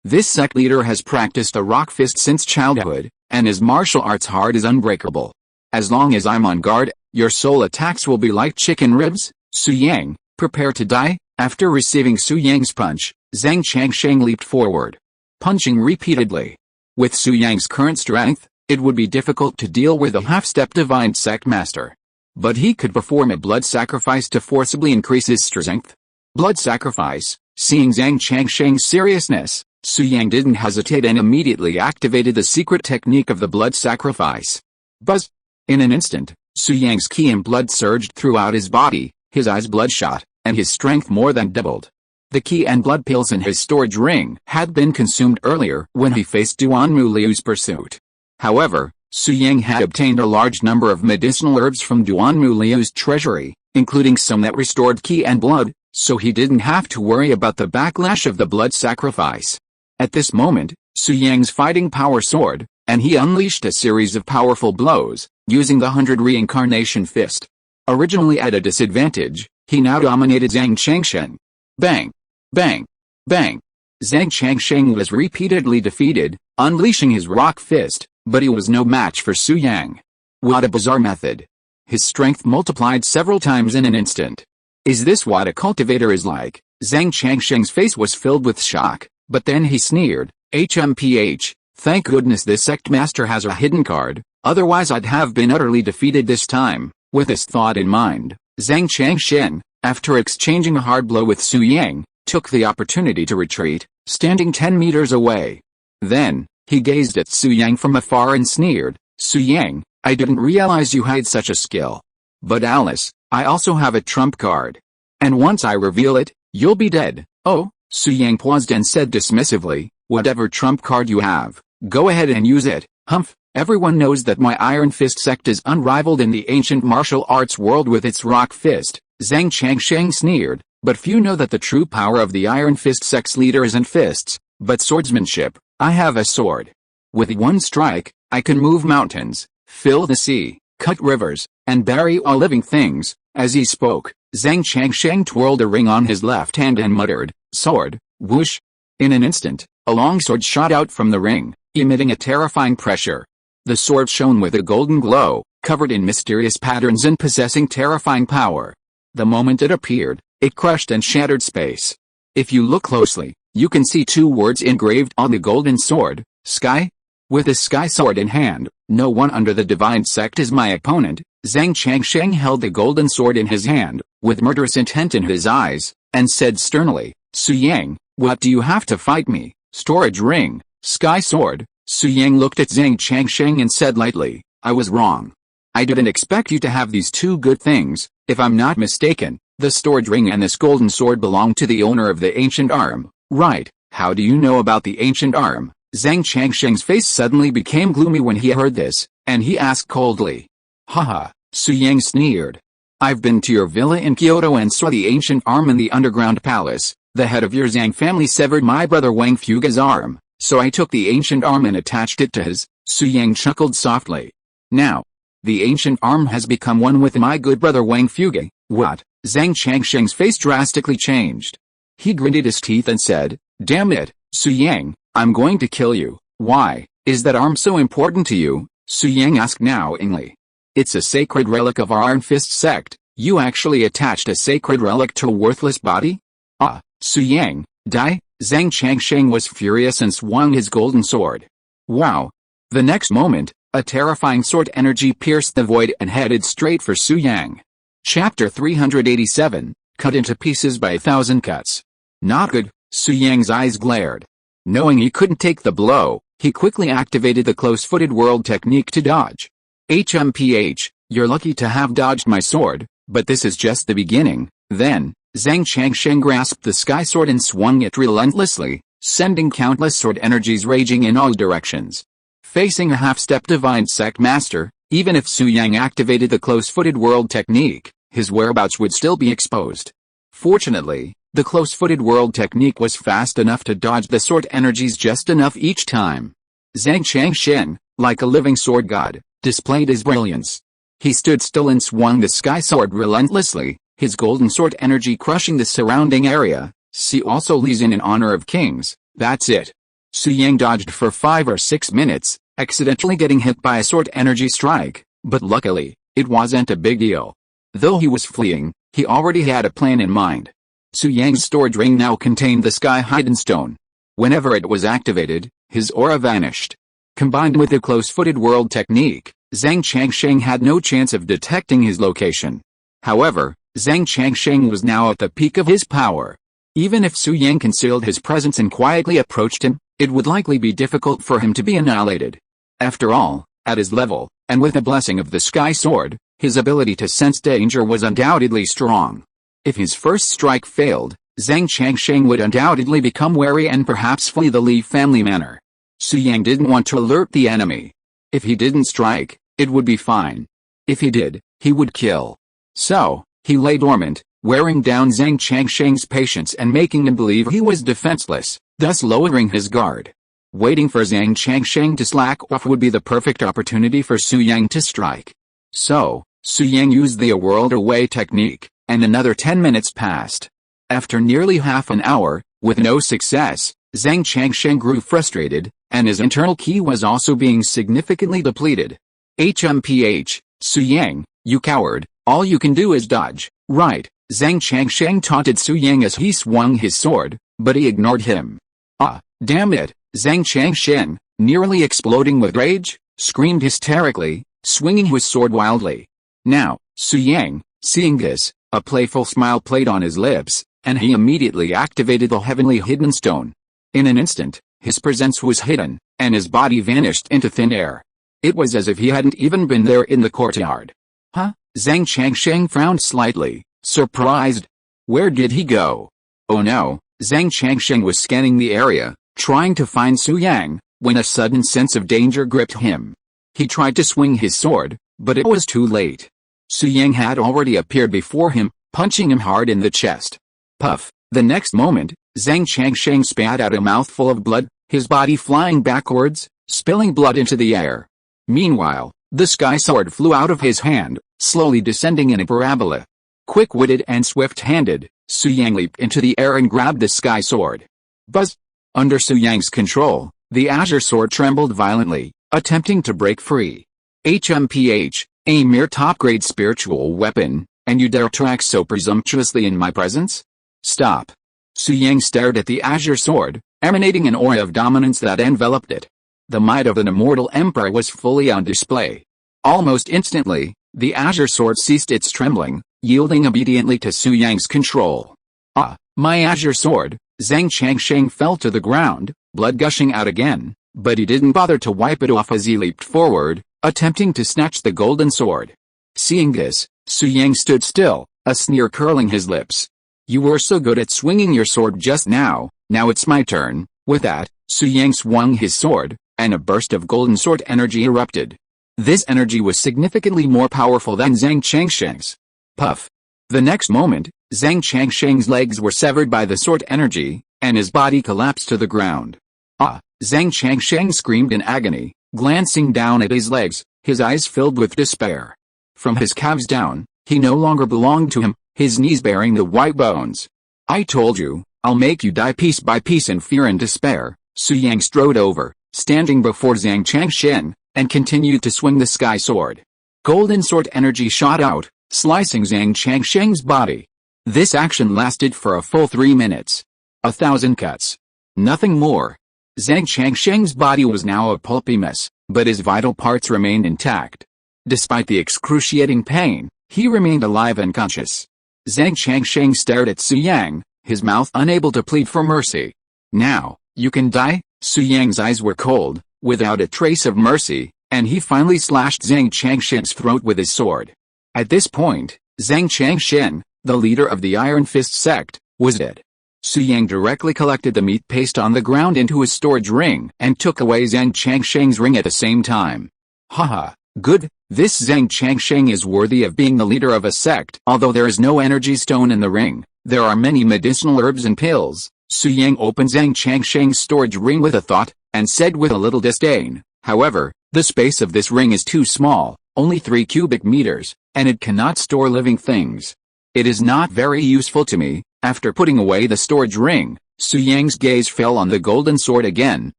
This sect leader has practiced a rock fist since childhood, and his martial arts heart is unbreakable. "As long as I'm on guard, your soul attacks will be like chicken ribs." Su Yang, prepare to die. After receiving Su Yang's punch, Zhang Changsheng leaped forward, punching repeatedly. With Su Yang's current strength, it would be difficult to deal with a half-step divine sect master. But he could perform a blood sacrifice to forcibly increase his strength. Blood sacrifice. Seeing Zhang Changsheng's seriousness, Su Yang didn't hesitate and immediately activated the secret technique of the blood sacrifice. Buzz! In an instant, Su Yang's ki and blood surged throughout his body, his eyes bloodshot, and his strength more than doubled. The ki and blood pills in his storage ring had been consumed earlier when he faced Duanmu Liu's pursuit. However, Su Yang had obtained a large number of medicinal herbs from Duanmu Liu's treasury, including some that restored ki and blood, so he didn't have to worry about the backlash of the blood sacrifice. At this moment, Su Yang's fighting power soared, and he unleashed a series of powerful blows, using the 100 reincarnation fist. Originally at a disadvantage, he now dominated Zhang Changsheng. Bang! Bang! Bang! Zhang Changsheng was repeatedly defeated, unleashing his rock fist, but he was no match for Su Yang. What a bizarre method! His strength multiplied several times in an instant. Is this what a cultivator is like? Zhang Changsheng's face was filled with shock, but then he sneered, HMPH, thank goodness this sect master has a hidden card, otherwise I'd have been utterly defeated this time. With this thought in mind, Zhang Changshen, after exchanging a hard blow with Su Yang, took the opportunity to retreat, standing 10 meters away. Then, he gazed at Su Yang from afar and sneered, Su Yang, I didn't realize you had such a skill. But Alice, I also have a trump card. And once I reveal it, you'll be dead. Oh, Su Yang paused and said dismissively, whatever trump card you have, go ahead and use it. Humph, everyone knows that my Iron Fist sect is unrivaled in the ancient martial arts world with its rock fist. Zhang Changsheng sneered, but few know that the true power of the Iron Fist sect's leader isn't fists, but swordsmanship. I have a sword. With one strike, I can move mountains, fill the sea, cut rivers, and bury all living things. As he spoke, Zhang Changsheng twirled a ring on his left hand and muttered, sword, whoosh. In an instant, a long sword shot out from the ring, emitting a terrifying pressure. The sword shone with a golden glow, covered in mysterious patterns and possessing terrifying power. The moment it appeared, it crushed and shattered space. If you look closely, you can see two words engraved on the golden sword, Sky. With the Sky sword in hand, No one under the divine sect is my opponent. Zhang Changsheng held the golden sword in his hand, with murderous intent in his eyes, and said sternly, Su Yang, what do you have to fight me? Storage ring, sky sword. Su Yang looked at Zhang Changsheng and said lightly, I was wrong. I didn't expect you to have these two good things. If I'm not mistaken, the storage ring and this golden sword belong to the owner of the ancient arm, right? How do you know about the ancient arm? Zhang Changsheng's face suddenly became gloomy when he heard this, and he asked coldly. Haha, Su Yang sneered. I've been to your villa in Kyoto and saw the ancient arm in the underground palace. The head of your Zhang family severed my brother Wang Fuge's arm, so I took the ancient arm and attached it to his. Su Yang chuckled softly. Now, the ancient arm has become one with my good brother Wang Fuge. What? Zhang Changsheng's face drastically changed. He gritted his teeth and said, Damn it, Su Yang, I'm going to kill you. Why? Is that arm so important to you? Su Yang asked knowingly. It's a sacred relic of our Iron Fist sect. You actually attached a sacred relic to a worthless body? Ah, Su Yang, die? Zhang Changsheng was furious and swung his golden sword. Wow. The next moment, a terrifying sword energy pierced the void and headed straight for Su Yang. Chapter 387, cut into pieces by 1,000 cuts. Not good, Su Yang's eyes glared. Knowing he couldn't take the blow, he quickly activated the close-footed world technique to dodge. HMPH, you're lucky to have dodged my sword, but this is just the beginning. Then, Zhang Changsheng grasped the sky sword and swung it relentlessly, sending countless sword energies raging in all directions. Facing a half-step divine sect master, even if Su Yang activated the close-footed world technique, his whereabouts would still be exposed. Fortunately, the close-footed world technique was fast enough to dodge the sword energies just enough each time. Zhang Changsheng, like a living sword god, displayed his brilliance. He stood still and swung the sky sword relentlessly, his golden sword energy crushing the surrounding area. See also Lesion in honor of kings. That's it. Su Yang dodged for 5 or 6 minutes, accidentally getting hit by a sword energy strike, but luckily, it wasn't a big deal. Though he was fleeing, he already had a plan in mind. Su Yang's storage ring now contained the Sky Hidden Stone. Whenever it was activated, his aura vanished. Combined with the close-footed world technique, Zhang Changsheng had no chance of detecting his location. However, Zhang Changsheng was now at the peak of his power. Even if Su Yang concealed his presence and quietly approached him, it would likely be difficult for him to be annihilated. After all, at his level, and with the blessing of the Sky Sword, his ability to sense danger was undoubtedly strong. If his first strike failed, Zhang Changsheng would undoubtedly become wary and perhaps flee the Li family manor. Su Yang didn't want to alert the enemy. If he didn't strike, it would be fine. If he did, he would kill. So, he lay dormant, wearing down Zhang Changsheng's patience and making him believe he was defenseless, thus lowering his guard. Waiting for Zhang Changsheng to slack off would be the perfect opportunity for Su Yang to strike. So, Su Yang used the A World Away technique, and another 10 minutes passed. After nearly half an hour, with no success, Zhang Changsheng grew frustrated, and his internal ki was also being significantly depleted. HMPH, Su Yang, you coward, all you can do is dodge, right? Zhang Changsheng taunted Su Yang as he swung his sword, but he ignored him. Ah, damn it, Zhang Changsheng, nearly exploding with rage, screamed hysterically, swinging his sword wildly. Now, Su Yang, seeing this, a playful smile played on his lips, and he immediately activated the heavenly hidden stone. In an instant, his presence was hidden, and his body vanished into thin air. It was as if he hadn't even been there in the courtyard. Huh? Zhang Changsheng frowned slightly, surprised. Where did he go? Oh no, Zhang Changsheng was scanning the area, trying to find Su Yang, when a sudden sense of danger gripped him. He tried to swing his sword, but it was too late. Su Yang had already appeared before him, punching him hard in the chest. Puff. The next moment, Zhang Changsheng spat out a mouthful of blood, his body flying backwards, spilling blood into the air. Meanwhile, the sky sword flew out of his hand, slowly descending in a parabola. Quick-witted and swift-handed, Su Yang leaped into the air and grabbed the sky sword. Buzz! Under Su Yang's control, the azure sword trembled violently, attempting to break free. HMPH, a mere top-grade spiritual weapon, and you dare to act so presumptuously in my presence? Stop. Su Yang stared at the azure sword, emanating an aura of dominance that enveloped it. The might of an immortal emperor was fully on display. Almost instantly, the azure sword ceased its trembling, yielding obediently to Su Yang's control. Ah, my azure sword! Zhang Changsheng fell to the ground, blood gushing out again, but he didn't bother to wipe it off as he leaped forward, attempting to snatch the golden sword. Seeing this, Su Yang stood still, a sneer curling his lips. You were so good at swinging your sword just now, now it's my turn. With that, Su Yang swung his sword, and a burst of golden sword energy erupted. This energy was significantly more powerful than Zhang Changsheng's. Puff. The next moment, Zhang Changsheng's legs were severed by the sword energy, and his body collapsed to the ground. Ah! Zhang Changsheng screamed in agony, glancing down at his legs, his eyes filled with despair. From his calves down, he no longer belonged to him, his knees bearing the white bones. I told you, I'll make you die piece by piece in fear and despair. Su Yang strode over, standing before Zhang Changshen, and continued to swing the sky sword. Golden sword energy shot out, slicing Zhang Changsheng's body. This action lasted for a full 3 minutes. 1,000 cuts. Nothing more. Zhang Changsheng's body was now a pulpy mess, but his vital parts remained intact. Despite the excruciating pain, he remained alive and conscious. Zhang Changsheng stared at Su Yang, his mouth unable to plead for mercy. Now, you can die? Su Yang's eyes were cold, without a trace of mercy, and he finally slashed Zhang Changshen's throat with his sword. At this point, Zhang Changshen, the leader of the Iron Fist sect, was dead. Su Yang directly collected the meat paste on the ground into his storage ring and took away Zhang Changsheng's ring at the same time. Haha, good, this Zhang Changsheng is worthy of being the leader of a sect. Although there is no energy stone in the ring, there are many medicinal herbs and pills. Su Yang opened Zhang Changsheng's storage ring with a thought, and said with a little disdain, however, the space of this ring is too small, only 3 cubic meters, and it cannot store living things. It is not very useful to me. After putting away the storage ring, Su Yang's gaze fell on the golden sword again,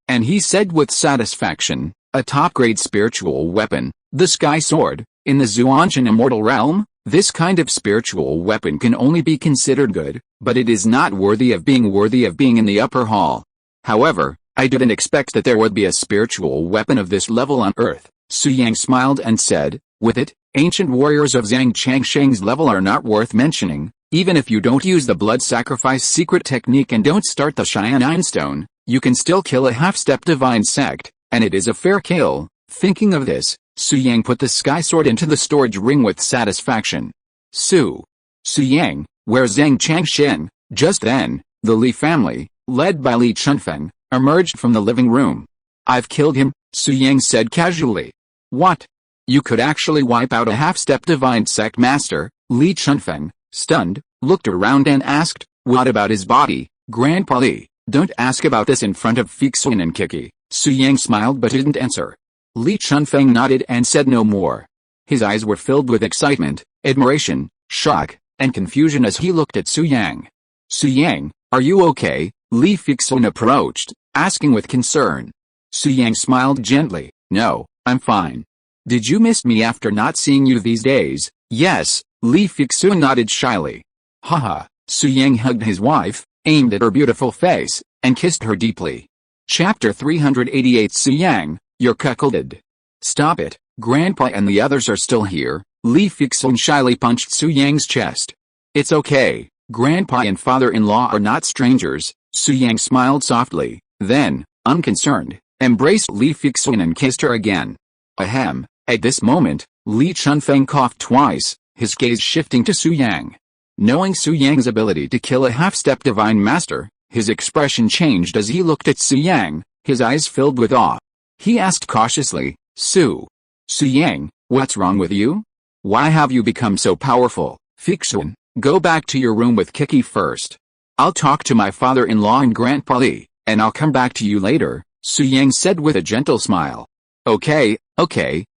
and he said with satisfaction, a top-grade spiritual weapon, the Sky Sword. In the Xuantian immortal realm, this kind of spiritual weapon can only be considered good, but it is not worthy of being in the upper hall. However, I didn't expect that there would be a spiritual weapon of this level on Earth. Su Yang smiled and said, with it, ancient warriors of Zhang Changsheng's level are not worth mentioning. Even if you don't use the blood sacrifice secret technique and don't start the Cheyenne Stone, you can still kill a half-step divine sect, and it is a fair kill. Thinking of this, Su Yang put the sky sword into the storage ring with satisfaction. Su Yang, where's Zhang Changshen? Just then, the Li family, led by Li Chunfeng, emerged from the living room. I've killed him, Su Yang said casually. What? You could actually wipe out a half-step divine sect master? Li Chunfeng, stunned, looked around and asked, what about his body, Grandpa Li? Don't ask about this in front of Fixun and Kiki. Su Yang smiled but didn't answer. Li Chunfeng nodded and said no more. His eyes were filled with excitement, admiration, shock, and confusion as he looked at Su Yang. Su Yang, are you okay? Li Fixun approached, asking with concern. Su Yang smiled gently. No, I'm fine. Did you miss me after not seeing you these days? Yes. Li Fixun nodded shyly. Haha, Su Yang hugged his wife, aimed at her beautiful face, and kissed her deeply. Chapter 388 Su Yang, you're cuckolded. Stop it, Grandpa and the others are still here. Li Fixun shyly punched Su Yang's chest. It's okay, Grandpa and father-in-law are not strangers. Su Yang smiled softly, then, unconcerned, embraced Li Fixun and kissed her again. Ahem, at this moment, Li Chunfeng coughed twice, his gaze shifting to Su Yang. Knowing Su Yang's ability to kill a half-step divine master, his expression changed as he looked at Su Yang, his eyes filled with awe. He asked cautiously, Su Yang, what's wrong with you? Why have you become so powerful? Fixun, go back to your room with Kiki first. I'll talk to my father-in-law and Grandpa Li, and I'll come back to you later, Su Yang said with a gentle smile. Okay,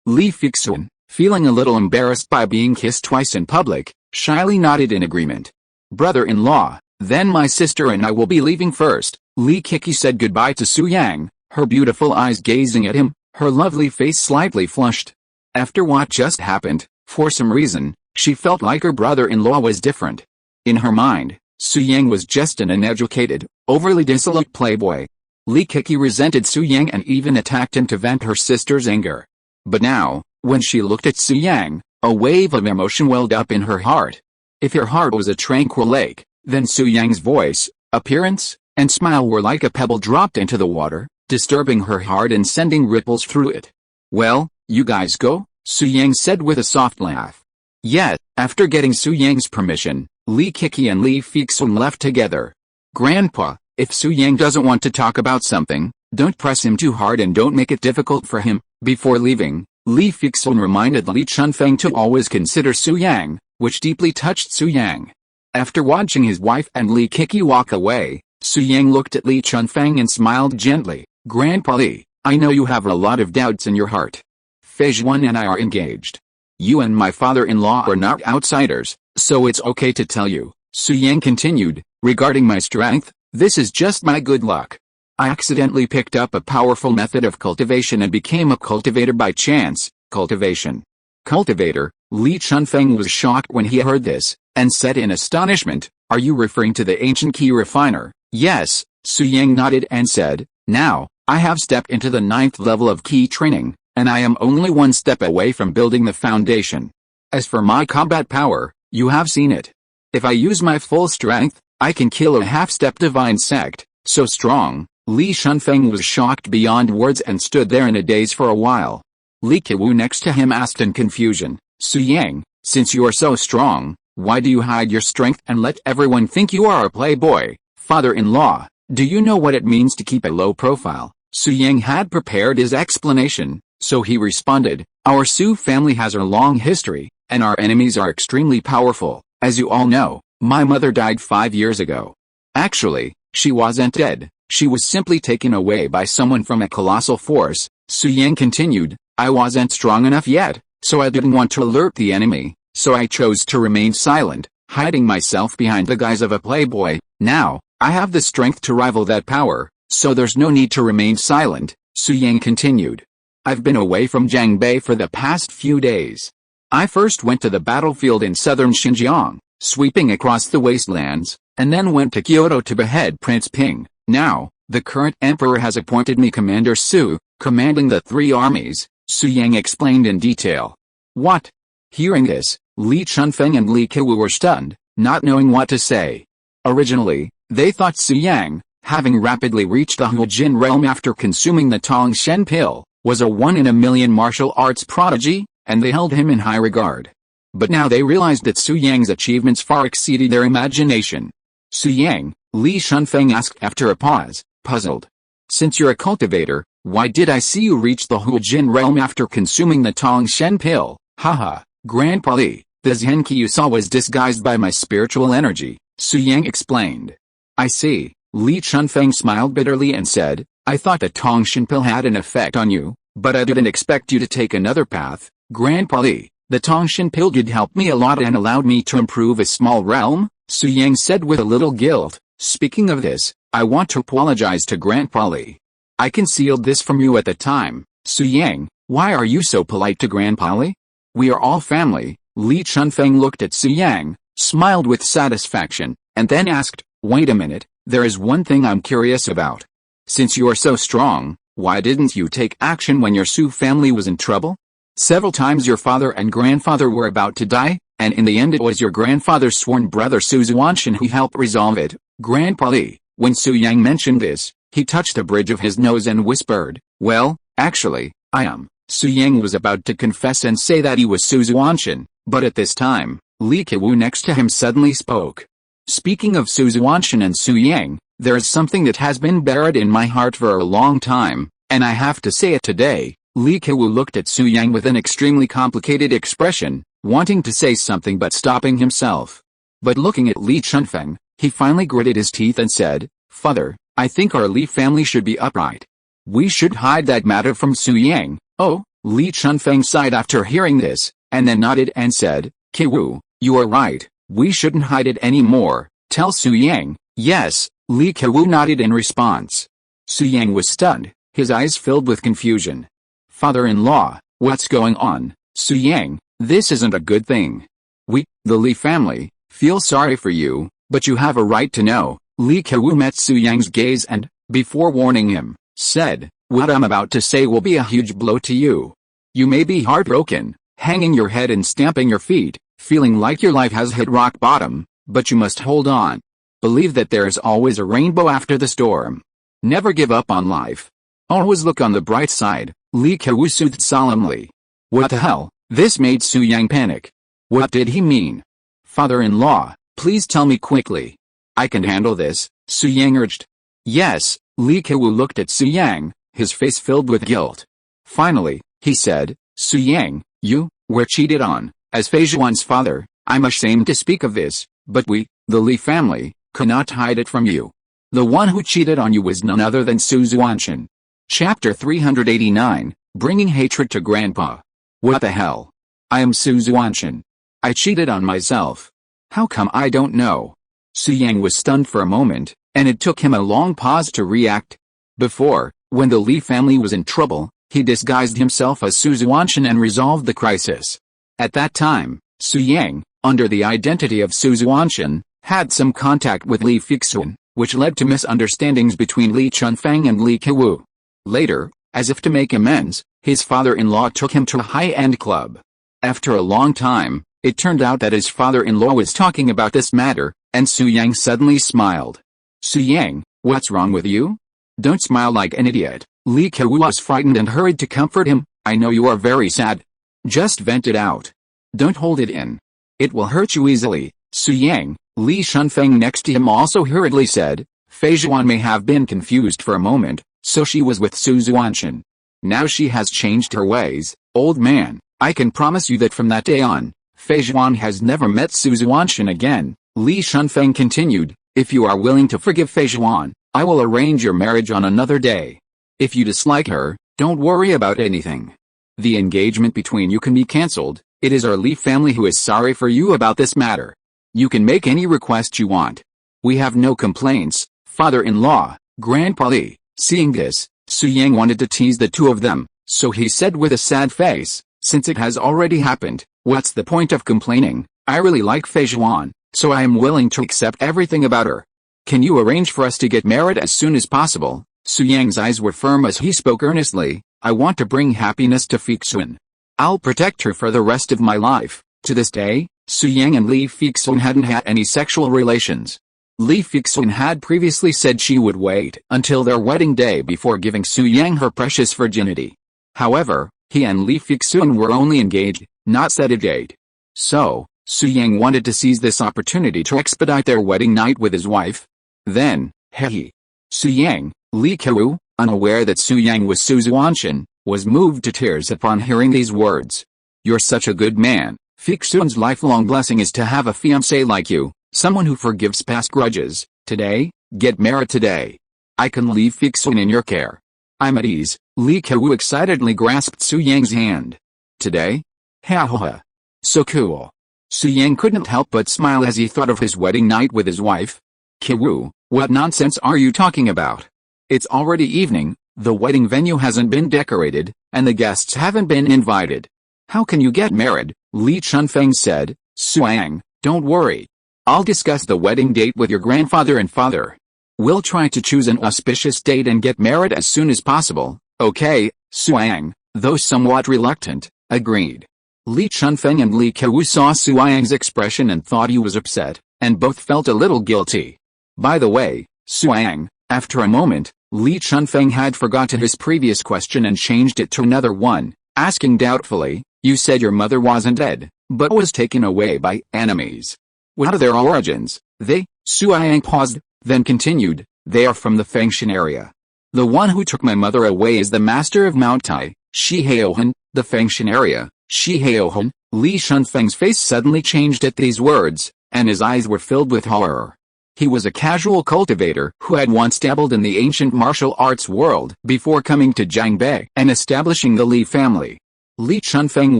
Li Fixun, feeling a little embarrassed by being kissed twice in public, shyly nodded in agreement. Brother-in-law, then my sister and I will be leaving first. Li Kiki said goodbye to Su Yang, her beautiful eyes gazing at him, her lovely face slightly flushed. After what just happened, for some reason, she felt like her brother-in-law was different. In her mind, Su Yang was just an uneducated, overly dissolute playboy. Li Kiki resented Su Yang and even attacked him to vent her sister's anger. But now, when she looked at Su Yang, a wave of emotion welled up in her heart. If her heart was a tranquil lake, then Su Yang's voice, appearance, and smile were like a pebble dropped into the water, disturbing her heart and sending ripples through it. "Well, you guys go?" Su Yang said with a soft laugh. Yet, after getting Su Yang's permission, Li Kiki and Li Fixun left together. "Grandpa, if Su Yang doesn't want to talk about something, don't press him too hard and don't make it difficult for him." Before leaving, Li Fixun reminded Li Chunfeng to always consider Su Yang, which deeply touched Su Yang. After watching his wife and Li Kiki walk away, Su Yang looked at Li Chunfeng and smiled gently. "Grandpa Li, I know you have a lot of doubts in your heart. Fei Zhuan and I are engaged. You and my father-in-law are not outsiders, so it's okay to tell you," Su Yang continued. "Regarding my strength, this is just my good luck. I accidentally picked up a powerful method of cultivation and became a cultivator by chance." Cultivation. Cultivator. Li Chunfeng was shocked when he heard this, and said in astonishment, "Are you referring to the ancient key refiner?" "Yes," Su Yang nodded and said, "Now, I have stepped into the 9th level of key training, and I am only one step away from building the foundation. As for my combat power, you have seen it. If I use my full strength, I can kill a half-step divine sect, so strong." Li Chunfeng was shocked beyond words and stood there in a daze for a while. Li Kewu next to him asked in confusion, "Su Yang, since you are so strong, why do you hide your strength and let everyone think you are a playboy? Father-in-law, do you know what it means to keep a low profile?" Su Yang had prepared his explanation, so he responded, "Our Su family has a long history, and our enemies are extremely powerful. As you all know, my mother died 5 years ago. Actually, she wasn't dead, she was simply taken away by someone from a colossal force." Su Yang continued, "I wasn't strong enough yet, so I didn't want to alert the enemy, so I chose to remain silent, hiding myself behind the guise of a playboy. Now, I have the strength to rival that power, so there's no need to remain silent." Su Yang continued, "I've been away from Jiangbei for the past few days. I first went to the battlefield in southern Xinjiang, sweeping across the wastelands, and then went to Kyoto to behead Prince Ping. Now, the current emperor has appointed me Commander Su, commanding the 3 armies," Su Yang explained in detail. "What?" Hearing this, Li Chunfeng and Li Kewu were stunned, not knowing what to say. Originally, they thought Su Yang, having rapidly reached the Huijin realm after consuming the Tongshen pill, was a one-in-a-million martial arts prodigy, and they held him in high regard. But now they realized that Su Yang's achievements far exceeded their imagination. "Su Yang," Li Chunfeng asked after a pause, puzzled. "Since you're a cultivator, why did I see you reach the Huijin realm after consuming the Tongshen pill?" "Haha, Grandpa Li, the Zenki you saw was disguised by my spiritual energy," Su Yang explained. "I see." Li Chunfeng smiled bitterly and said, "I thought the Tongshen pill had an effect on you, but I didn't expect you to take another path. Grandpa Li, the Tongshen pill did help me a lot and allowed me to improve a small realm," Su Yang said with a little guilt. "Speaking of this, I want to apologize to Grandpa Li. I concealed this from you at the time." "Su Yang, why are you so polite to Grandpa Li? We are all family." Li Chunfeng looked at Su Yang, smiled with satisfaction, and then asked, "Wait a minute, there is one thing I'm curious about. Since you are so strong, why didn't you take action when your Su family was in trouble? Several times your father and grandfather were about to die, and in the end it was your grandfather's sworn brother Su Xuantian who helped resolve it." Grandpa Li, when Su Yang mentioned this, he touched the bridge of his nose and whispered, "Well, actually, I am." Su Yang was about to confess and say that he was Su Xuantian, but at this time, Li Kewu next to him suddenly spoke. "Speaking of Su Xuantian and Su Yang, there is something that has been buried in my heart for a long time, and I have to say it today." Li Kewu looked at Su Yang with an extremely complicated expression, wanting to say something but stopping himself. But looking at Li Chunfeng, he finally gritted his teeth and said, "Father, I think our Li family should be upright. We should hide that matter from Su Yang." "Oh," Li Chunfeng sighed after hearing this, and then nodded and said, "Kewu, you are right, we shouldn't hide it anymore. Tell Su Yang." "Yes," Li Kewu nodded in response. Su Yang was stunned, his eyes filled with confusion. "Father-in-law, what's going on?" "Su Yang, this isn't a good thing. We, the Li family, feel sorry for you, but you have a right to know." Li Kewu met Su Yang's gaze and, before warning him, said, "What I'm about to say will be a huge blow to you. You may be heartbroken, hanging your head and stamping your feet, feeling like your life has hit rock bottom, but you must hold on. Believe that there is always a rainbow after the storm. Never give up on life. Always look on the bright side," Li Kewu soothed solemnly. What the hell? This made Su Yang panic. What did he mean? "Father-in-law, please tell me quickly. I can handle this," Su Yang urged. "Yes," Li Kewu looked at Su Yang, his face filled with guilt. Finally, he said, "Su Yang, you were cheated on. As Fei Zhuan's father, I'm ashamed to speak of this, but we, the Li family, cannot hide it from you. The one who cheated on you was none other than Su Xuantian." Chapter 389, Bringing Hatred to Grandpa. What the hell? I am Su Xuantian. I cheated on myself. How come I don't know? Su Yang was stunned for a moment, and it took him a long pause to react. Before, when the Li family was in trouble, he disguised himself as Su Xuantian and resolved the crisis. At that time, Su Yang, under the identity of Su Xuantian, had some contact with Li Fixun, which led to misunderstandings between Li Chunfeng and Li Kewu. Later, as if to make amends, his father-in-law took him to a high-end club. After a long time, it turned out that his father-in-law was talking about this matter, and Su Yang suddenly smiled. "Su Yang, what's wrong with you? Don't smile like an idiot." Li Kewu was frightened and hurried to comfort him. "I know you are very sad. Just vent it out. Don't hold it in. It will hurt you easily." Su Yang, Li Shunfeng next to him also hurriedly said, "Fei Zhuan may have been confused for a moment, so she was with Su Xuantian. Now she has changed her ways. Old man, I can promise you that from that day on, Fei Zhuan has never met Su Xuantian again." Li Shunfeng continued, "If you are willing to forgive Fei Zhuan, I will arrange your marriage on another day. If you dislike her, don't worry about anything. The engagement between you can be cancelled. It is our Li family who is sorry for you about this matter. You can make any request you want. We have no complaints, father-in-law, Grandpa Li." Seeing this, Su Yang wanted to tease the two of them, so he said with a sad face, "Since it has already happened, what's the point of complaining? I really like Fei Zhuan, so I am willing to accept everything about her. Can you arrange for us to get married as soon as possible?" Su Yang's eyes were firm as he spoke earnestly. "I want to bring happiness to Fixun. I'll protect her for the rest of my life." To this day, Su Yang and Li Fixun hadn't had any sexual relations. Li Fixun had previously said she would wait until their wedding day before giving Su Yang her precious virginity. However, he and Li Fixun were only engaged, not set a date. So, Su Yang wanted to seize this opportunity to expedite their wedding night with his wife. Then, he, Su Yang, Li Kewu, unaware that Su Yang was Su Xuantian, was moved to tears upon hearing these words. "You're such a good man. Fixun's lifelong blessing is to have a fiancé like you, someone who forgives past grudges. Today, get married today. I can leave Fixun in your care. I'm at ease." Li Kewu excitedly grasped Su Yang's hand. "Today? Ha ha ha. So cool." Su Yang couldn't help but smile as he thought of his wedding night with his wife. "Kewu, what nonsense are you talking about? It's already evening, the wedding venue hasn't been decorated, and the guests haven't been invited. How can you get married?" Li Chunfeng said. "Su Yang, don't worry. I'll discuss the wedding date with your grandfather and father. We'll try to choose an auspicious date and get married as soon as possible." "Okay," Su Yang, though somewhat reluctant, agreed. Li Chunfeng and Li Kewu saw Su Yang's expression and thought he was upset, and both felt a little guilty. By the way, Su Yang, after a moment, Li Chunfeng had forgotten his previous question and changed it to another one, asking doubtfully, "You said your mother wasn't dead, but was taken away by enemies. What are their origins?" "They," Su Yang paused, then continued, "they are from the Fengshan area. The one who took my mother away is the master of Mount Tai, Shi Haohan." "The Fengshan area, Shi Haohan?" Li Shunfeng's face suddenly changed at these words, and his eyes were filled with horror. He was a casual cultivator who had once dabbled in the ancient martial arts world before coming to Jiangbei and establishing the Li family. Li Chunfeng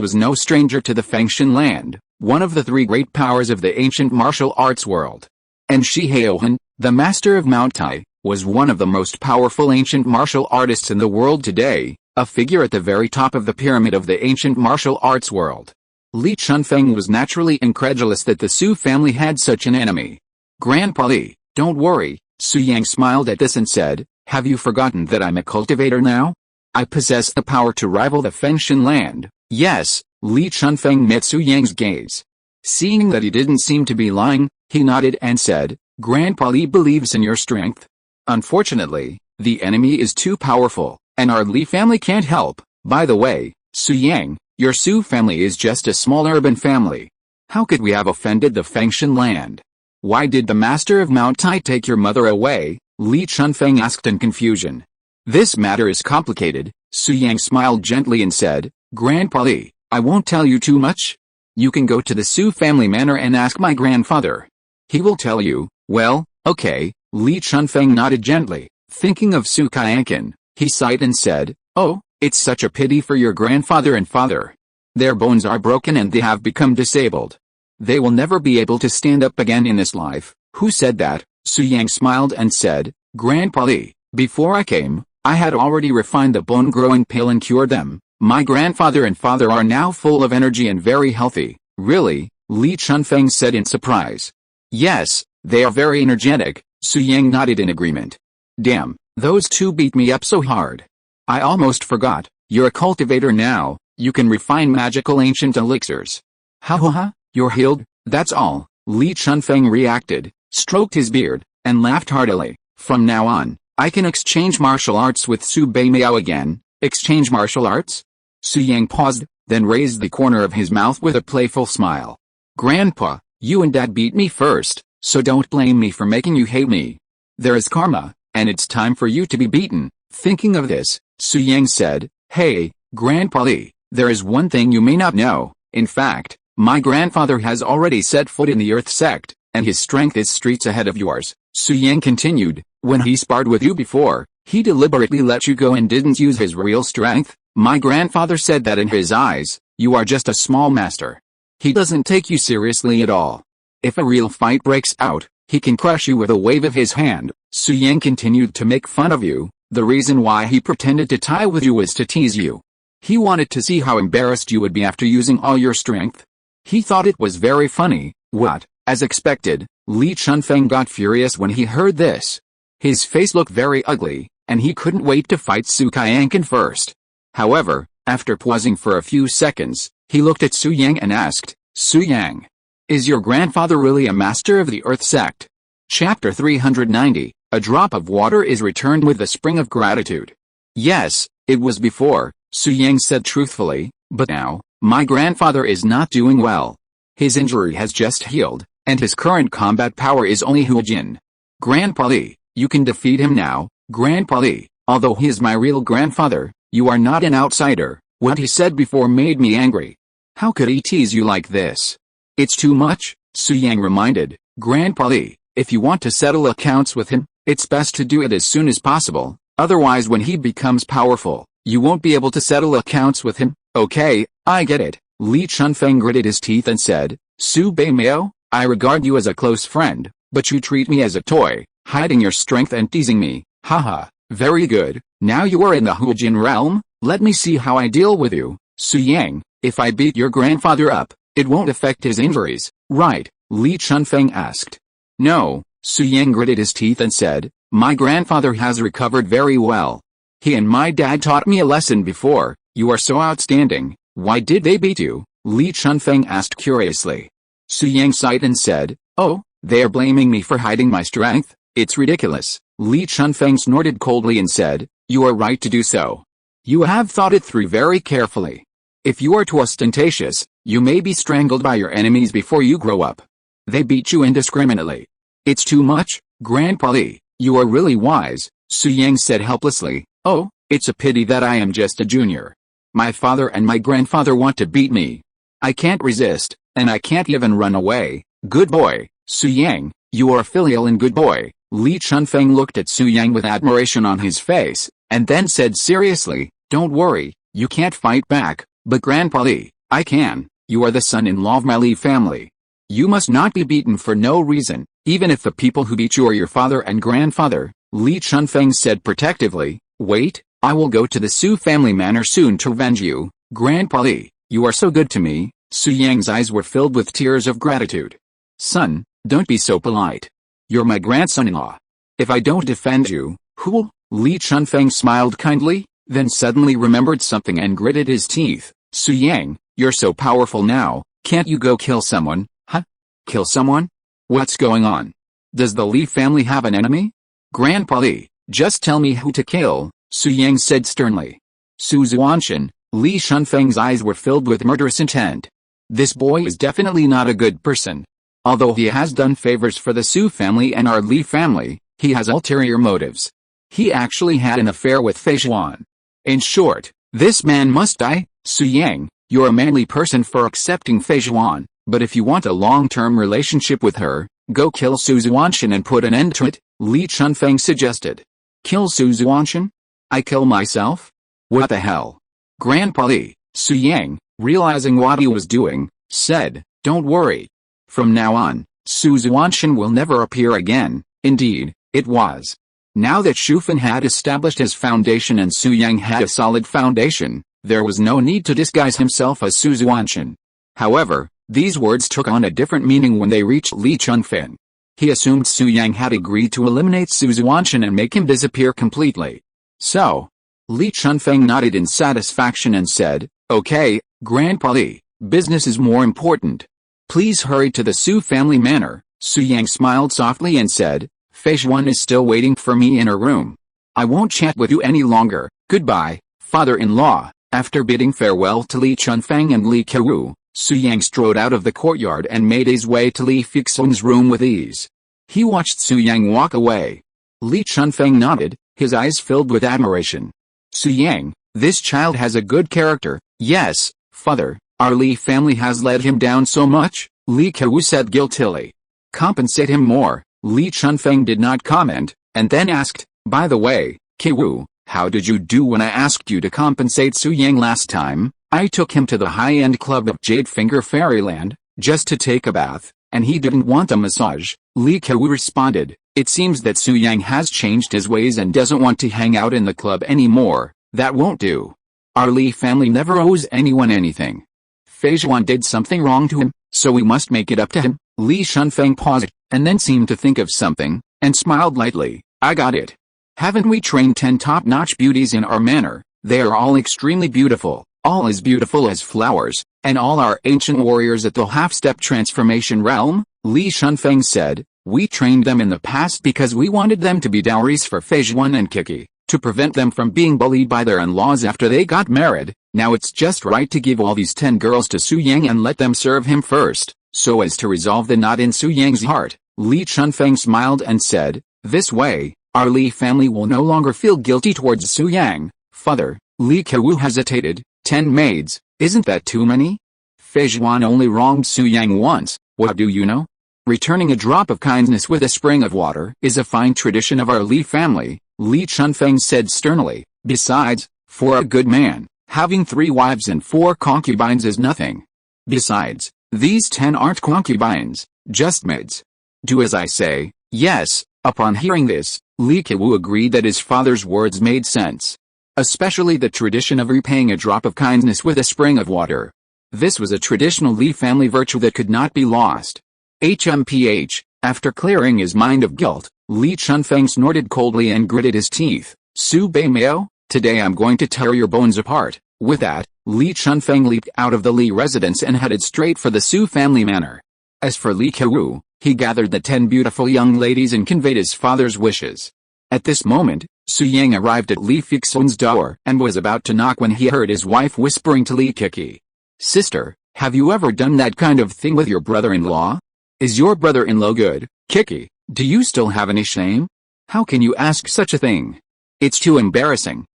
was no stranger to the Fengshan land, one of the three great powers of the ancient martial arts world. And Shi Haohan, the master of Mount Tai, was one of the most powerful ancient martial artists in the world today, a figure at the very top of the pyramid of the ancient martial arts world. Li Chunfeng was naturally incredulous that the Su family had such an enemy. "Grandpa Li, don't worry," Su Yang smiled at this and said, Have you forgotten that I'm a cultivator now? I possess the power to rival the Fengshan land. Yes, Li Chunfeng met Su Yang's gaze. Seeing that he didn't seem to be lying, he nodded and said, Grandpa Li believes in your strength. Unfortunately, the enemy is too powerful, and our Li family can't help. By the way, Su Yang, your Su family is just a small urban family. How could we have offended the Fengshan land? Why did the master of Mount Tai take your mother away? Li Chunfeng asked in confusion. This matter is complicated. Su Yang smiled gently and said, Grandpa Li, I won't tell you too much. You can go to the Su family manor and ask my grandfather. He will tell you. Well, okay. Li Chunfeng nodded gently. Thinking of Su Qianqian, he sighed and said, Oh, it's such a pity for your grandfather and father. Their bones are broken and they have become disabled. They will never be able to stand up again in this life. Who said that? Su Yang smiled and said, Grandpa Li, before I came, I had already refined the bone-growing pale and cured them. My grandfather and father are now full of energy and very healthy. Really? Li Chunfeng said in surprise. Yes, they are very energetic. Su Yang nodded in agreement. Damn, those two beat me up so hard. I almost forgot. You're a cultivator now. You can refine magical ancient elixirs. Ha ha ha, you're healed, that's all. Li Chunfeng reacted, stroked his beard, and laughed heartily. From now on, I can exchange martial arts with Su Beimiao again. Exchange martial arts? Su Yang paused, then raised the corner of his mouth with a playful smile. Grandpa, you and Dad beat me first, so don't blame me for making you hate me. There is karma, and it's time for you to be beaten. Thinking of this, Su Yang said, Hey, Grandpa Li, there is one thing you may not know. In fact, my grandfather has already set foot in the Earth sect, and his strength is streets ahead of yours. Su Yang continued, when he sparred with you before, he deliberately let you go and didn't use his real strength. My grandfather said that in his eyes, you are just a small master. He doesn't take you seriously at all. If a real fight breaks out, he can crush you with a wave of his hand. Su Yang continued to make fun of you. The reason why he pretended to tie with you was to tease you. He wanted to see how embarrassed you would be after using all your strength. He thought it was very funny. What? As expected, Li Chunfeng got furious when he heard this. His face looked very ugly, and he couldn't wait to fight Su Qianqian first. However, after pausing for a few seconds, he looked at Su Yang and asked, Su Yang, is your grandfather really a master of the Earth sect? Chapter 390, A drop of water is returned with the spring of gratitude. Yes, it was before, Su Yang said truthfully, but now, my grandfather is not doing well. His injury has just healed, and his current combat power is only Huijin. Grandpa Li, you can defeat him now. Grandpa Li, although he is my real grandfather, you are not an outsider. What he said before made me angry. How could he tease you like this? It's too much, Su Yang reminded. Grandpa Li, if you want to settle accounts with him, it's best to do it as soon as possible. Otherwise when he becomes powerful, you won't be able to settle accounts with him. Okay, I get it. Li Chunfeng gritted his teeth and said, Su Beimiao, I regard you as a close friend, but you treat me as a toy, hiding your strength and teasing me. Haha, very good. Now you are in the Huijin realm, let me see how I deal with you. Su Yang, if I beat your grandfather up, it won't affect his injuries, right? Li Chunfeng asked. No, Su Yang gritted his teeth and said, my grandfather has recovered very well. He and my dad taught me a lesson before. You are so outstanding. Why did they beat you? Li Chunfeng asked curiously. Su Yang sighed and said, Oh, they are blaming me for hiding my strength. It's ridiculous. Li Chunfeng snorted coldly and said, You are right to do so. You have thought it through very carefully. If you are too ostentatious, you may be strangled by your enemies before you grow up. They beat you indiscriminately. It's too much, Grandpa Li. You are really wise, Su Yang said helplessly. Oh, it's a pity that I am just a junior. My father and my grandfather want to beat me. I can't resist, and I can't even run away. Good boy, Su Yang, you are filial and good boy. Li Chunfeng looked at Su Yang with admiration on his face, and then said seriously, Don't worry, you can't fight back, but Grandpa Li, I can. You are the son-in-law of my Li family. You must not be beaten for no reason, even if the people who beat you are your father and grandfather, Li Chunfeng said protectively. Wait, I will go to the Su family manor soon to avenge you. Grandpa Li, you are so good to me. Su Yang's eyes were filled with tears of gratitude. Son, don't be so polite. You're my grandson-in-law. If I don't defend you, who'll? Li Chunfeng smiled kindly, then suddenly remembered something and gritted his teeth. Su Yang, you're so powerful now, can't you go kill someone, huh? Kill someone? What's going on? Does the Li family have an enemy? Grandpa Li, just tell me who to kill, Su Yang said sternly. Su Xuantian, Li Chunfeng's eyes were filled with murderous intent. This boy is definitely not a good person. Although he has done favors for the Su family and our Li family, he has ulterior motives. He actually had an affair with Fei Xuan. In short, this man must die. Su Yang, you're a manly person for accepting Fei Xuan, but if you want a long-term relationship with her, go kill Su Xuantian and put an end to it, Li Chunfeng suggested. Kill Su Xuantian? I kill myself? What the hell? Grandpa Li, Su Yang, realizing what he was doing, said, don't worry. From now on, Su Xuantian will never appear again. Indeed, it was. Now that Shufan had established his foundation and Su Yang had a solid foundation, there was no need to disguise himself as Su Xuantian. However, these words took on a different meaning when they reached Li Chunfeng. He assumed Su Yang had agreed to eliminate Su Xuantian and make him disappear completely. So, Li Chunfeng nodded in satisfaction and said, okay, Grandpa Li, business is more important. Please hurry to the Su family manor. Su Yang smiled softly and said, Fei Xuan is still waiting for me in her room. I won't chat with you any longer. Goodbye, father-in-law. After bidding farewell to Li Chunfeng and Li Kewu, Su Yang strode out of the courtyard and made his way to Li Fixun's room with ease. He watched Su Yang walk away. Li Chunfeng nodded, his eyes filled with admiration. Su Yang, this child has a good character. Yes, father, our Li family has let him down so much, Li Kewu said guiltily. Compensate him more. Li Chunfeng did not comment, and then asked, by the way, Kewu, how did you do when I asked you to compensate Su Yang last time? I took him to the high-end club of Jade Finger Fairyland, just to take a bath, and he didn't want a massage. Li Kewu responded, it seems that Su Yang has changed his ways and doesn't want to hang out in the club anymore. That won't do. Our Li family never owes anyone anything. Fei Xuan did something wrong to him, so we must make it up to him. Li Chunfeng paused, and then seemed to think of something, and smiled lightly. I got it. Haven't we trained 10 top-notch beauties in our manor? They are all extremely beautiful, all as beautiful as flowers, and all are ancient warriors at the half-step transformation realm, Li Chunfeng said. We trained them in the past because we wanted them to be dowries for Fei Xuan and Kiki, to prevent them from being bullied by their in-laws after they got married. Now it's just right to give all these 10 girls to Su Yang and let them serve him first, so as to resolve the knot in Su Yang's heart. Li Chunfeng smiled and said, this way, our Li family will no longer feel guilty towards Su Yang. Father, Li Kewu hesitated, 10 maids, isn't that too many? Fei Xuan only wronged Su Yang once, what do you know? Returning a drop of kindness with a spring of water is a fine tradition of our Li family, Li Chunfeng said sternly. Besides, for a good man, having 3 wives and 4 concubines is nothing. Besides, these 10 aren't concubines, just maids. Do as I say. Yes. Upon hearing this, Li Kewu agreed that his father's words made sense. Especially the tradition of repaying a drop of kindness with a spring of water. This was a traditional Li family virtue that could not be lost. HMPH, after clearing his mind of guilt, Li Chunfeng snorted coldly and gritted his teeth. Su Bei Mao, today I'm going to tear your bones apart. With that, Li Chunfeng leaped out of the Li residence and headed straight for the Su family manor. As for Li Kewu, he gathered the 10 beautiful young ladies and conveyed his father's wishes. At this moment, Su Yang arrived at Li Fixun's door and was about to knock when he heard his wife whispering to Li Kiki. Sister, have you ever done that kind of thing with your brother-in-law? Is your brother-in-law good? Kiki, do you still have any shame? How can you ask such a thing? It's too embarrassing.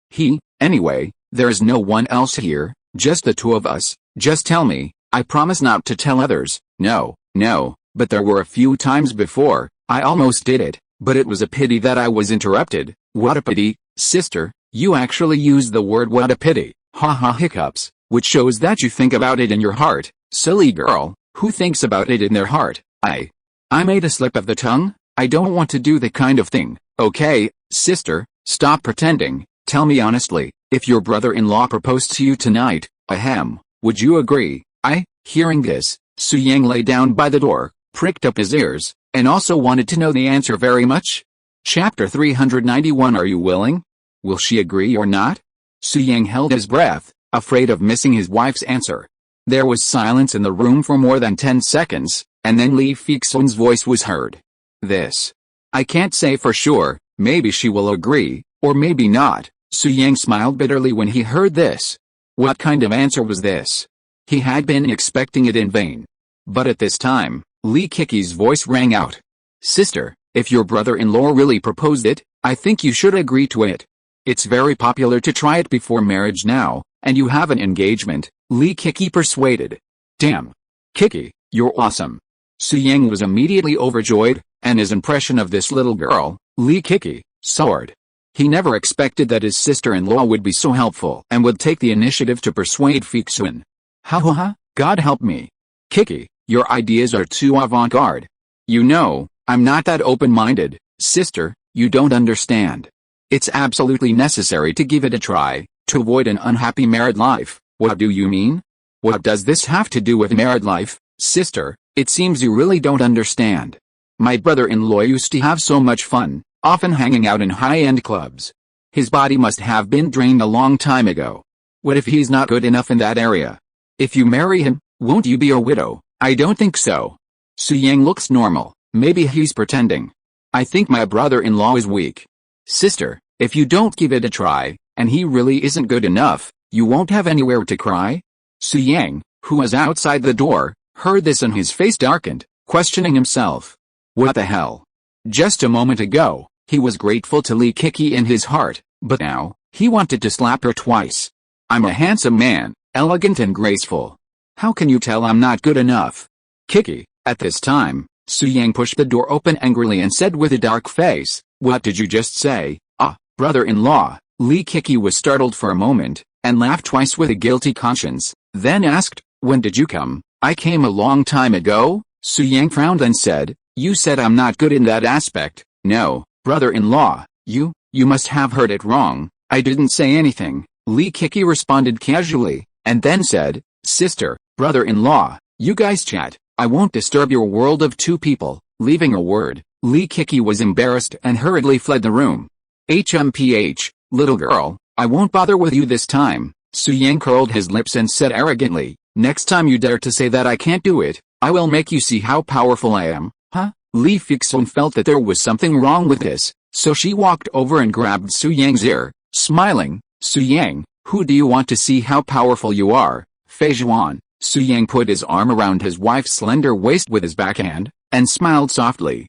Anyway, there is no one else here, just the 2 of us. Just tell me, I promise not to tell others. No, but there were a few times before, I almost did it, but it was a pity that I was interrupted. What a pity, sister, you actually used the word what a pity, haha hiccups, which shows that you think about it in your heart. Silly girl, who thinks about it in their heart? I made a slip of the tongue. I don't want to do the kind of thing. Okay, sister, stop pretending. Tell me honestly, if your brother-in-law proposed to you tonight, would you agree? Hearing this, Su Yang lay down by the door, pricked up his ears, and also wanted to know the answer very much. Chapter 391 Are you willing? Will she agree or not? Su Yang held his breath, afraid of missing his wife's answer. There was silence in the room for more than 10 seconds, and then Li Fixun's voice was heard. This. I can't say for sure, maybe she will agree, or maybe not. Su Yang smiled bitterly when he heard this. What kind of answer was this? He had been expecting it in vain. But at this time, Li Kiki's voice rang out. Sister, if your brother-in-law really proposed it, I think you should agree to it. It's very popular to try it before marriage now, and you have an engagement, Li Kiki persuaded. Damn. Kiki, you're awesome. Su Yang was immediately overjoyed, and his impression of this little girl, Li Kiki, soared. He never expected that his sister-in-law would be so helpful and would take the initiative to persuade Fixun. Ha, God help me. Kiki, your ideas are too avant-garde. You know, I'm not that open-minded, sister, you don't understand. It's absolutely necessary to give it a try, to avoid an unhappy married life. What do you mean? What does this have to do with married life, sister? It seems you really don't understand. My brother-in-law used to have so much fun, often hanging out in high-end clubs. His body must have been drained a long time ago. What if he's not good enough in that area? If you marry him, won't you be a widow? I don't think so. Su Yang looks normal, maybe he's pretending. I think my brother-in-law is weak. Sister, if you don't give it a try, and he really isn't good enough, you won't have anywhere to cry? Su Yang, who was outside the door, heard this and his face darkened, questioning himself. What the hell? Just a moment ago, he was grateful to Li Kiki in his heart, but now, he wanted to slap her twice. I'm a handsome man, elegant and graceful. How can you tell I'm not good enough? Kiki, at this time, Su Yang pushed the door open angrily and said with a dark face, what did you just say? Ah, brother-in-law. Li Kiki was startled for a moment, and laughed twice with a guilty conscience, then asked, when did you come? I came a long time ago? Su Yang frowned and said, you said I'm not good in that aspect. No, brother-in-law, you must have heard it wrong. I didn't say anything, Li Kiki responded casually, and then said, sister, brother-in-law, you guys chat, I won't disturb your world of two people. Leaving a word, Li Kiki was embarrassed and hurriedly fled the room. HMPH, little girl, I won't bother with you this time. Su Yang curled his lips and said arrogantly, next time you dare to say that I can't do it, I will make you see how powerful I am. Huh? Li Fixun felt that there was something wrong with this, so she walked over and grabbed Su Yang's ear, smiling. Su Yang, who do you want to see how powerful you are? Fei Zhuan. Su Yang put his arm around his wife's slender waist with his backhand, and smiled softly.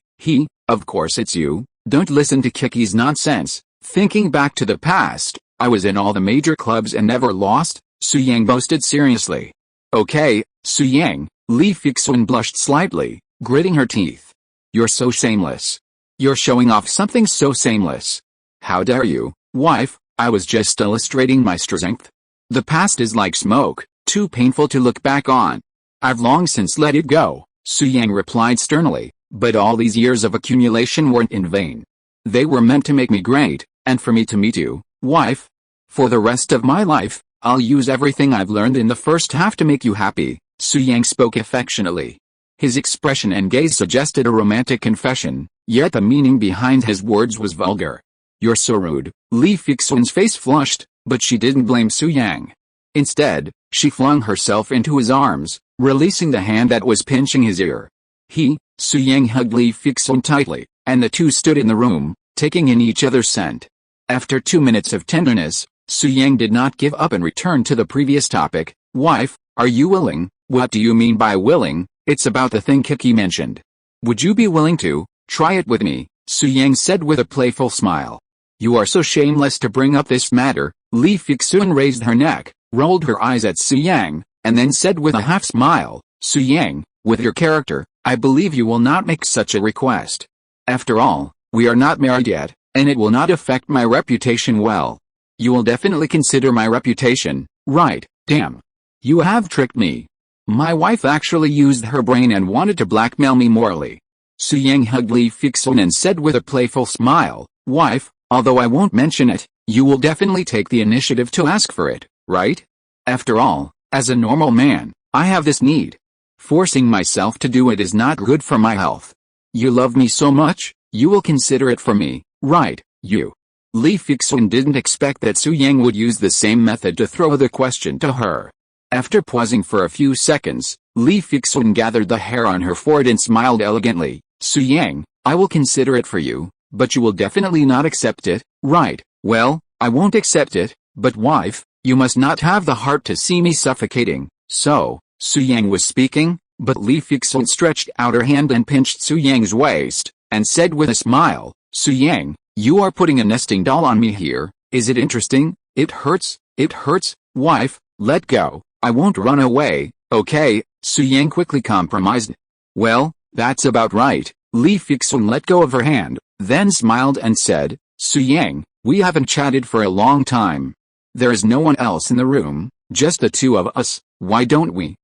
Of course it's you. Don't listen to Kiki's nonsense. Thinking back to the past, I was in all the major clubs and never lost, Su Yang boasted seriously. Okay, Su Yang, Li Fixun blushed slightly, gritting her teeth. You're so shameless. You're showing off something so shameless. How dare you, wife, I was just illustrating my strength. The past is like smoke, too painful to look back on. I've long since let it go, Su Yang replied sternly, but all these years of accumulation weren't in vain. They were meant to make me great, and for me to meet you, wife. For the rest of my life, I'll use everything I've learned in the first half to make you happy, Su Yang spoke affectionately. His expression and gaze suggested a romantic confession, yet the meaning behind his words was vulgar. You're so rude. Li Fixun's face flushed, but she didn't blame Su Yang. Instead, she flung herself into his arms, releasing the hand that was pinching his ear. Su Yang hugged Li Fixun tightly, and the two stood in the room, taking in each other's scent. After 2 minutes of tenderness, Su Yang did not give up and returned to the previous topic. Wife, are you willing? What do you mean by willing? It's about the thing Kiki mentioned. Would you be willing to try it with me? Su Yang said with a playful smile. You are so shameless to bring up this matter. Li Fixun raised her neck, rolled her eyes at Su Yang, and then said with a half smile, Su Yang, with your character, I believe you will not make such a request. After all, we are not married yet, and it will not affect my reputation well. You will definitely consider my reputation, right? Damn. You have tricked me. My wife actually used her brain and wanted to blackmail me morally. Su Yang hugged Li Fixun and said with a playful smile, Wife, although I won't mention it, you will definitely take the initiative to ask for it, right? After all, as a normal man, I have this need. Forcing myself to do it is not good for my health. You love me so much, you will consider it for me, right? You. Li Fixun didn't expect that Su Yang would use the same method to throw the question to her. After pausing for a few seconds, Li Fixun gathered the hair on her forehead and smiled elegantly. Su Yang, I will consider it for you, but you will definitely not accept it, right? Well, I won't accept it, but wife, you must not have the heart to see me suffocating. So, Su Yang was speaking, but Li Fixun stretched out her hand and pinched Su Yang's waist, and said with a smile, Su Yang, you are putting a nesting doll on me here, is it interesting? It hurts, wife, let go, I won't run away, okay? Su Yang quickly compromised. Well, that's about right. Li Fixun let go of her hand, then smiled and said, Su Yang, we haven't chatted for a long time. There is no one else in the room, just the two of us. Why don't we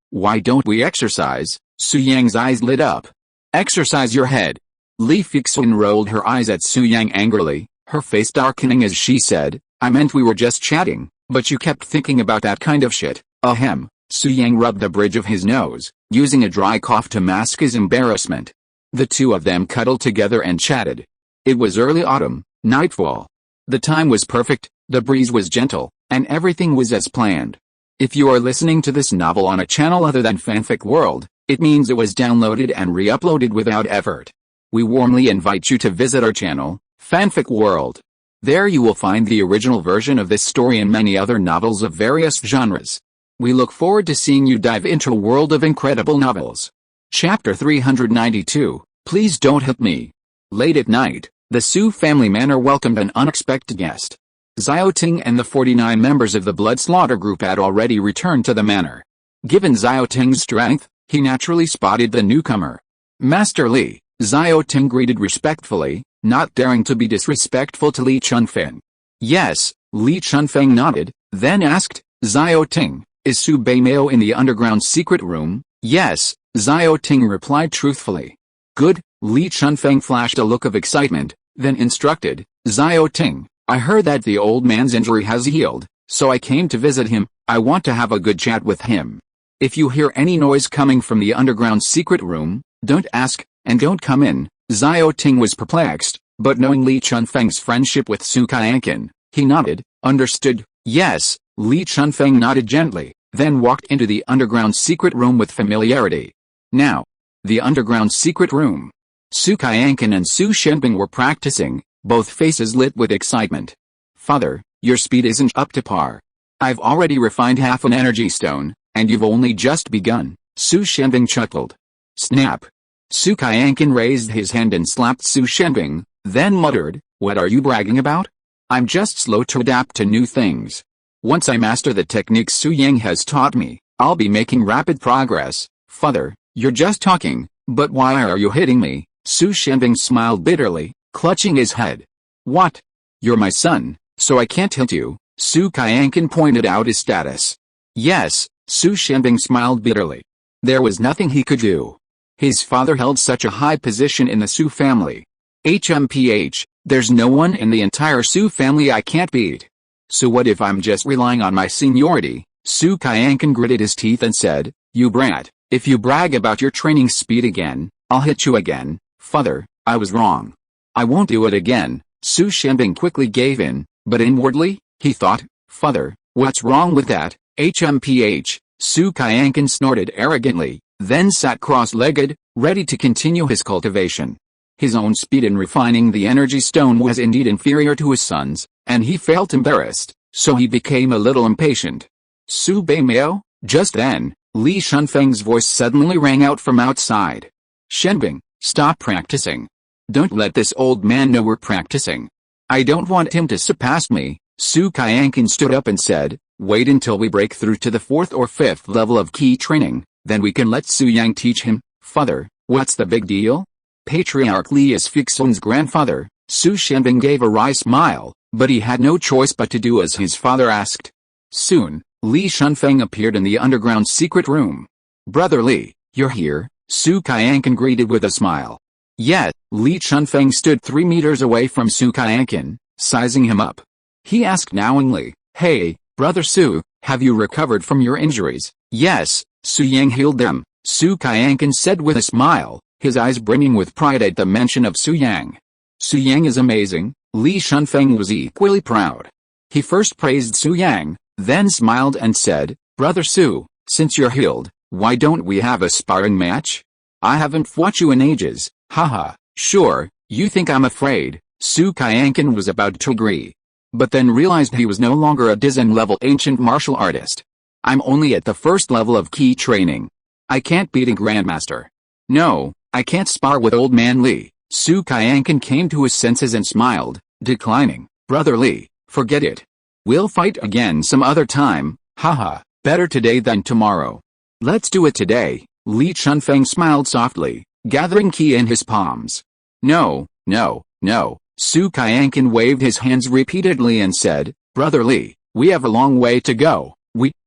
exercise? Su Yang's eyes lit up. Exercise your head. Li Fixun rolled her eyes at Su Yang angrily, her face darkening as she said, I meant we were just chatting, but you kept thinking about that kind of shit. Ahem. Su Yang rubbed the bridge of his nose, using a dry cough to mask his embarrassment. The two of them cuddled together and chatted. It was early autumn, nightfall. The time was perfect, the breeze was gentle, and everything was as planned. If you are listening to this novel on a channel other than Fanfic World, it means it was downloaded and re-uploaded without effort. We warmly invite you to visit our channel, Fanfic World. There you will find the original version of this story and many other novels of various genres. We look forward to seeing you dive into a world of incredible novels. Chapter 392, Please Don't Hit Me. Late at night, the Su family manor welcomed an unexpected guest. Xiao Ting and the 49 members of the Blood Slaughter group had already returned to the manor. Given Xiao Ting's strength, he naturally spotted the newcomer. Master Li, Xiao Ting greeted respectfully, not daring to be disrespectful to Li Chunfeng. Yes, Li Chunfeng nodded, then asked, Xiao Ting, is Su Beimao in the underground secret room? Yes, Xiao Ting replied truthfully. Good, Li Chunfeng flashed a look of excitement, then instructed, Xiao Ting, I heard that the old man's injury has healed, so I came to visit him. I want to have a good chat with him. If you hear any noise coming from the underground secret room, don't ask, and don't come in. Xiao Ting was perplexed, but knowing Li Chunfeng's friendship with Su Qianqian, he nodded, understood. Yes, Li Chunfeng nodded gently, then walked into the underground secret room with familiarity. Now, the underground secret room. Su Qianqian and Su Shenbing were practicing, both faces lit with excitement. Father, your speed isn't up to par. I've already refined half an energy stone, and you've only just begun. Su Shenbing chuckled. Snap. Su Qianqian raised his hand and slapped Su Shenbing, then muttered, what are you bragging about? I'm just slow to adapt to new things. Once I master the techniques Su Yang has taught me, I'll be making rapid progress. Father, you're just talking, but why are you hitting me? Su Shenbing smiled bitterly, clutching his head. What? You're my son, so I can't hit you. Su Qianqian pointed out his status. Yes, Su Shenbing smiled bitterly. There was nothing he could do. His father held such a high position in the Su family. HMPH, there's no one in the entire Su family I can't beat. So what if I'm just relying on my seniority? Su Qianqian gritted his teeth and said, you brat, if you brag about your training speed again, I'll hit you again. Father, I was wrong. I won't do it again. Su Shenbing quickly gave in, but inwardly, he thought, Father, what's wrong with that? HMPH, Su Qianqian snorted arrogantly, then sat cross-legged, ready to continue his cultivation. His own speed in refining the energy stone was indeed inferior to his son's, and he felt embarrassed, so he became a little impatient. Su Beimao? Just then, Li Chunfeng's voice suddenly rang out from outside. Shenbing, stop practicing. Don't let this old man know we're practicing. I don't want him to surpass me. Su Qianqian stood up and said, wait until we break through to the 4th or 5th level of key training, then we can let Su Yang teach him. Father, what's the big deal? Patriarch Li is Fixun's grandfather. Su Shenbing gave a wry smile, but he had no choice but to do as his father asked. Soon, Li Chunfeng appeared in the underground secret room. Brother Li, you're here, Su Qianqian greeted with a smile. Yet, Li Chunfeng stood 3 meters away from Su Qianqian, sizing him up. He asked knowingly, hey, Brother Su, have you recovered from your injuries? Yes, Su Yang healed them, Su Qianqian said with a smile, his eyes brimming with pride at the mention of Su Yang. Su Yang is amazing, Li Shunfeng was equally proud. He first praised Su Yang, then smiled and said, "Brother Su, since you're healed, why don't we have a sparring match? I haven't fought you in ages, haha." "Sure, you think I'm afraid," Su Qianqin was about to agree. But then realized he was no longer a Dizen-level ancient martial artist. "I'm only at the first level of key training. I can't beat a grandmaster. No, I can't spar with old man Li." Su Qianqin came to his senses and smiled, declining. "Brother Li, forget it. We'll fight again some other time, haha, better today than tomorrow." "Let's do it today," Li Chunfeng smiled softly, gathering ki in his palms. "No, no, no." Su Qianqin waved his hands repeatedly and said, "Brother Li, we have a long way to go."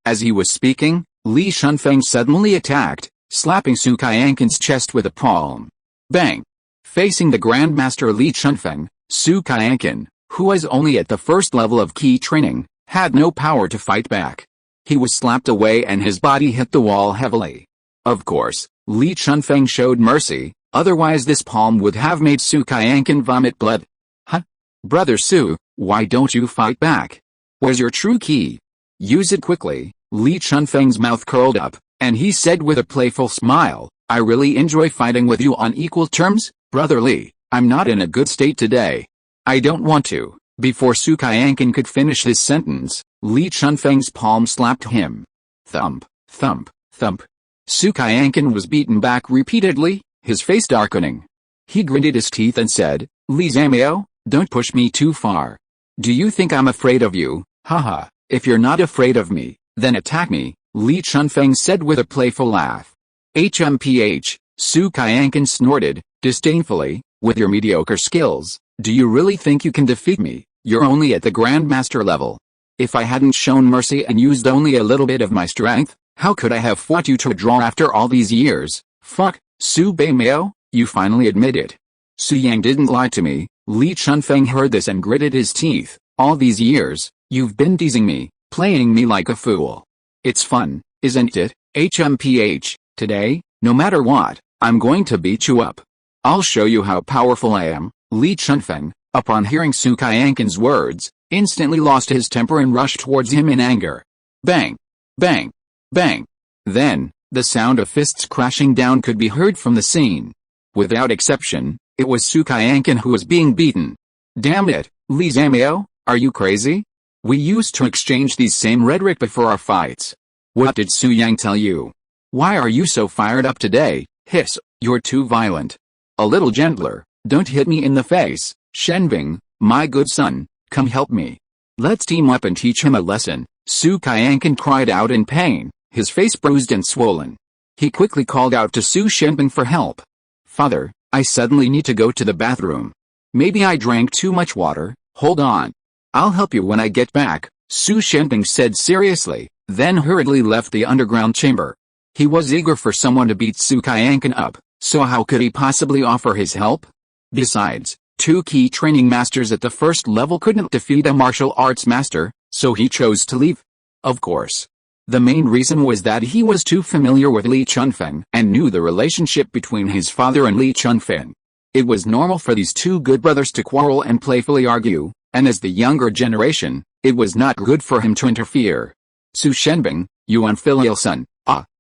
As he was speaking, Li Shunfeng suddenly attacked, slapping Su Qianqin's chest with a palm. Bang! Facing the Grandmaster Li Chunfeng, Su Qianqin, who was only at the first level of key training, had no power to fight back. He was slapped away and his body hit the wall heavily. Of course, Li Chunfeng showed mercy, otherwise this palm would have made Su Qianqin vomit blood. "Huh? Brother Su, why don't you fight back? Where's your true ki? Use it quickly." Li Chunfeng's mouth curled up, and he said with a playful smile, "I really enjoy fighting with you on equal terms, Brother Li. I'm not in a good state today. I don't want to." Before Su Qianqin could finish his sentence, Li Chunfeng's palm slapped him. Thump, thump, thump. Su Qianqin was beaten back repeatedly, his face darkening. He gritted his teeth and said, "Li Zamiao, don't push me too far. Do you think I'm afraid of you? Haha, if you're not afraid of me, then attack me," Li Chunfeng said with a playful laugh. "HMPH, Su Qianqin snorted, disdainfully, "with your mediocre skills, do you really think you can defeat me? You're only at the Grandmaster level. If I hadn't shown mercy and used only a little bit of my strength, how could I have fought you to a draw after all these years? Fuck, Su Beimao, you finally admit it." "Su Yang didn't lie to me." Li Chunfeng heard this and gritted his teeth. "All these years, you've been teasing me, playing me like a fool. It's fun, isn't it? HMPH, today, no matter what, I'm going to beat you up. I'll show you how powerful I am." Li Chunfeng, upon hearing Su Qianqin's words, instantly lost his temper and rushed towards him in anger. Bang! Bang! Bang! Then, the sound of fists crashing down could be heard from the scene. Without exception, it was Su Qianqin who was being beaten. "Damn it, Li Zamiao, are you crazy? We used to exchange these same rhetoric before our fights. What did Su Yang tell you? Why are you so fired up today?" "Hiss, you're too violent. A little gentler, don't hit me in the face, Shenbing, my good son, come help me. Let's team up and teach him a lesson." Su Qianqin cried out in pain, his face bruised and swollen. He quickly called out to Su Shenbing for help. "Father, I suddenly need to go to the bathroom. Maybe I drank too much water, hold on. I'll help you when I get back," Su Shenbing said seriously, then hurriedly left the underground chamber. He was eager for someone to beat Su Qianqin up, so how could he possibly offer his help? Besides, 2 key training masters at the first level couldn't defeat a martial arts master, so he chose to leave. Of course. The main reason was that he was too familiar with Li Chunfeng and knew the relationship between his father and Li Chunfeng. It was normal for these 2 good brothers to quarrel and playfully argue, and as the younger generation, it was not good for him to interfere. "Su Shenbing, you unfilial son,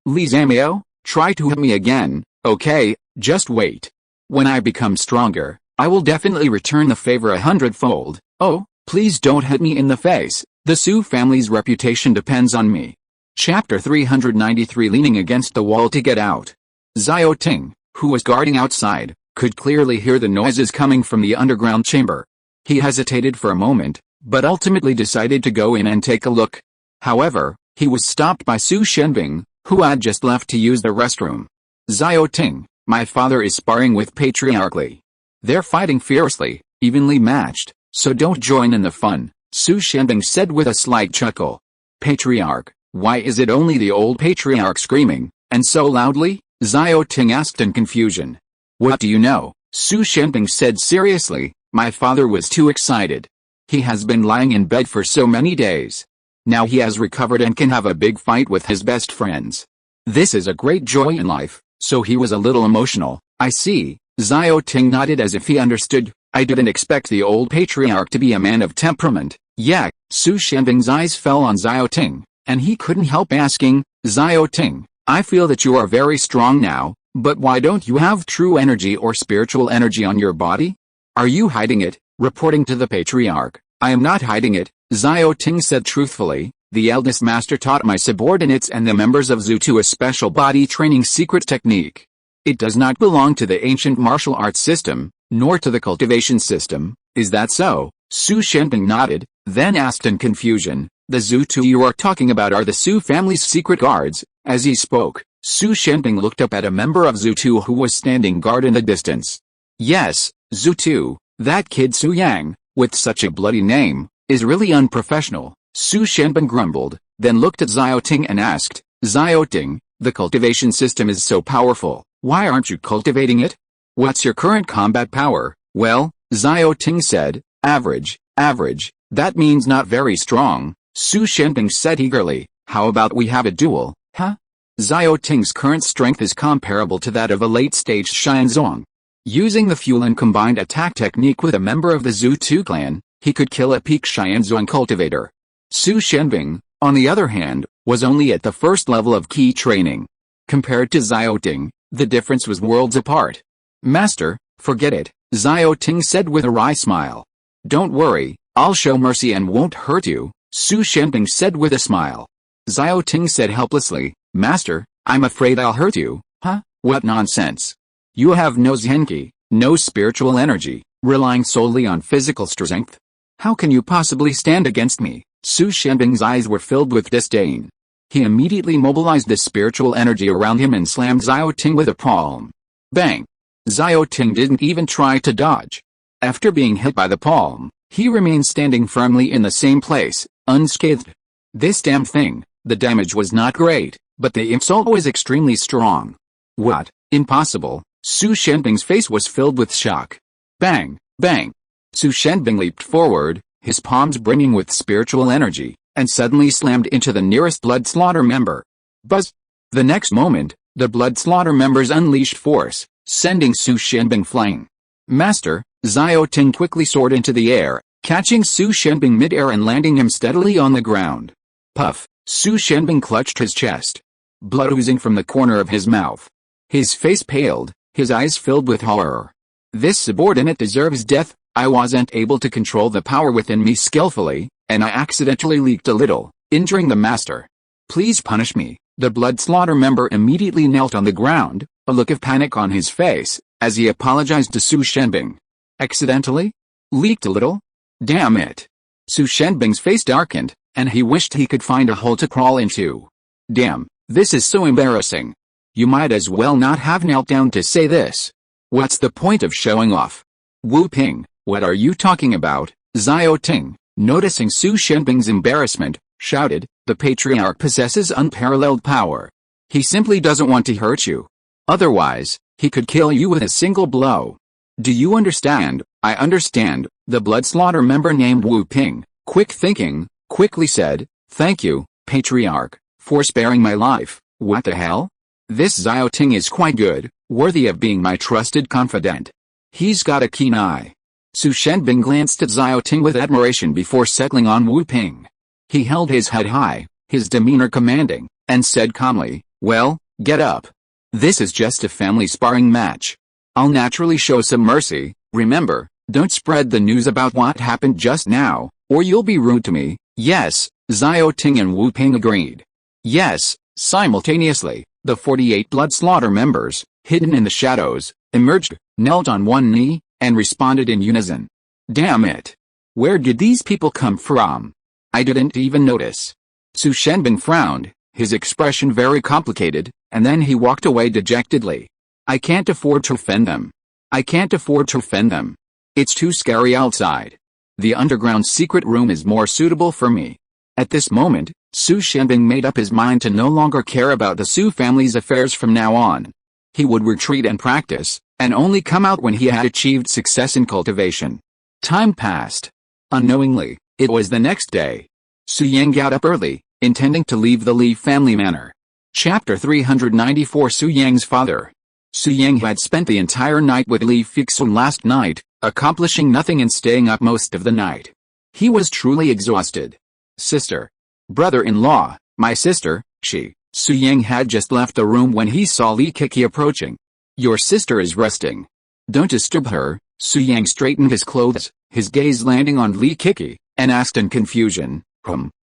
Li Zamiao, try to hit me again, okay, just wait. When I become stronger, I will definitely return the favor 100-fold. Oh, please don't hit me in the face, the Su family's reputation depends on me." Chapter 393 Leaning against the wall to get out. Xiao Ting, who was guarding outside, could clearly hear the noises coming from the underground chamber. He hesitated for a moment, but ultimately decided to go in and take a look. However, he was stopped by Su Shenbing, who had just left to use the restroom. "Xiao Ting, my father is sparring with Patriarch Li. They're fighting fiercely, evenly matched, so don't join in the fun," Su Shenbing said with a slight chuckle. "Patriarch, why is it only the old patriarch screaming, and so loudly?" Xiao Ting asked in confusion. "What do you know?" Su Shenbing said seriously, "My father was too excited. He has been lying in bed for so many days. Now he has recovered and can have a big fight with his best friends. This is a great joy in life, so he was a little emotional." "I see," Xiao Ting nodded as if he understood. I didn't expect the old patriarch to be a man of temperament. Yeah, Su Shenbing's eyes fell on Xiao Ting, and he couldn't help asking, Xiao Ting, I feel that you are very strong now, but why don't you have true energy or spiritual energy on your body? Are you hiding it? Reporting to the patriarch, I am not hiding it, Xiao Ting said truthfully. The eldest master taught my subordinates and the members of Zhu a special body training secret technique. It does not belong to the ancient martial arts system, nor to the cultivation system. Is that so? Su Shenbing nodded, then asked in confusion, the Zhu you are talking about are the Su family's secret guards. As he spoke, Su Shenbing looked up at a member of Zhu who was standing guard in the distance. Yes, Zhu, that kid Su Yang, with such a bloody name, is really unprofessional. Su Shenbing grumbled, then looked at Xiao Ting and asked, Xiao Ting, the cultivation system is so powerful, why aren't you cultivating it? What's your current combat power? Well, Xiao Ting said, average. That means not very strong. Su Shenbing said eagerly, how about we have a duel, huh? Xiao Ting's current strength is comparable to that of a late-stage Xianzong. Using the fuel and combined attack technique with a member of the Zhu clan, he could kill a peak Xianzong cultivator. Su Shenbing, on the other hand, was only at the first level of key training. Compared to Xiao Ting, the difference was worlds apart. Master, forget it, Xiao Ting said with a wry smile. Don't worry, I'll show mercy and won't hurt you, Su Shenbing said with a smile. Xiao Ting said helplessly, Master, I'm afraid I'll hurt you, huh? What nonsense. You have no Zhenki, no spiritual energy, relying solely on physical strength. How can you possibly stand against me? Su Shenbing's eyes were filled with disdain. He immediately mobilized the spiritual energy around him and slammed Xiao Ting with a palm. Bang! Xiao Ting didn't even try to dodge. After being hit by the palm, he remained standing firmly in the same place, unscathed. This damn thing, the damage was not great, but the insult was extremely strong. What? Impossible. Su Shenbing's face was filled with shock. Bang! Bang! Su Shenbing leaped forward, his palms brimming with spiritual energy, and suddenly slammed into the nearest blood slaughter member. Buzz! The next moment, the blood slaughter members unleashed force, sending Su Shenbing flying. Master, Xiao Ting quickly soared into the air, catching Su Shenbing mid-air and landing him steadily on the ground. Puff! Su Shenbing clutched his chest. Blood oozing from the corner of his mouth. His face paled, his eyes filled with horror. This subordinate deserves death. I wasn't able to control the power within me skillfully, and I accidentally leaked a little, injuring the master. Please punish me. The blood slaughter member immediately knelt on the ground, a look of panic on his face, as he apologized to Su Shenbing. Accidentally? Leaked a little? Damn it. Su Shenbing's face darkened, and he wished he could find a hole to crawl into. Damn, this is so embarrassing. You might as well not have knelt down to say this. What's the point of showing off? Wu Ping, what are you talking about? Xiao Ting, noticing Su Shenbing's embarrassment, shouted, the patriarch possesses unparalleled power. He simply doesn't want to hurt you. Otherwise, he could kill you with a single blow. Do you understand? I understand, the blood slaughter member named Wu Ping, quick thinking, quickly said, thank you, patriarch, for sparing my life. What the hell? This Xiao Ting is quite good, worthy of being my trusted confidant. He's got a keen eye. Su Shenbing glanced at Xiao Ting with admiration before settling on Wu Ping. He held his head high, his demeanor commanding, and said calmly, well, get up. This is just a family sparring match. I'll naturally show some mercy. Remember, don't spread the news about what happened just now, or you'll be rude to me. Yes, Xiao Ting and Wu Ping agreed. Yes, simultaneously, the 48 blood slaughter members, hidden in the shadows, emerged, knelt on one knee, and responded in unison. Damn it. Where did these people come from? I didn't even notice. Su Shenbing frowned, his expression very complicated, and then he walked away dejectedly. I can't afford to offend them. I can't afford to offend them. It's too scary outside. The underground secret room is more suitable for me. At this moment, Su Shenbing made up his mind to no longer care about the Su family's affairs from now on. He would retreat and practice, and only come out when he had achieved success in cultivation. Time passed. Unknowingly, it was the next day. Su Yang got up early, intending to leave the Li family manor. Chapter 394 Su Yang's father. Su Yang had spent the entire night with Li Fixun last night, accomplishing nothing and staying up most of the night. He was truly exhausted. Sister. Brother-in-law, my sister, Su Yang had just left the room when he saw Li Kiki approaching. Your sister is resting. Don't disturb her. Su Yang straightened his clothes, his gaze landing on Li Kiki, and asked in confusion,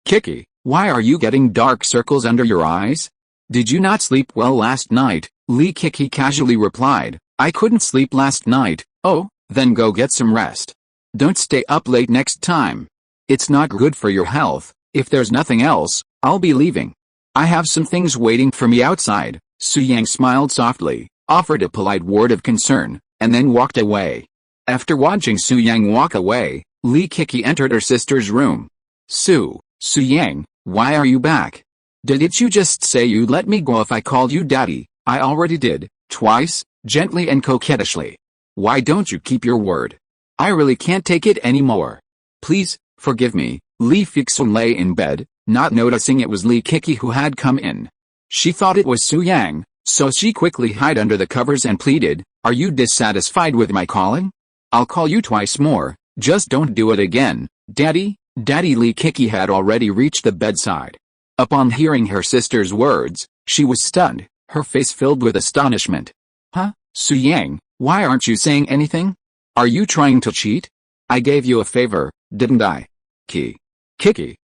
Kiki, why are you getting dark circles under your eyes? Did you not sleep well last night? Li Kiki casually replied, I couldn't sleep last night. Oh, then go get some rest. Don't stay up late next time. It's not good for your health. If there's nothing else, I'll be leaving. I have some things waiting for me outside. Su Yang smiled softly, offered a polite word of concern, and then walked away. After watching Su Yang walk away, Li Kiki entered her sister's room. Su Yang, why are you back? Didn't you just say you'd let me go if I called you daddy? I already did, twice, gently and coquettishly. Why don't you keep your word? I really can't take it anymore. Please, forgive me. Li Fixun lay in bed, not noticing it was Li Kiki who had come in. She thought it was Su Yang, so she quickly hid under the covers and pleaded, Are you dissatisfied with my calling? I'll call you twice more, just don't do it again, Daddy. Li Kiki had already reached the bedside. Upon hearing her sister's words, she was stunned, her face filled with astonishment. Huh, Su Yang, why aren't you saying anything? Are you trying to cheat? I gave you a favor, didn't I? Kiki,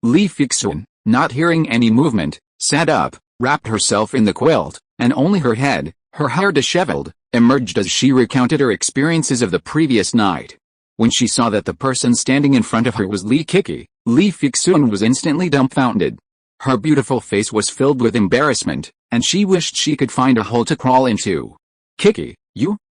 Li Fixun, not hearing any movement, sat up, wrapped herself in the quilt, and only her head, her hair disheveled, emerged as she recounted her experiences of the previous night. When she saw that the person standing in front of her was Li Kiki, Li Fixun was instantly dumbfounded. Her beautiful face was filled with embarrassment, and she wished she could find a hole to crawl into. Kiki,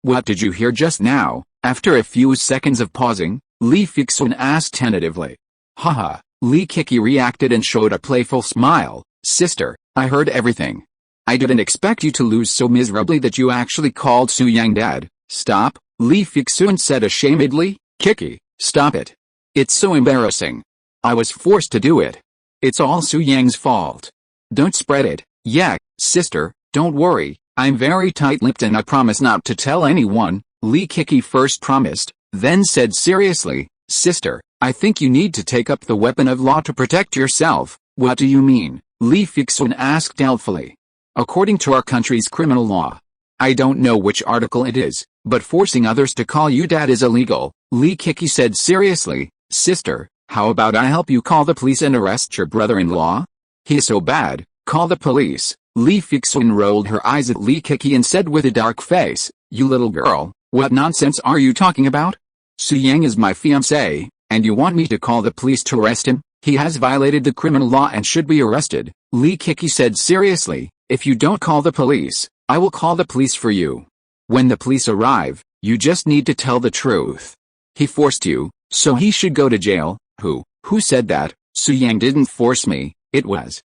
what did you hear just now? After a few seconds of pausing, Li Fixun asked tentatively. Haha, Li Kiki reacted and showed a playful smile. Sister, I heard everything. I didn't expect you to lose so miserably that you actually called Su Yang dad. Stop, Li Fixun said ashamedly. Kiki, stop it. It's so embarrassing. I was forced to do it. It's all Su Yang's fault. Don't spread it. Yeah, sister, don't worry, I'm very tight-lipped and I promise not to tell anyone. Li Kiki first promised, then said seriously, Sister, I think you need to take up the weapon of law to protect yourself. What do you mean? Li Fixun asked doubtfully. According to our country's criminal law. I don't know which article it is, but forcing others to call you dad is illegal. Li Kiki said seriously, Sister, how about I help you call the police and arrest your brother-in-law? He's so bad, call the police. Li Fixun rolled her eyes at Li Kiki and said with a dark face, You little girl, what nonsense are you talking about? Su Yang is my fiancé, and you want me to call the police to arrest him? He has violated the criminal law and should be arrested. Li Kiki said seriously, If you don't call the police, I will call the police for you. When the police arrive, you just need to tell the truth. He forced you, so he should go to jail. Who said that? Su Yang didn't force me,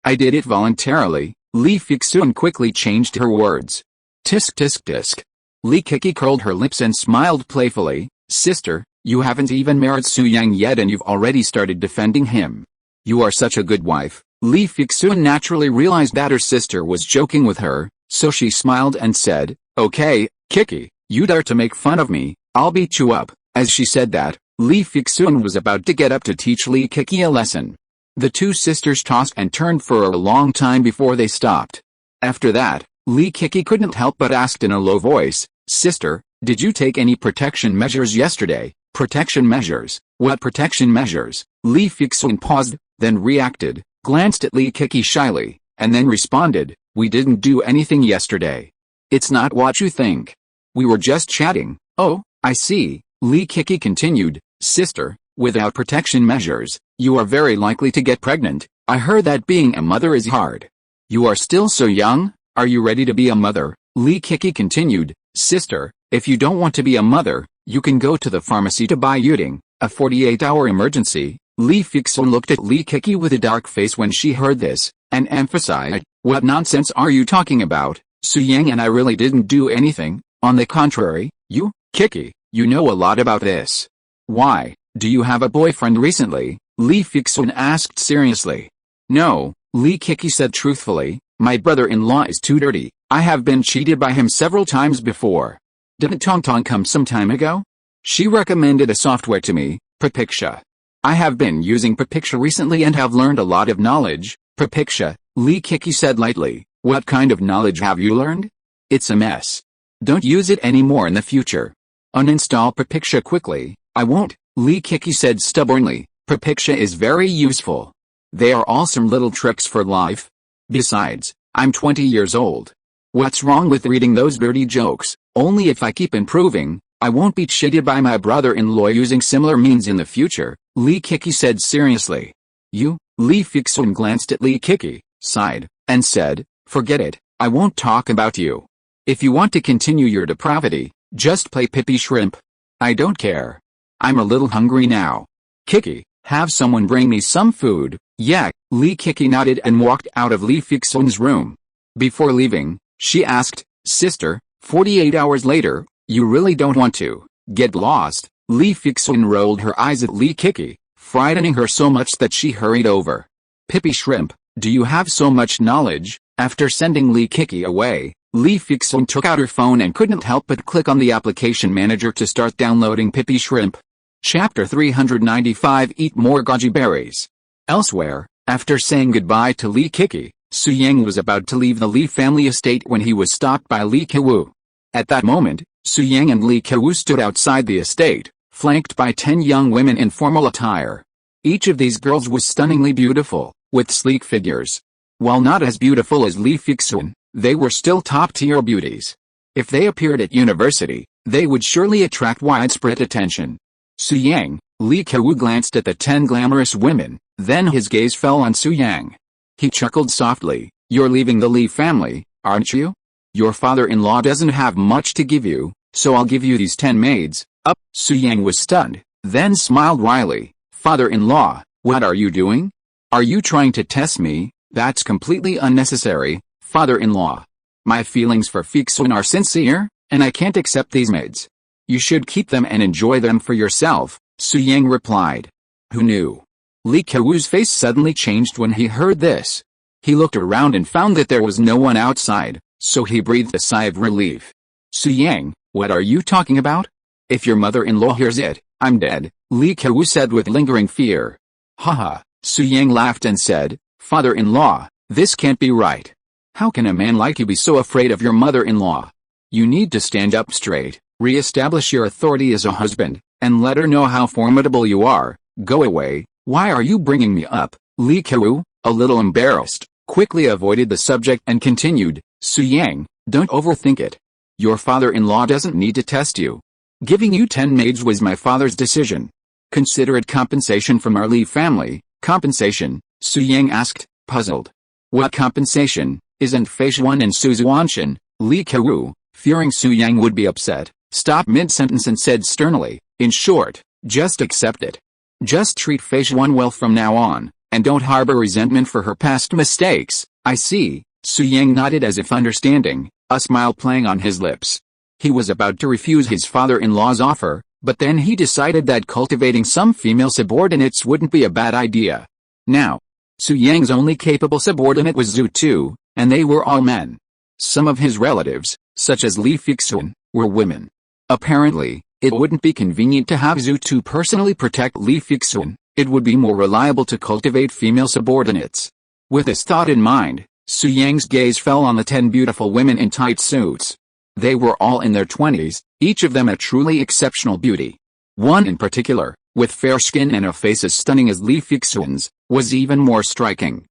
I did it voluntarily. Li Fixun quickly changed her words. Tisk tisk tisk. Li Kiki curled her lips and smiled playfully. Sister, you haven't even married Su Yang yet and you've already started defending him. You are such a good wife. Li Fixun naturally realized that her sister was joking with her, so she smiled and said, Okay, Kiki, you dare to make fun of me, I'll beat you up. As she said that, Li Fixun was about to get up to teach Li Kiki a lesson. The two sisters tossed and turned for a long time before they stopped. After that, Li Kiki couldn't help but asked in a low voice, Sister, did you take any protection measures yesterday? Protection measures? What protection measures? Li Fixun paused, then reacted, glanced at Li Kiki shyly, and then responded, We didn't do anything yesterday. It's not what you think. We were just chatting. Oh, I see. Li Kiki continued, Sister, without protection measures, you are very likely to get pregnant. I heard that being a mother is hard. You are still so young, are you ready to be a mother? Li Kiki continued, Sister, if you don't want to be a mother, you can go to the pharmacy to buy Yuding, a 48-hour emergency. Li Fixun looked at Li Kiki with a dark face when she heard this, and emphasized, What nonsense are you talking about? Su Yang and I really didn't do anything. On the contrary, you, Kiki, you know a lot about this. Why, do you have a boyfriend recently? Li Fixun asked seriously. No, Li Kiki said truthfully, my brother-in-law is too dirty. I have been cheated by him several times before. Didn't Tong Tong come some time ago? She recommended a software to me, Prapiksha. I have been using Prapiksha recently and have learned a lot of knowledge. Prapiksha, Lee Kiki said lightly. What kind of knowledge have you learned? It's a mess. Don't use it anymore in the future. Uninstall Prapiksha quickly. I won't, Lee Kiki said stubbornly. Prapiksha is very useful. They are awesome little tricks for life. Besides, I'm 20 years old. What's wrong with reading those dirty jokes? Only if I keep improving, I won't be cheated by my brother-in-law using similar means in the future, Lee Kiki said seriously. You, Lee Fixun glanced at Lee Kiki, sighed, and said, forget it, I won't talk about you. If you want to continue your depravity, just play Pippy Shrimp. I don't care. I'm a little hungry now. Kiki, have someone bring me some food. Yeah, Lee Kiki nodded and walked out of Lee Fixun's room. Before leaving, she asked, Sister, 48 hours later, you really don't want to get lost? Lee Fixun rolled her eyes at Lee Kiki, frightening her so much that she hurried over. Pippy Shrimp, do you have so much knowledge? After sending Lee Kiki away, Lee Fixun took out her phone and couldn't help but click on the application manager to start downloading Pippy Shrimp. Chapter 395 Eat More Goji Berries. Elsewhere, after saying goodbye to Lee Kiki, Su Yang was about to leave the Lee family estate when he was stopped by Lee Kewu. At that moment, Su Yang and Lee Kewu stood outside the estate, flanked by 10 young women in formal attire. Each of these girls was stunningly beautiful, with sleek figures. While not as beautiful as Lee Fixun, they were still top-tier beauties. If they appeared at university, they would surely attract widespread attention. Su Yang, Lee Kewu glanced at the 10 glamorous women, then his gaze fell on Su Yang. He chuckled softly, you're leaving the Lee family, aren't you? Your father-in-law doesn't have much to give you, so I'll give you these 10 maids. Up, Su Yang was stunned, then smiled wryly. Father-in-law, what are you doing? Are you trying to test me? That's completely unnecessary, father-in-law. My feelings for Fixun are sincere, and I can't accept these maids. You should keep them and enjoy them for yourself, Su Yang replied. Who knew? Lee Kewu's face suddenly changed when he heard this. He looked around and found that there was no one outside, so he breathed a sigh of relief. Su Yang, what are you talking about? If your mother-in-law hears it, I'm dead, Lee Kewu said with lingering fear. Haha, Su Yang laughed and said, Father-in-law, this can't be right. How can a man like you be so afraid of your mother-in-law? You need to stand up straight, re-establish your authority as a husband, and let her know how formidable you are. Go away. Why are you bringing me up? Lee Kewu, a little embarrassed, quickly avoided the subject and continued, Su Yang, don't overthink it. Your father-in-law doesn't need to test you. Giving you 10 maids was my father's decision. Consider it compensation from our Lee family. Compensation? Su Yang asked, puzzled. What compensation? Isn't Feishuan and Su Xuantian? Lee Kewu, fearing Su Yang would be upset, stopped mid-sentence and said sternly, in short, just accept it. Just treat Feishuan well from now on, and don't harbor resentment for her past mistakes. I see, Su Yang nodded as if understanding, a smile playing on his lips. He was about to refuse his father-in-law's offer, but then he decided that cultivating some female subordinates wouldn't be a bad idea. Now, Su Yang's only capable subordinate was Zhu Tu, and they were all men. Some of his relatives, such as Lee Fixun, were women. Apparently, it wouldn't be convenient to have Zhu Tu personally protect Lee Fixun. It would be more reliable to cultivate female subordinates. With this thought in mind, Su Yang's gaze fell on the 10 beautiful women in tight suits. They were all in their 20s, each of them a truly exceptional beauty. One in particular, with fair skin and a face as stunning as Lee Fixun's, was even more striking.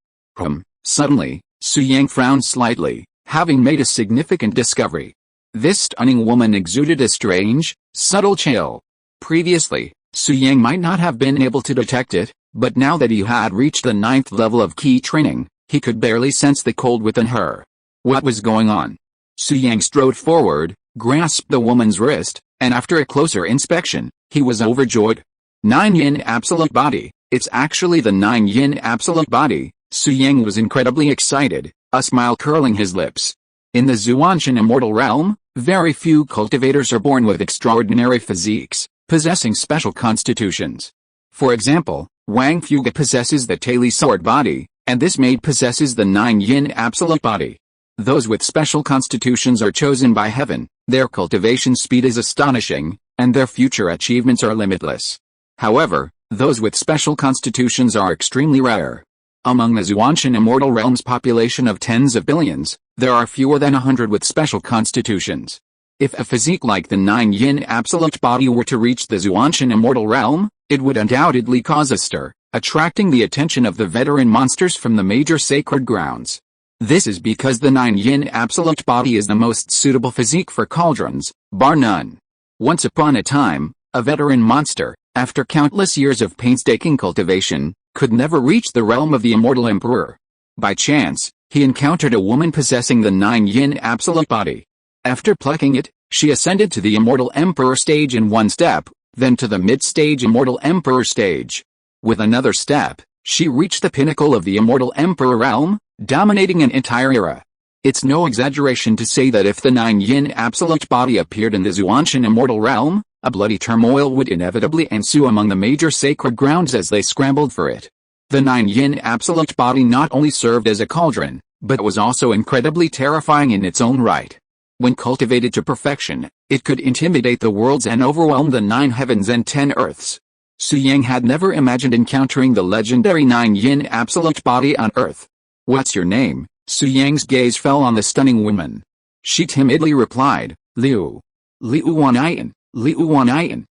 Suddenly, Su Yang frowned slightly, having made a significant discovery. This stunning woman exuded a strange, subtle chill. Previously, Su Yang might not have been able to detect it, but now that he had reached the 9th level of key training, he could barely sense the cold within her. What was going on? Su Yang strode forward, grasped the woman's wrist, and after a closer inspection, he was overjoyed. 9 yin absolute body, it's actually the 9 yin absolute body. Su Yang was incredibly excited, a smile curling his lips. In the Xuantian immortal realm, very few cultivators are born with extraordinary physiques, possessing special constitutions. For example, Wang Fuga possesses the Taili sword body, and this maid possesses the 9 yin absolute body. Those with special constitutions are chosen by heaven, their cultivation speed is astonishing, and their future achievements are limitless. However, those with special constitutions are extremely rare. Among the Xuantian immortal realm's population of tens of billions, there are fewer than 100 with special constitutions. If a physique like the 9-yin absolute body were to reach the Xuantian immortal realm, it would undoubtedly cause a stir, attracting the attention of the veteran monsters from the major sacred grounds. This is because the 9-yin absolute body is the most suitable physique for cauldrons, bar none. Once upon a time, a veteran monster, after countless years of painstaking cultivation, could never reach the realm of the Immortal Emperor. By chance, he encountered a woman possessing the 9-yin absolute body. After plucking it, she ascended to the Immortal Emperor stage in one step, then to the mid-stage Immortal Emperor stage. With another step, she reached the pinnacle of the Immortal Emperor realm, dominating an entire era. It's no exaggeration to say that if the 9-yin absolute body appeared in the Xuantian immortal realm, a bloody turmoil would inevitably ensue among the major sacred grounds as they scrambled for it. The 9-yin absolute body not only served as a cauldron, but was also incredibly terrifying in its own right. When cultivated to perfection, it could intimidate the worlds and overwhelm the 9 heavens and 10 earths. Xu had never imagined encountering the legendary 9-yin absolute body on earth. "What's your name?" Xu gaze fell on the stunning woman. She timidly replied, "Liu. Liu Wanyan, Liu Wanyan,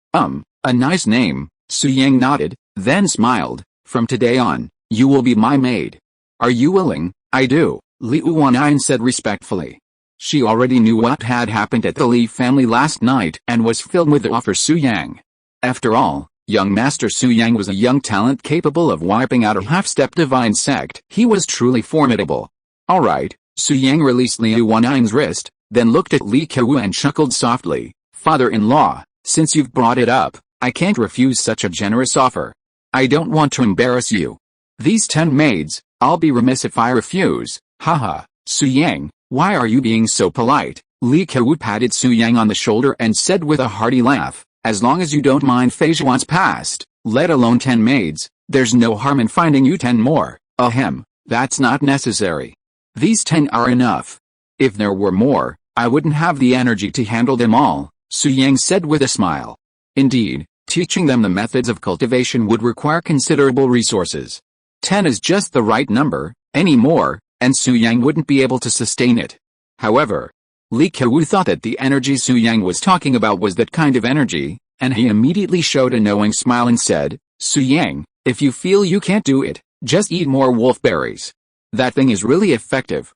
a nice name." Xu nodded, then smiled. "From today on, you will be my maid. Are you willing?" "I do," Liu Wanyan said respectfully. She already knew what had happened at the Li family last night and was filled with awe for Xu. After all, young Master Xu was a young talent capable of wiping out a half-step divine sect. He was truly formidable. "Alright," Xu released Liu Wanyan's wrist, then looked at Li Kewu and chuckled softly. "Father-in-law, since you've brought it up, I can't refuse such a generous offer. I don't want to embarrass you. These 10 maids, I'll be remiss if I refuse." "Haha, Xu, why are you being so polite?" Li Kewu patted Xu on the shoulder and said with a hearty laugh, "As long as you don't mind Feijuan's past, let alone 10 maids, there's no harm in finding you 10 more." "Ahem, that's not necessary. These 10 are enough. If there were more, I wouldn't have the energy to handle them all," Xu said with a smile. Indeed, teaching them the methods of cultivation would require considerable resources. 10 is just the right number, any more, and Xu wouldn't be able to sustain it. However, Li Kewu thought that the energy Xu was talking about was that kind of energy, and he immediately showed a knowing smile and said, "Xu, if you feel you can't do it, just eat more wolfberries. That thing is really effective."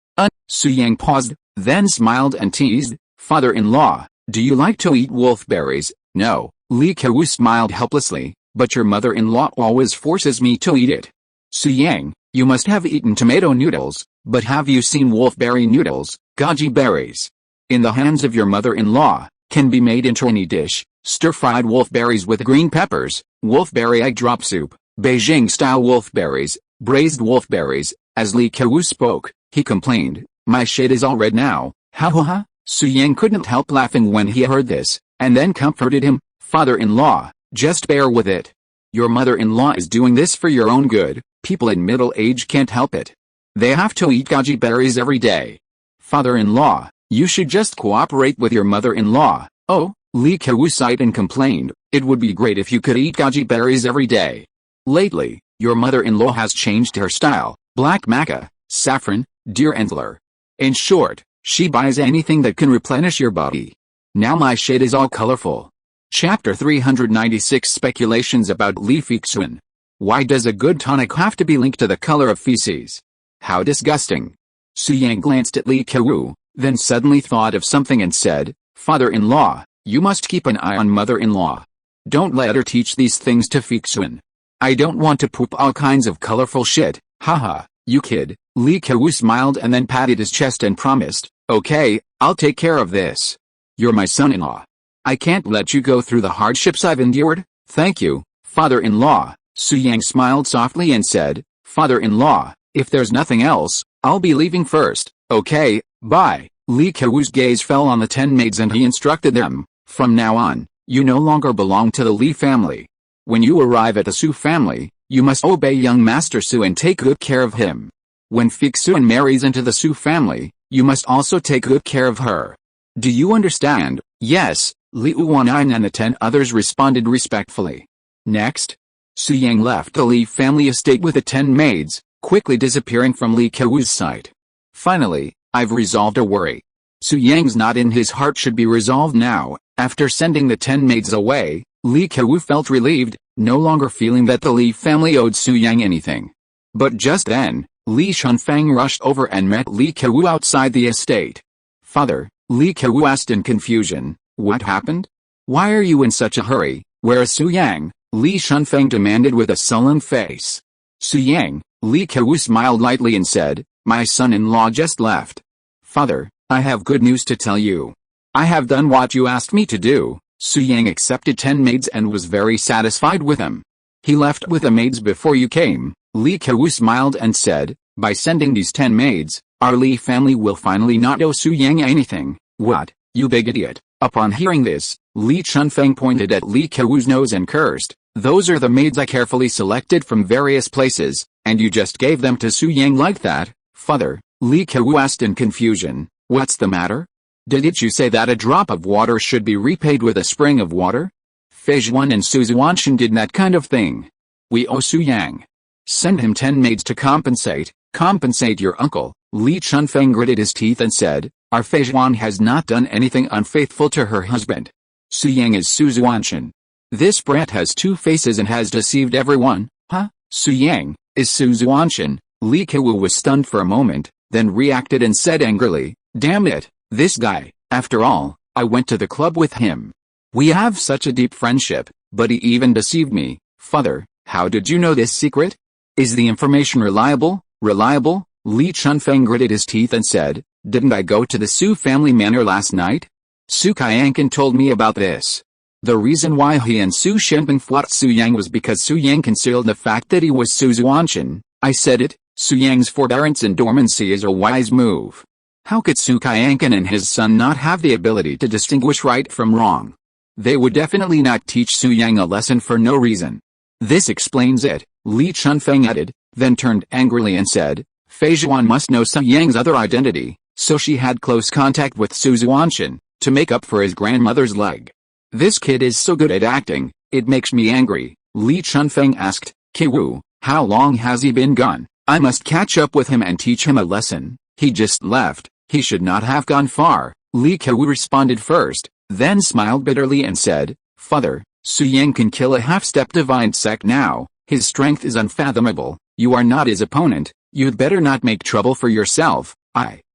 Xu paused, then smiled and teased, "Father-in-law, do you like to eat wolfberries?" "No," Li Kewu smiled helplessly, "but your mother-in-law always forces me to eat it." "Xu, you must have eaten tomato noodles, but have you seen wolfberry noodles, goji berries? In the hands of your mother-in-law, can be made into any dish: stir-fried wolfberries with green peppers, wolfberry egg drop soup, Beijing-style wolfberries, braised wolfberries." As Li Kewu spoke, he complained, "My shade is all red now." "Ha ha ha." Xu couldn't help laughing when he heard this, and then comforted him, "Father-in-law, just bear with it. Your mother-in-law is doing this for your own good. People in middle age can't help it. They have to eat goji berries every day. Father-in-law, you should just cooperate with your mother-in-law." "Oh," Li Kewu sighed and complained, "it would be great if you could eat goji berries every day. Lately, your mother-in-law has changed her style: black maca, saffron, deer antler. In short, she buys anything that can replenish your body. Now my shade is all colorful." Chapter 396 Speculations about Li Fixuan. Why does a good tonic have to be linked to the color of feces? How disgusting. Xu glanced at Li Kewu, then suddenly thought of something and said, "Father-in-law, you must keep an eye on mother-in-law. Don't let her teach these things to Fixuan. I don't want to poop all kinds of colorful shit." "Haha, you kid." Li Kewu smiled and then patted his chest and promised, "Okay, I'll take care of this. You're my son-in-law. I can't let you go through the hardships I've endured." "Thank you, father-in-law." Xu smiled softly and said, "Father-in-law, if there's nothing else, I'll be leaving first." "Okay, bye." Li Kewu's gaze fell on the 10 maids and he instructed them, "From now on, you no longer belong to the Li family. When you arrive at the Su family, you must obey young Master Su and take good care of him. When Fixuan marries into the Su family, you must also take good care of her. Do you understand? Yes, Liu Wanyan and the 10 others responded respectfully. Next, Su Yang left the Li family estate with the 10 maids, quickly disappearing from Li Kewu's sight. Finally, I've resolved a worry. Su Yang's knot in his heart should be resolved now. After sending the 10 maids away, Li Kewu felt relieved, no longer feeling that the Li family owed Su Yang anything. But just then, Li Shunfang rushed over and met Li Kewu outside the estate. Father, Li Kewu asked in confusion, what happened? Why are you in such a hurry? Where is Su Yang? Li Shunfang demanded with a sullen face. Su Yang, Li Kewu smiled lightly and said, my son-in-law just left. Father, I have good news to tell you. I have done what you asked me to do. Su Yang accepted 10 maids and was very satisfied with them. He left with the maids before you came. Li Kewu smiled and said, by sending these 10 maids, our Li family will finally not owe Su Yang anything. What, you big idiot. Upon hearing this, Li Chunfeng pointed at Li Kewu's nose and cursed, those are the maids I carefully selected from various places, and you just gave them to Su Yang like that? Father, Li Kewu asked in confusion, what's the matter? Didn't you say that a drop of water should be repaid with a spring of water? Fei Zhuan and Su Zuanshan did that kind of thing. We owe Su Yang. Send him 10 maids to compensate your uncle. Li Chunfeng gritted his teeth and said, our Fei Zhuan has not done anything unfaithful to her husband. Su Yang is Su Zuanshan. This brat has 2 faces and has deceived everyone, huh? Su Yang is Su Zuanshan. Li Kewu was stunned for a moment, then reacted and said angrily, damn it, this guy, after all, I went to the club with him. We have such a deep friendship, but he even deceived me. Father, how did you know this secret? Is the information reliable? Reliable? Li Chunfeng gritted his teeth and said, didn't I go to the Su family manor last night? Su Kaiankan told me about this. The reason why he and Su Shenping fought Su Yang was because Su Yang concealed the fact that he was Su Zuanshan. I said it, Su Yang's forbearance and dormancy is a wise move. How could Su Kaiankan and his son not have the ability to distinguish right from wrong? They would definitely not teach Su Yang a lesson for no reason. This explains it, Li Chunfeng added, then turned angrily and said, Fei Zhuan must know Su Yang's other identity, so she had close contact with Su Zuanshan, to make up for his grandmother's leg. This kid is so good at acting, it makes me angry. Li Chunfeng asked, Kewu, how long has he been gone? I must catch up with him and teach him a lesson. He just left, he should not have gone far. Li Kewu responded first, then smiled bitterly and said, Father, Su Yang can kill a half-step divine sect now, his strength is unfathomable, you are not his opponent, you'd better not make trouble for yourself.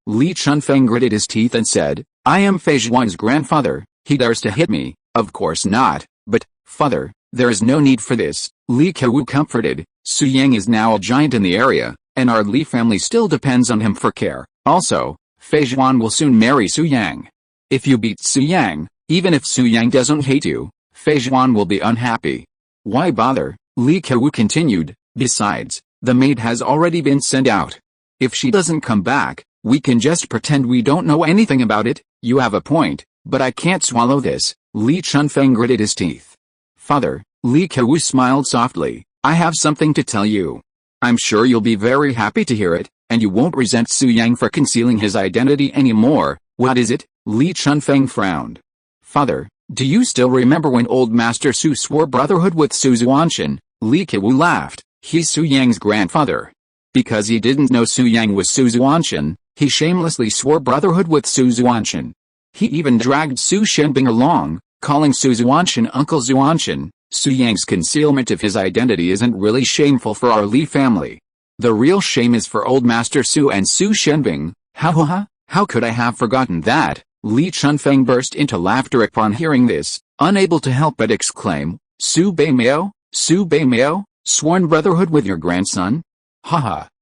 Li Chunfeng gritted his teeth and said, I am Fei Zhuan's grandfather, he dares to hit me, of course not, but, father, there is no need for this. Li Kewu comforted, Su Yang is now a giant in the area, and our Li family still depends on him for care. Also, Fei Zhuan will soon marry Su Yang. If you beat Su Yang, even if Su Yang doesn't hate you, Fei Zhuan will be unhappy. Why bother? Li Kewu continued, besides, the maid has already been sent out. If she doesn't come back, we can just pretend we don't know anything about it. You have a point, but I can't swallow this. Li Chunfeng gritted his teeth. Father, Li Kewu smiled softly, I have something to tell you. I'm sure you'll be very happy to hear it, and you won't resent Su Yang for concealing his identity anymore. What is it? Li Chunfeng frowned. Father, do you still remember when old Master Su swore brotherhood with Su Zuanshan? Li Kewu laughed. He's Su Yang's grandfather. Because he didn't know Su Yang was Su Zuanshan, he shamelessly swore brotherhood with Su Zuanshan. He even dragged Su Shenping along, calling Su Zuanshan Uncle Zuanshan. Su Yang's concealment of his identity isn't really shameful for our Li family. The real shame is for old Master Su and Su Shenping. How could I have forgotten that? Li Chunfeng burst into laughter upon hearing this, unable to help but exclaim, Su Beimao, sworn brotherhood with your grandson?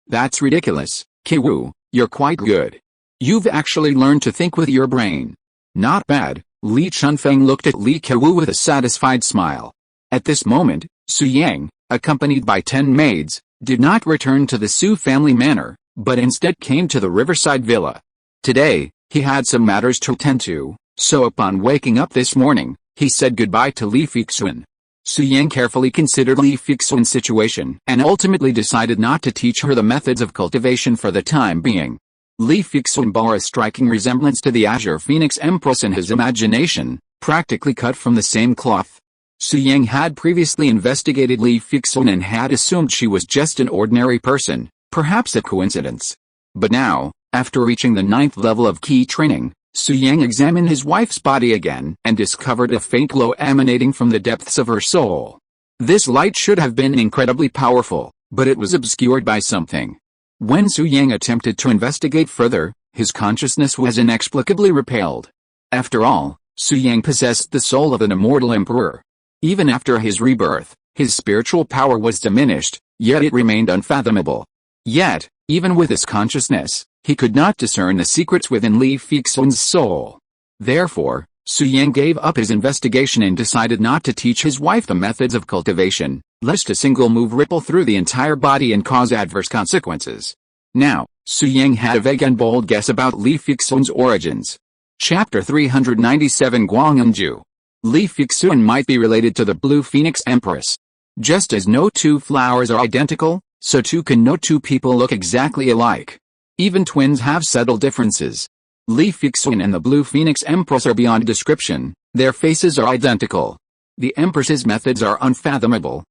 That's ridiculous. Kewu, you're quite good. You've actually learned to think with your brain. Not bad. Li Chunfeng looked at Li Kewu with a satisfied smile. At this moment, Su Yang, accompanied by 10 maids, did not return to the Su family manor, but instead came to the riverside villa. Today, he had some matters to attend to, so upon waking up this morning, he said goodbye to Li Fixuan. Su Yang carefully considered Li Fixuan's situation and ultimately decided not to teach her the methods of cultivation for the time being. Li Fixun bore a striking resemblance to the Azure Phoenix Empress in his imagination, practically cut from the same cloth. Su Yang had previously investigated Li Fixun and had assumed she was just an ordinary person, perhaps a coincidence. But now, after reaching the 9th level of key training, Su Yang examined his wife's body again and discovered a faint glow emanating from the depths of her soul. This light should have been incredibly powerful, but it was obscured by something. When Su Yang attempted to investigate further, his consciousness was inexplicably repelled. After all, Su Yang possessed the soul of an immortal emperor. Even after his rebirth, his spiritual power was diminished, yet it remained unfathomable. Yet, even with his consciousness, he could not discern the secrets within Li Fixun's soul. Therefore, Su Yang gave up his investigation and decided not to teach his wife the methods of cultivation, lest a single move ripple through the entire body and cause adverse consequences. Now, Su Yang had a vague and bold guess about Li Fixun's origins. Chapter 397 Guanganju. Li Fixun might be related to the Blue Phoenix Empress. Just as no two flowers are identical, so too can no two people look exactly alike. Even twins have subtle differences. Li Fixun and the Blue Phoenix Empress are beyond description, their faces are identical. The Empress's methods are unfathomable,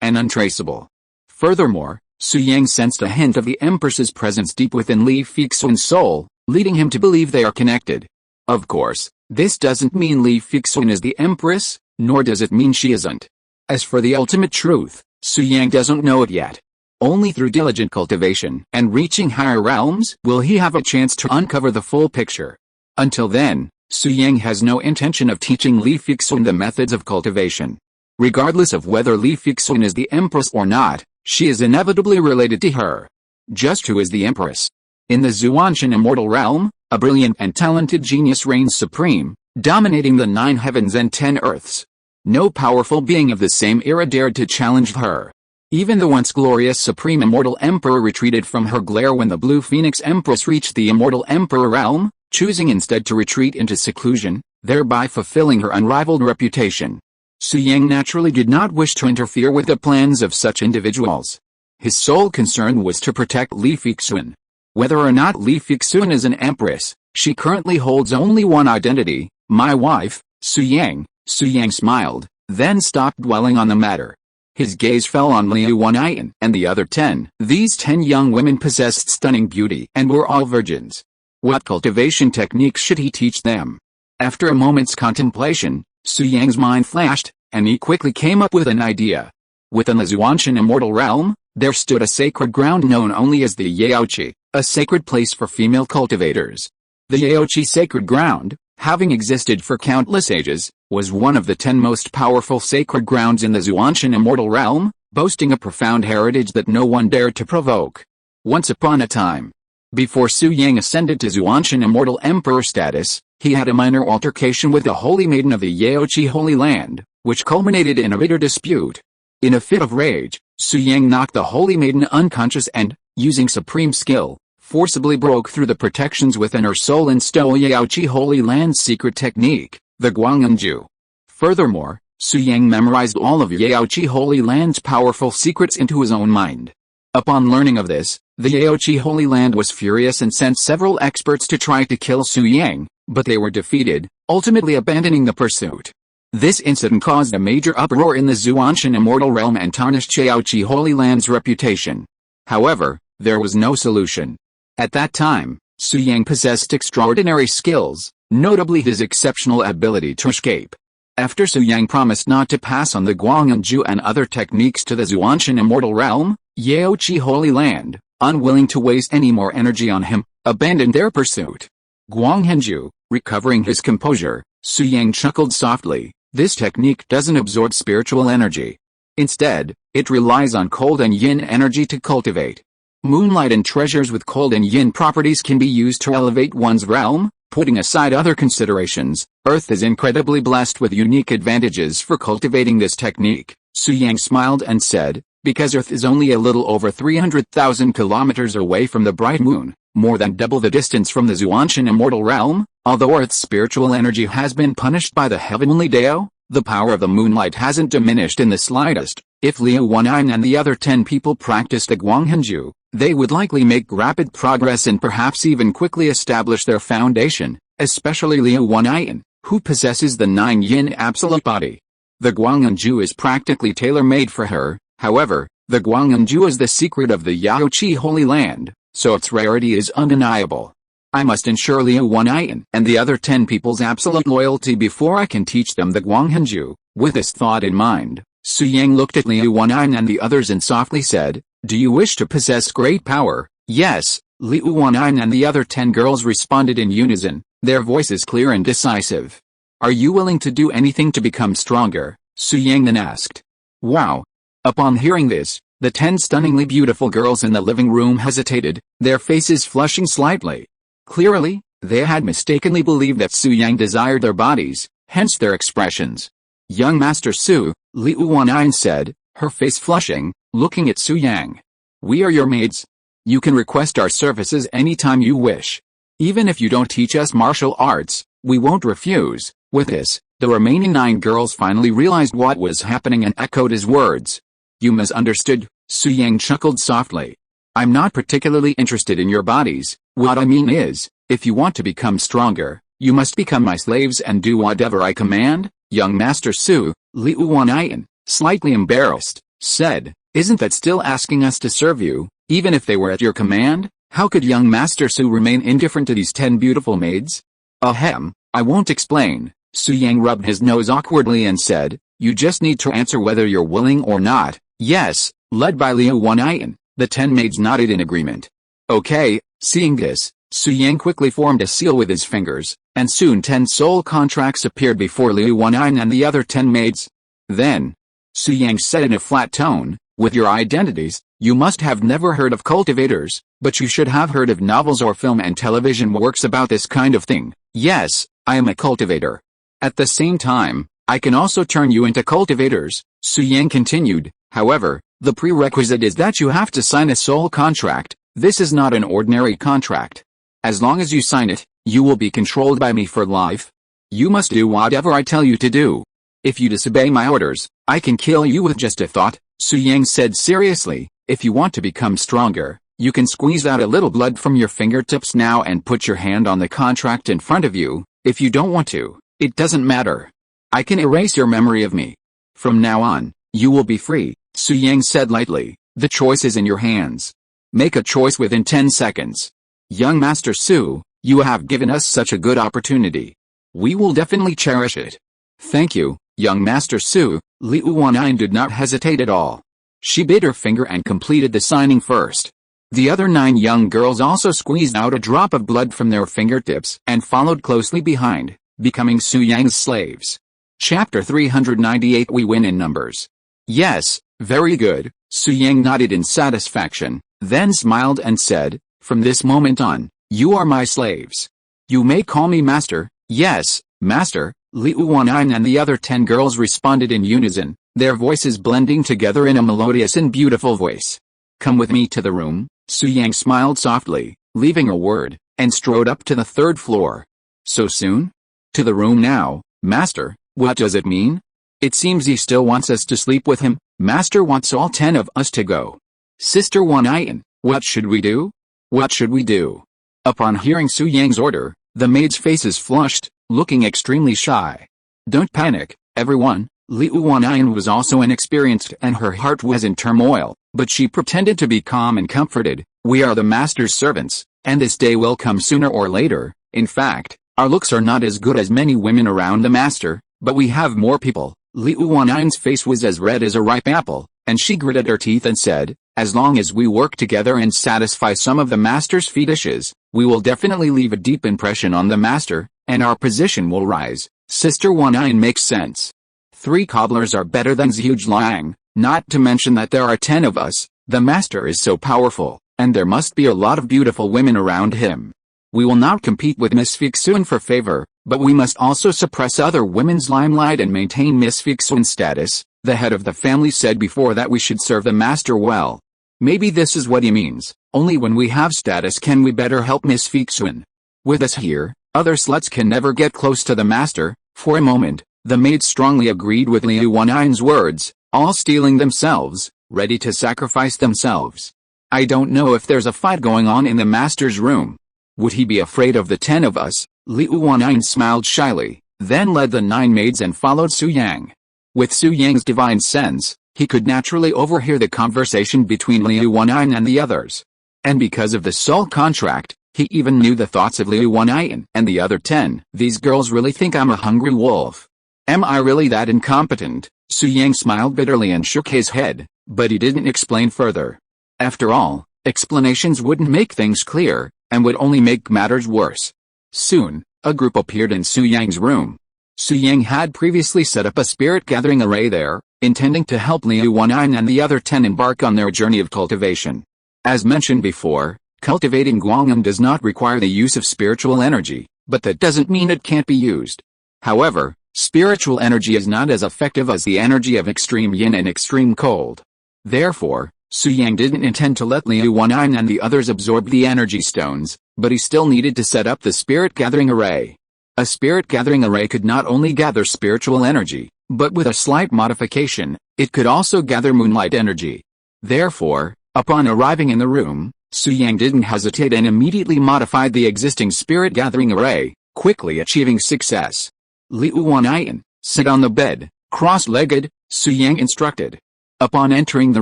and untraceable. Furthermore, Su Yang sensed a hint of the Empress's presence deep within Li Fixun's soul, leading him to believe they are connected. Of course, this doesn't mean Li Fixun is the Empress, nor does it mean she isn't. As for the ultimate truth, Su Yang doesn't know it yet. Only through diligent cultivation and reaching higher realms will he have a chance to uncover the full picture. Until then, Su Yang has no intention of teaching Li Fixun the methods of cultivation. Regardless of whether Li Fixun is the Empress or not, she is inevitably related to her. Just who is the Empress? In the Xuantian immortal realm, a brilliant and talented genius reigns supreme, dominating the 9 heavens and 10 earths. No powerful being of the same era dared to challenge her. Even the once glorious supreme Immortal Emperor retreated from her glare when the Blue Phoenix Empress reached the Immortal Emperor realm, choosing instead to retreat into seclusion, thereby fulfilling her unrivaled reputation. Su Yang naturally did not wish to interfere with the plans of such individuals. His sole concern was to protect Li Fixun. Whether or not Li Fixun is an empress, she currently holds only one identity, my wife, Su Yang. Su Yang smiled, then stopped dwelling on the matter. His gaze fell on Liu Wanyan and the other 10. These 10 young women possessed stunning beauty and were all virgins. What cultivation techniques should he teach them? After a moment's contemplation, Su Yang's mind flashed, and he quickly came up with an idea. Within the Xuantian immortal realm, there stood a sacred ground known only as the Yaoqi, a sacred place for female cultivators. The Yaoqi sacred ground, having existed for countless ages, was one of the 10 most powerful sacred grounds in the Xuantian immortal realm, boasting a profound heritage that no one dared to provoke. Once upon a time, before Su Yang ascended to Xuantian immortal emperor status, he had a minor altercation with the holy maiden of the Yaoqi Holy Land, which culminated in a bitter dispute. In a fit of rage, Su Yang knocked the holy maiden unconscious and, using supreme skill, forcibly broke through the protections within her soul and stole Yaoqi Holy Land's secret technique, the Guanganju. Furthermore, Su Yang memorized all of Yaoqi Holy Land's powerful secrets into his own mind. Upon learning of this, the Yaoqi Holy Land was furious and sent several experts to try to kill Su Yang, but they were defeated, ultimately abandoning the pursuit. This incident caused a major uproar in the Xuantian immortal realm and tarnished Yaoqi Holy Land's reputation. However, there was no solution. At that time, Su Yang possessed extraordinary skills, notably his exceptional ability to escape. After Su Yang promised not to pass on the Guanganju and other techniques to the Xuantian immortal realm, Yaoqi Holy Land, unwilling to waste any more energy on him, abandoned their pursuit. Guanganju, recovering his composure, Su Yang chuckled softly. This technique doesn't absorb spiritual energy. Instead, it relies on cold and yin energy to cultivate. Moonlight and treasures with cold and yin properties can be used to elevate one's realm. Putting aside other considerations, Earth is incredibly blessed with unique advantages for cultivating this technique. Su Yang smiled and said, because Earth is only a little over 300,000 kilometers away from the bright moon, more than double the distance from the Xuantian immortal realm, although Earth's spiritual energy has been punished by the heavenly Dao, the power of the moonlight hasn't diminished in the slightest. If Liu Wanyan and the other 10 people practiced the Guanganju, They would likely make rapid progress and perhaps even quickly establish their foundation, especially Liu Wanyan, who possesses the 9 yin absolute body. The Guang'anju is practically tailor-made for her. However, the Guang'anju is the secret of the Yaoqi Holy Land, so its rarity is undeniable. I must ensure Liu Wanyan and the other 10 people's absolute loyalty before I can teach them the Guang'anju. With this thought in mind, Su Yang looked at Liu Wanyan and the others and softly said, "Do you wish to possess great power?" "Yes," Liu Wanyan and the other 10 girls responded in unison, their voices clear and decisive. "Are you willing to do anything to become stronger?" Su Yang then asked. Wow! Upon hearing this, the 10 stunningly beautiful girls in the living room hesitated, their faces flushing slightly. Clearly, they had mistakenly believed that Su Yang desired their bodies, hence their expressions. "Young Master Su," Liu Wanyan said, her face flushing, looking at Su Yang. "We are your maids. You can request our services anytime you wish. Even if you don't teach us martial arts, we won't refuse." With this, the remaining 9 girls finally realized what was happening and echoed his words. "You misunderstood," Su Yang chuckled softly. "I'm not particularly interested in your bodies. What I mean is, if you want to become stronger, you must become my slaves and do whatever I command." Young Master Su, Liu Wanyan, slightly embarrassed, said, "Isn't that still asking us to serve you, even if they were at your command?" How could young Master Su remain indifferent to these 10 beautiful maids? "Ahem, I won't explain." Su Yang rubbed his nose awkwardly and said, "You just need to answer whether you're willing or not." "Yes," led by Liu Wanyan, the 10 maids nodded in agreement. "Okay." Seeing this, Su Yang quickly formed a seal with his fingers, and soon 10 soul contracts appeared before Liu Wanyan and the other 10 maids. Then, Su Yang said in a flat tone, "With your identities, you must have never heard of cultivators, but you should have heard of novels or film and television works about this kind of thing." "Yes, I am a cultivator. At the same time, I can also turn you into cultivators," Su Yang continued. "However, the prerequisite is that you have to sign a soul contract. This is not an ordinary contract. As long as you sign it, you will be controlled by me for life. You must do whatever I tell you to do. If you disobey my orders, I can kill you with just a thought," Su Yang said seriously. "If you want to become stronger, you can squeeze out a little blood from your fingertips now and put your hand on the contract in front of you. If you don't want to, it doesn't matter. I can erase your memory of me. From now on, you will be free," Su Yang said lightly. "The choice is in your hands. Make a choice within 10 seconds. Young Master Su, you have given us such a good opportunity. We will definitely cherish it." "Thank you, young Master Su." Liu Wanyan did not hesitate at all. She bit her finger and completed the signing first. The other 9 young girls also squeezed out a drop of blood from their fingertips and followed closely behind, becoming Su Yang's slaves. Chapter 398. We win in numbers. "Yes, very good." Su Yang nodded in satisfaction, then smiled and said, "From this moment on, you are my slaves. You may call me Master." "Yes, Master," Liu Wanyan and the other 10 girls responded in unison, their voices blending together in a melodious and beautiful voice. "Come with me to the room." Su Yang smiled softly, leaving a word, and strode up to the 3rd floor. "So soon? To the room now, Master, what does it mean?" "It seems he still wants us to sleep with him." "Master wants all 10 of us to go." "Sister Wanyan, what should we do?" "What should we do?" Upon hearing Su Yang's order, the maids' faces flushed, looking extremely shy. "Don't panic, everyone." Liu Wanyan was also inexperienced and her heart was in turmoil, but she pretended to be calm and comforted. "We are the Master's servants, and this day will come sooner or later. In fact, our looks are not as good as many women around the Master, but we have more people." Liu Wanyan's face was as red as a ripe apple, and she gritted her teeth and said, "As long as we work together and satisfy some of the Master's fetishes, we will definitely leave a deep impression on the Master, and our position will rise." Sister Wanyan makes sense. 3 cobblers are better than Zhuge Liang, not to mention that there are 10 of us. The Master is so powerful, and there must be a lot of beautiful women around him. We will not compete with Miss Fixun for favor, but we must also suppress other women's limelight and maintain Miss Fixun's status. The head of the family said before that we should serve the Master well. Maybe this is what he means. Only when we have status can we better help Miss Fixun. With us here, other sluts can never get close to the Master. For a moment, the maids strongly agreed with Liu Wanyan's words, all steeling themselves, ready to sacrifice themselves. I don't know if there's a fight going on in the master's room. Would he be afraid of the 10 of us? Liu Wanyan smiled shyly, then led the 9 maids and followed Su Yang. With Su Yang's divine sense, he could naturally overhear the conversation between Liu Wanyan and the others. And because of the soul contract, he even knew the thoughts of Liu Wanyan and the other 10. These girls really think I'm a hungry wolf. Am I really that incompetent? Su Yang smiled bitterly and shook his head, but he didn't explain further. After all, explanations wouldn't make things clear, and would only make matters worse. Soon, a group appeared in Su Yang's room. Su Yang had previously set up a spirit gathering array there, intending to help Liu Wanyan and the other 10 embark on their journey of cultivation. As mentioned before, cultivating Guangyun does not require the use of spiritual energy, but that doesn't mean it can't be used. However, spiritual energy is not as effective as the energy of extreme yin and extreme cold. Therefore, Su Yang didn't intend to let Liu Wanyan and the others absorb the energy stones, but he still needed to set up the spirit gathering array. A spirit gathering array could not only gather spiritual energy, but with a slight modification, it could also gather moonlight energy. Therefore, upon arriving in the room, Su Yang didn't hesitate and immediately modified the existing spirit gathering array, quickly achieving success. Liu Wanyan, sit on the bed, cross-legged, Su Yang instructed. Upon entering the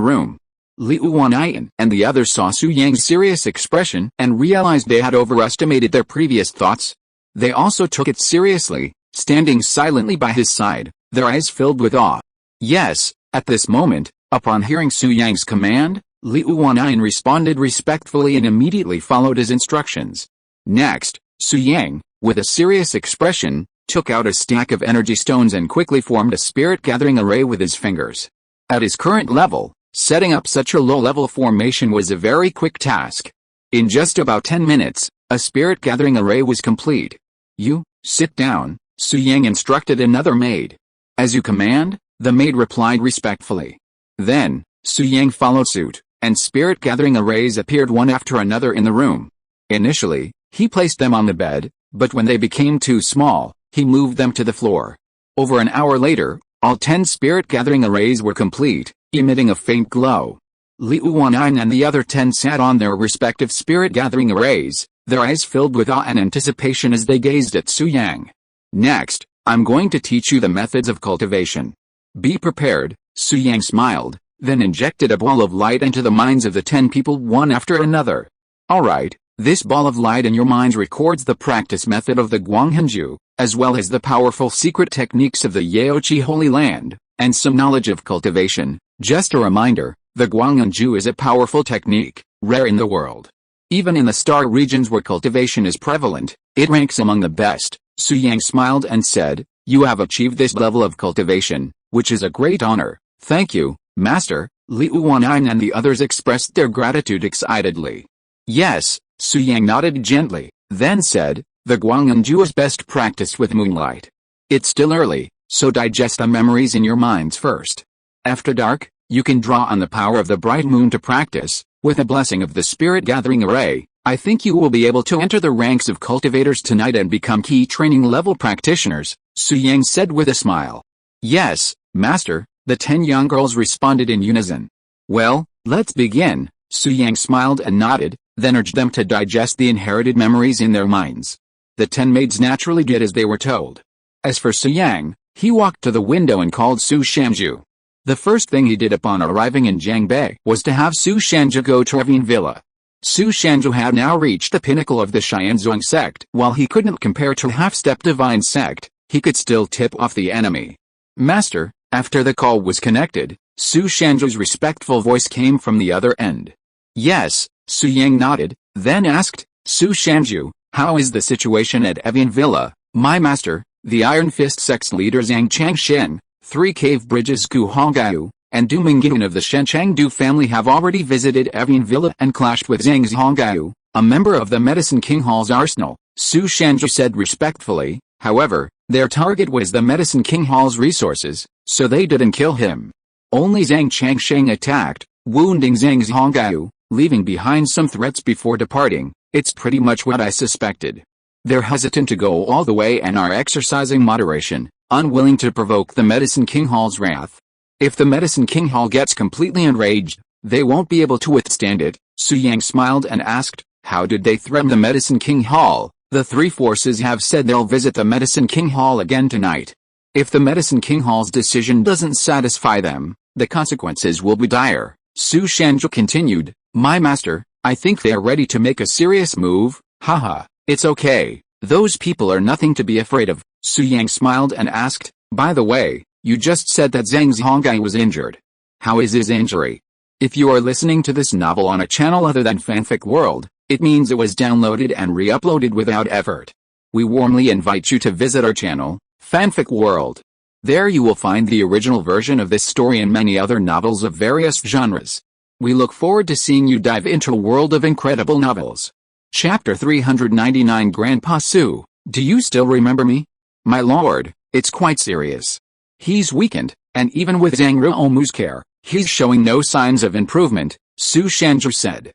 room, Liu Wanyan and the others saw Su Yang's serious expression and realized they had overestimated their previous thoughts. They also took it seriously, standing silently by his side, their eyes filled with awe. Yes, at this moment, upon hearing Su Yang's command, Liu Wanyan responded respectfully and immediately followed his instructions. Next, Su Yang, with a serious expression, took out a stack of energy stones and quickly formed a spirit gathering array with his fingers. At his current level, setting up such a low-level formation was a very quick task. In just about 10 minutes, a spirit gathering array was complete. You, sit down, Su Yang instructed another maid. As you command, the maid replied respectfully. Then, Su Yang followed suit, and spirit gathering arrays appeared one after another in the room. Initially, he placed them on the bed, but when they became too small, he moved them to the floor. Over an hour later, all 10 spirit gathering arrays were complete, emitting a faint glow. Liu Wanyan and the other 10 sat on their respective spirit gathering arrays, their eyes filled with awe and anticipation as they gazed at Su Yang. Next, I'm going to teach you the methods of cultivation. Be prepared, Su Yang smiled, then injected a ball of light into the minds of the 10 people one after another. Alright, this ball of light in your minds records the practice method of the Guanghenju, as well as the powerful secret techniques of the Yaoqi Holy Land, and some knowledge of cultivation. Just a reminder, the Guanghenju is a powerful technique, rare in the world. Even in the star regions where cultivation is prevalent, it ranks among the best. Su Yang smiled and said, you have achieved this level of cultivation, which is a great honor. Thank you, Master. Liu Wanyan and the others expressed their gratitude excitedly. Yes, Su Yang nodded gently, then said, the Guanghenju is best practiced with moonlight. It's still early, so digest the memories in your minds first. After dark, you can draw on the power of the bright moon to practice. With a blessing of the spirit gathering array, I think you will be able to enter the ranks of cultivators tonight and become key training level practitioners, Su Yang said with a smile. Yes, Master, the 10 young girls responded in unison. Well, let's begin. Su Yang smiled and nodded, then urged them to digest the inherited memories in their minds. The 10 maids naturally did as they were told. As for Su Yang, he walked to the window and called Su Shanju. The first thing he did upon arriving in Jiangbei was to have Su Shanju go to Evian Villa. Su Shanju had now reached the pinnacle of the Xianzhuang sect. While he couldn't compare to half-step divine sect, he could still tip off the enemy. Master, after the call was connected, Su Shanju's respectful voice came from the other end. Yes, Su Yang nodded, then asked, Su Shanju, how is the situation at Evian Villa? My master, the Iron Fist sect's leader Zhang Changshen, 3 cave bridges Gu Honggao, and Du Mingyun of the Shenchangdu family have already visited Evian Villa and clashed with Zhang Honggao, a member of the Medicine King Hall's arsenal, Su Shanju said respectfully. However, their target was the Medicine King Hall's resources, so they didn't kill him. Only Zhang Changshen attacked, wounding Zhang Honggao, leaving behind some threats before departing. It's pretty much what I suspected. They're hesitant to go all the way and are exercising moderation, unwilling to provoke the Medicine King Hall's wrath. If the Medicine King Hall gets completely enraged, They won't be able to withstand it. Su Yang smiled and asked, how did they threaten the Medicine King Hall? The three forces have said they'll visit the Medicine King Hall again tonight. If the Medicine King Hall's decision doesn't satisfy them, the consequences will be dire. Su Shanzhu continued, my master, I think they are ready to make a serious move. Haha, it's okay. Those people are nothing to be afraid of. Su Yang smiled and asked, by the way, you just said that Zhang Zhongai was injured. How is his injury? If you are listening to this novel on a channel other than Fanfic World, it means it was downloaded and re-uploaded without effort. We warmly invite you to visit our channel, Fanfic World. There you will find the original version of this story and many other novels of various genres. We look forward to seeing you dive into a world of incredible novels. Chapter 399 Grandpa Su, do you still remember me? My lord, it's quite serious. He's weakened, and even with Zhang Ruomu's care, he's showing no signs of improvement, Su Shanzhu said.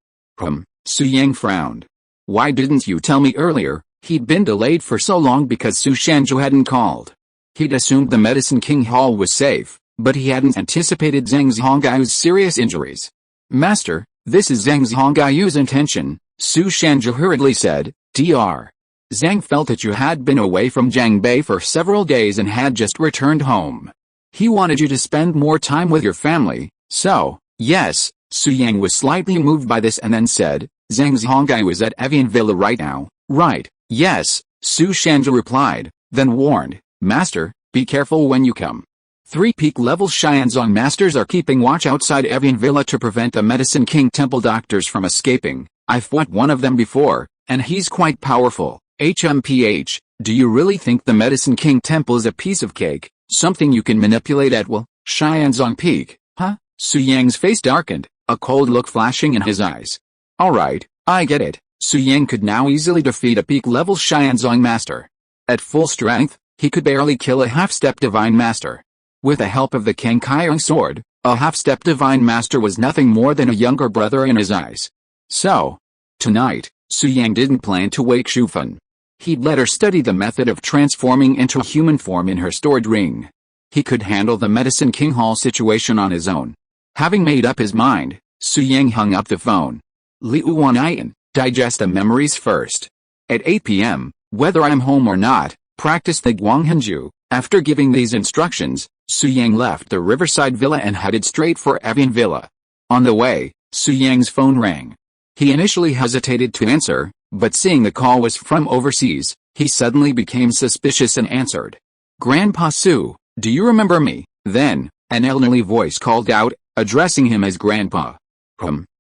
Su Yang frowned. Why didn't you tell me earlier? He'd been delayed for so long because Su Shanzhu hadn't called. He'd assumed the Medicine King Hall was safe, but he hadn't anticipated Zhang Zhonggai's serious injuries. Master, this is Zhang Zhonggai's intention, Su Shanzhu hurriedly said. Dr. Zhang felt that you had been away from Jiangbei for several days and had just returned home. He wanted you to spend more time with your family, so, yes. Su Yang was slightly moved by this and then said, Zhang Zhongai was at Evian Villa right now, right? Yes, Su Shanzhu replied, then warned, Master, be careful when you come. 3 peak-level Xianzong masters are keeping watch outside Evian Villa to prevent the Medicine King Temple doctors from escaping. I've fought one of them before, and he's quite powerful. HMPH, do you really think the Medicine King Temple is a piece of cake, something you can manipulate at will? Xianzong Peak, huh? Su Yang's face darkened, a cold look flashing in his eyes. Alright, I get it. Su Yang could now easily defeat a peak-level Xianzong master. At full strength, he could barely kill a half-step divine master. With the help of the Kangkaiang sword, a half-step divine master was nothing more than a younger brother in his eyes. So, tonight, Su Yang didn't plan to wake Shufan. He'd let her study the method of transforming into human form in her stored ring. He could handle the Medicine King Hall situation on his own. Having made up his mind, Su Yang hung up the phone. Liu Wanian, digest the memories first. At 8 p.m., whether I'm home or not, practice the Guanghenju. After giving these instructions, Su Yang left the riverside villa and headed straight for Evian Villa. On the way, Su Yang's phone rang. He initially hesitated to answer, but seeing the call was from overseas, he suddenly became suspicious and answered. Grandpa Su, do you remember me? Then, an elderly voice called out, addressing him as Grandpa.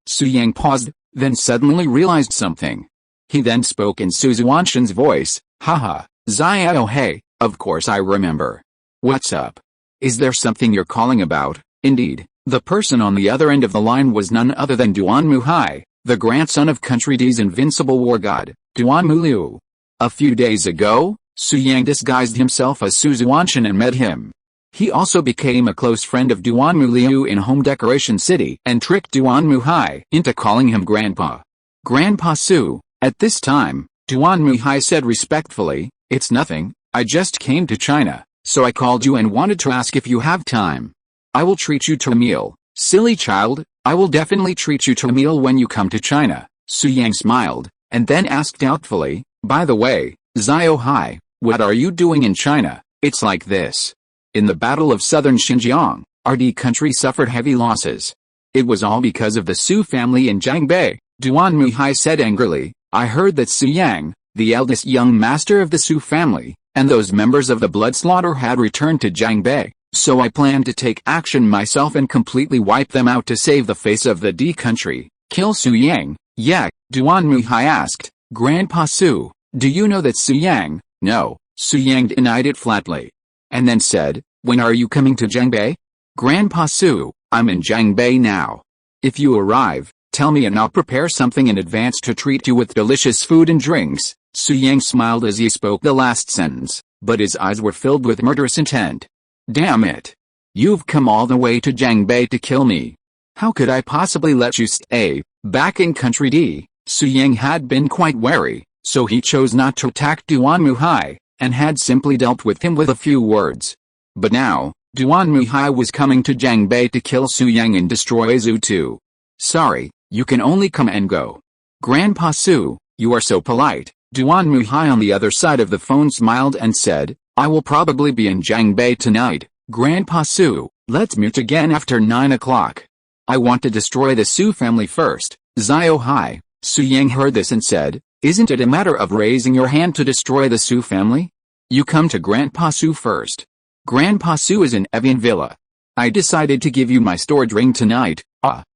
Su Yang paused, then suddenly realized something. He then spoke in Su Xuantian's voice, haha, Xiao hey, of course I remember. What's up? Is there something you're calling about? Indeed, the person on the other end of the line was none other than Duan Muhai, the grandson of Country D's invincible war god, Duan Muliu. A few days ago, Su Yang disguised himself as Su Xuantian and met him. He also became a close friend of Duan Muliu in Home Decoration City and tricked Duan Muhai into calling him Grandpa. Grandpa Su, at this time, Duan Muhai said respectfully, it's nothing, I just came to China, so I called you and wanted to ask if you have time. I will treat you to a meal, silly child, I will definitely treat you to a meal when you come to China. Su Yang smiled, and then asked doubtfully, by the way, Xiao Hai, what are you doing in China? It's like this. In the Battle of Southern Xinjiang, RD country suffered heavy losses. It was all because of the Su family in Jiangbei, Duan Muhai said angrily. I heard that Su Yang, the eldest young master of the Su family, and those members of the blood slaughter had returned to Jiangbei, so I planned to take action myself and completely wipe them out to save the face of the D country. Kill Su Yang? Yeah, Duan Muhai asked. Grandpa Su, do you know that Su Yang? No, Su Yang denied it flatly. And then said, when are you coming to Jiangbei? Grandpa Su, I'm in Jiangbei now. If you arrive, tell me and I'll prepare something in advance to treat you with delicious food and drinks. Su Yang smiled as he spoke the last sentence, but his eyes were filled with murderous intent. Damn it. You've come all the way to Jiangbei to kill me. How could I possibly let you stay back in Country D? Su Yang had been quite wary, so he chose not to attack Duan Muhai, and had simply dealt with him with a few words. But now, Duan Muhai was coming to Jiangbei to kill Su Yang and destroy Zhu too. Sorry, you can only come and go. Grandpa Su, you are so polite. Duan Muhai on the other side of the phone smiled and said, I will probably be in Jiangbei tonight. Grandpa Su, let's meet again after 9 o'clock. I want to destroy the Su family first. Zio Hai. Su Yang heard this and said, isn't it a matter of raising your hand to destroy the Su family? You come to Grandpa Su first. Grandpa Su is in Evian Villa. I decided to give you my storage ring tonight.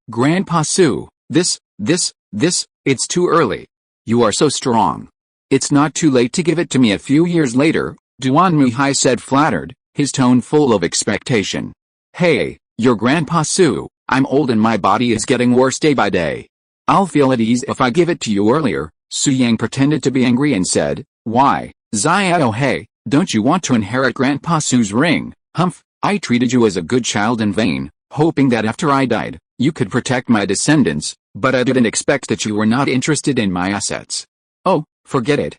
Grandpa Su, this, it's too early. You are so strong. It's not too late to give it to me a few years later, Duan Muhai said flattered, his tone full of expectation. Hey, your Grandpa Su, I'm old and my body is getting worse day by day. I'll feel at ease if I give it to you earlier. Su Yang pretended to be angry and said, why, Zio hey, don't you want to inherit Grandpa Su's ring? Humph, I treated you as a good child in vain, hoping that after I died, you could protect my descendants, but I didn't expect that you were not interested in my assets. Oh, forget it,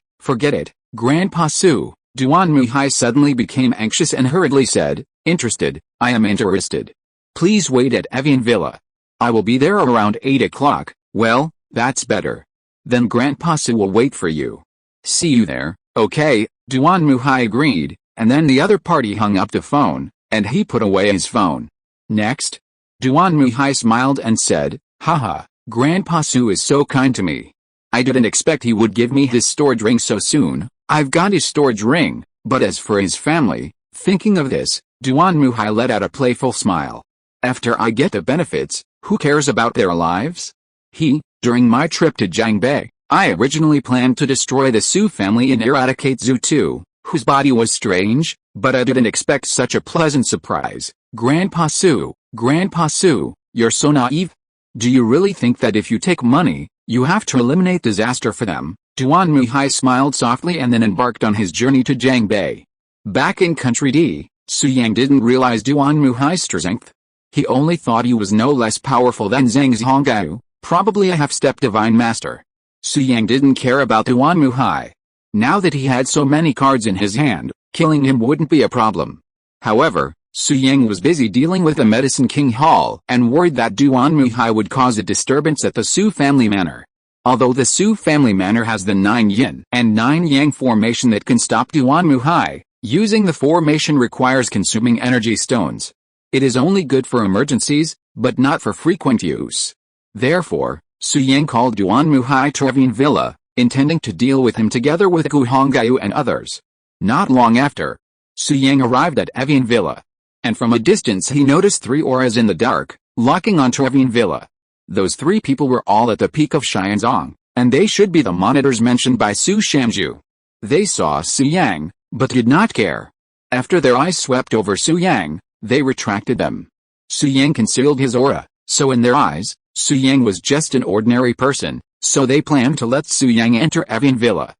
Grandpa Su. Duan Muhai suddenly became anxious and hurriedly said, interested, I am interested. Please wait at Evian Villa. I will be there around 8 o'clock, well, that's better. Then Grandpa Su will wait for you. See you there, okay, Duan Muhai agreed, and then the other party hung up the phone, and he put away his phone. Next, Duan Muhai smiled and said, haha, Grandpa Su is so kind to me. I didn't expect he would give me his storage ring so soon. I've got his storage ring, but as for his family, thinking of this, Duan Muhai let out a playful smile. After I get the benefits, who cares about their lives? During my trip to Jiangbei, I originally planned to destroy the Su family and eradicate Zhu Tu, whose body was strange, but I didn't expect such a pleasant surprise. Grandpa Su, you're so naive. Do you really think that if you take money, you have to eliminate disaster for them? Duan Muhai smiled softly and then embarked on his journey to Jiangbei. Back in Country D, Su Yang didn't realize Duan Muhai's strength. He only thought he was no less powerful than Zhang Zhonggao, probably a half-step divine master. Su Yang didn't care about Duan Muhai. Now that he had so many cards in his hand, killing him wouldn't be a problem. However, Su Yang was busy dealing with the Medicine King Hall and worried that Duan Muhai would cause a disturbance at the Su family manor. Although the Su family manor has the 9 yin and 9 yang formation that can stop Duan Muhai, using the formation requires consuming energy stones. It is only good for emergencies, but not for frequent use. Therefore, Su Yang called Duan Muhai to Evian Villa, intending to deal with him together with Gu Hongyu and others. Not long after, Su Yang arrived at Evian Villa. And from a distance he noticed 3 auras in the dark, locking onto Evian Villa. Those 3 people were all at the peak of Xianzong, and they should be the monitors mentioned by Su Shanju. They saw Su Yang, but did not care. After their eyes swept over Su Yang, they retracted them. Su Yang concealed his aura, so in their eyes, Su Yang was just an ordinary person, so they planned to let Su Yang enter Evian Villa.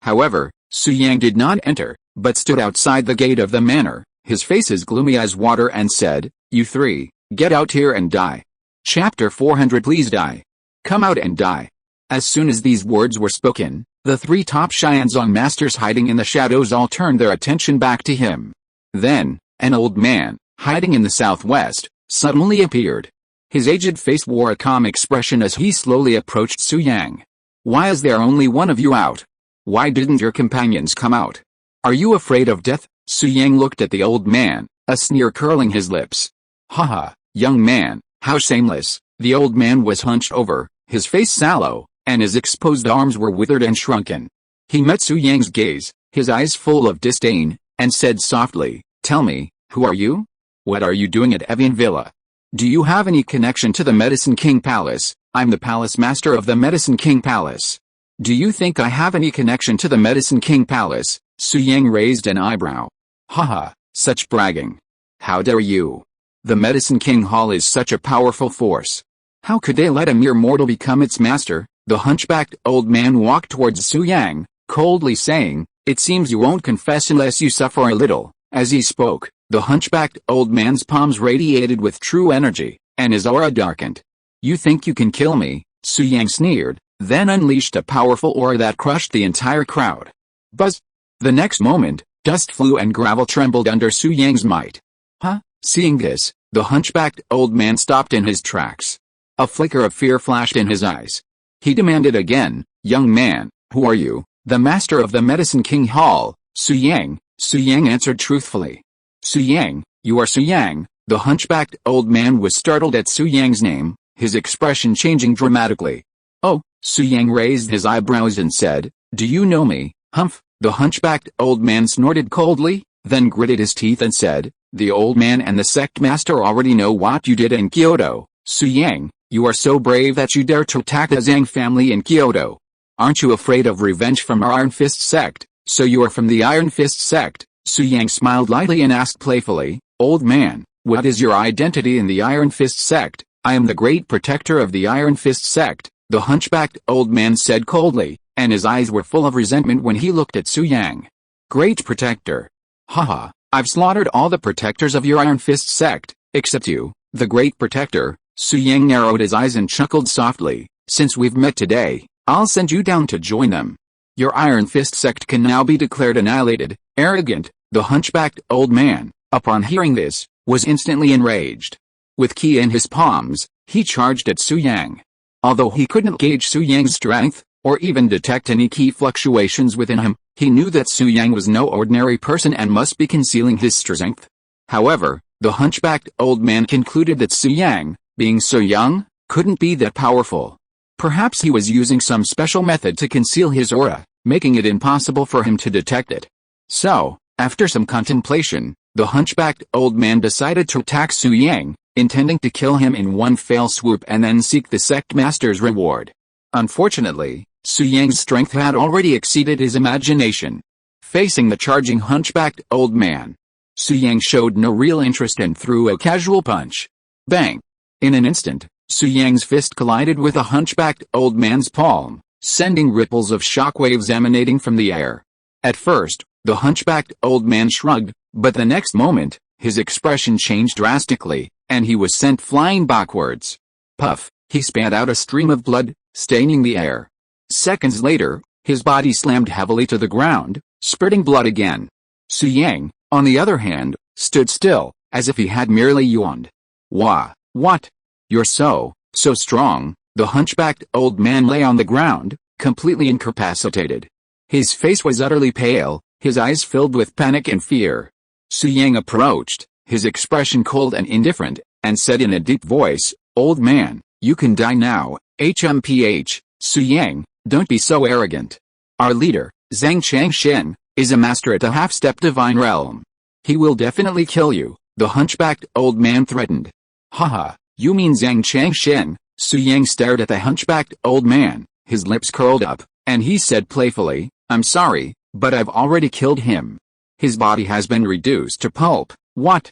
However, Su Yang did not enter, but stood outside the gate of the manor, his face as gloomy as water and said, you 3, get out here and die. Chapter 400 Please die. Come out and die. As soon as these words were spoken, the 3 top Xianzong masters hiding in the shadows all turned their attention back to him. Then, an old man, hiding in the southwest, suddenly appeared. His aged face wore a calm expression as he slowly approached Su Yang. Why is there only one of you out? Why didn't your companions come out? Are you afraid of death? Su Yang looked at the old man, a sneer curling his lips. Haha, young man, how shameless. The old man was hunched over, his face sallow, and his exposed arms were withered and shrunken. He met Su Yang's gaze, his eyes full of disdain, and said softly, tell me, who are you? What are you doing at Evian Villa? Do you have any connection to the Medicine King Palace? I'm the Palace Master of the Medicine King Palace. Do you think I have any connection to the Medicine King Palace? Su Yang raised an eyebrow. Haha, such bragging. How dare you? The Medicine King Hall is such a powerful force. How could they let a mere mortal become its master? The hunchbacked old man walked towards Su Yang, coldly saying, it seems you won't confess unless you suffer a little. As he spoke, the hunchbacked old man's palms radiated with true energy, and his aura darkened. You think you can kill me? Su Yang sneered, then unleashed a powerful aura that crushed the entire crowd. Buzz! The next moment, dust flew and gravel trembled under Su Yang's might. Huh? Seeing this, the hunchbacked old man stopped in his tracks. A flicker of fear flashed in his eyes. He demanded again, "Young man, who are you?" "The master of the Medicine King Hall, Su Yang," Su Yang answered truthfully. "Su Yang, you are Su Yang." The hunchbacked old man was startled at Su Yang's name, his expression changing dramatically. "Oh," Su Yang raised his eyebrows and said, "Do you know me?" "Humph," the hunchbacked old man snorted coldly, then gritted his teeth and said, "The old man and the sect master already know what you did in Kyoto. Su Yang, you are so brave that you dare to attack the Zhang family in Kyoto. Aren't you afraid of revenge from our Iron Fist sect?" "So you are from the Iron Fist sect?" Su Yang smiled lightly and asked playfully, "Old man, what is your identity in the Iron Fist sect?" "I am the great protector of the Iron Fist sect," the hunchbacked old man said coldly, and his eyes were full of resentment when he looked at Su Yang. "Great protector? Haha, I've slaughtered all the protectors of your Iron Fist sect, except you, the great protector." Su Yang narrowed his eyes and chuckled softly, "Since we've met today, I'll send you down to join them. Your Iron Fist sect can now be declared annihilated." Arrogant, the hunchbacked old man, upon hearing this, was instantly enraged. With ki in his palms, he charged at Su Yang. Although he couldn't gauge Su Yang's strength, or even detect any ki fluctuations within him, he knew that Su Yang was no ordinary person and must be concealing his strength. However, the hunchbacked old man concluded that Su Yang, being so young, couldn't be that powerful. Perhaps he was using some special method to conceal his aura, making it impossible for him to detect it. So, after some contemplation, the hunchbacked old man decided to attack Su Yang, intending to kill him in one fell swoop and then seek the sect master's reward. Unfortunately, Su Yang's strength had already exceeded his imagination. Facing the charging hunchbacked old man, Su Yang showed no real interest and threw a casual punch. Bang! In an instant, Su Yang's fist collided with a hunchbacked old man's palm, sending ripples of shockwaves emanating from the air. At first, the hunchbacked old man shrugged, but the next moment, his expression changed drastically, and he was sent flying backwards. Puff! He spat out a stream of blood, staining the air. Seconds later, his body slammed heavily to the ground, spurting blood again. Su Yang, on the other hand, stood still, as if he had merely yawned. "Wah, what? You're so strong." The hunchbacked old man lay on the ground, completely incapacitated. His face was utterly pale, his eyes filled with panic and fear. Su Yang approached, his expression cold and indifferent, and said in a deep voice, "Old man, you can die now." HMPH, Su Yang, don't be so arrogant. Our leader, Zhang Changshen, is a master at the half-step divine realm. He will definitely kill you, the hunchbacked old man threatened. "Haha, you mean Zhang Changshen?" Su Yang stared at the hunchbacked old man, his lips curled up, and he said playfully, "I'm sorry, but I've already killed him. His body has been reduced to pulp." "What?"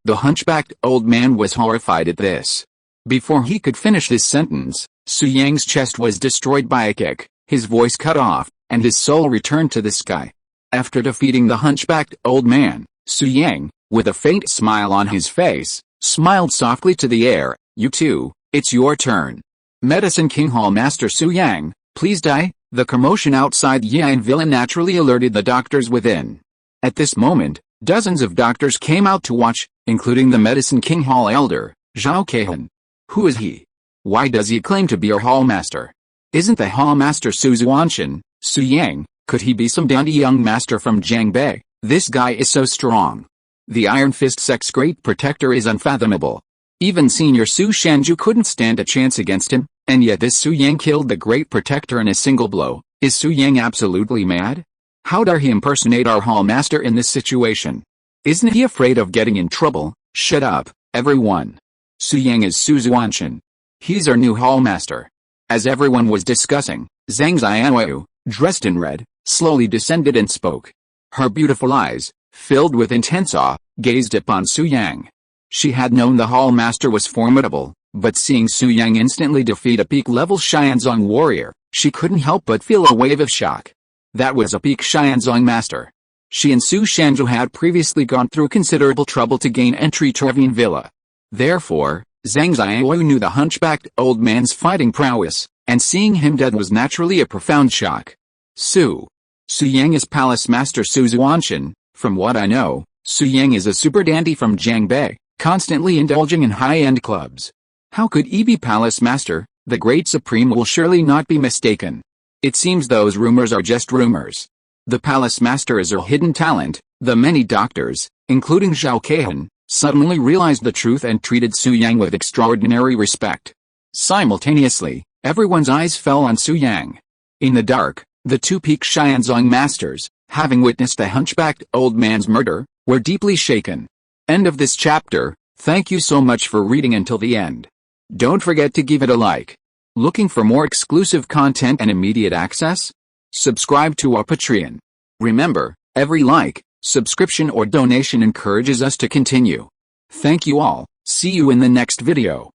The hunchbacked old man was horrified at this. Before he could finish this sentence, Su Yang's chest was destroyed by a kick, his voice cut off, and his soul returned to the sky. After defeating the hunchbacked old man, Su Yang, with a faint smile on his face, smiled softly to the air. "You too, it's your turn. Medicine King Hall Master Su Yang, please die." The commotion outside Yan Villa naturally alerted the doctors within. At this moment, dozens of doctors came out to watch, including the Medicine King Hall Elder, Zhao Keihan. Who is he? Why does he claim to be our Hall Master? Isn't the Hall Master Su Xuantian? Su Yang, could he be some dandy young master from Jiangbei? This guy is so strong. The Iron Fist sect's great protector is unfathomable. Even Senior Su Shanju couldn't stand a chance against him, and yet this Su Yang killed the great protector in a single blow. Is Su Yang absolutely mad? How dare he impersonate our Hall Master in this situation? Isn't he afraid of getting in trouble? Shut up, everyone. Su Yang is Su Xuantian. He's our new Hall Master. As everyone was discussing, Zhang Xianwei, dressed in red, slowly descended and spoke. Her beautiful eyes, filled with intense awe, gazed upon Su Yang. She had known the Hall Master was formidable, but seeing Su Yang instantly defeat a peak-level Xianzong warrior, she couldn't help but feel a wave of shock. That was a peak Xianzong master. She and Su Shanzhu had previously gone through considerable trouble to gain entry to Ravine Villa. Therefore, Zhang Xianwei knew the hunchbacked old man's fighting prowess, and seeing him dead was naturally a profound shock. Su Yang is Palace Master Su Xuantian. From what I know, Su Yang is a super dandy from Jiangbei, constantly indulging in high-end clubs. How could he be Palace Master? The Great Supreme will surely not be mistaken. It seems those rumors are just rumors. The Palace Master is a hidden talent. The many doctors, including Zhao Keihan, suddenly realized the truth and treated Su Yang with extraordinary respect. Simultaneously, everyone's eyes fell on Su Yang. In the dark, the two peak Xianzong masters, having witnessed the hunchbacked old man's murder, were deeply shaken. End of this chapter. Thank you so much for reading until the end. Don't forget to give it a like. Looking for more exclusive content and immediate access? Subscribe to our Patreon. Remember, every like, subscription or donation encourages us to continue. Thank you all. See you in the next video.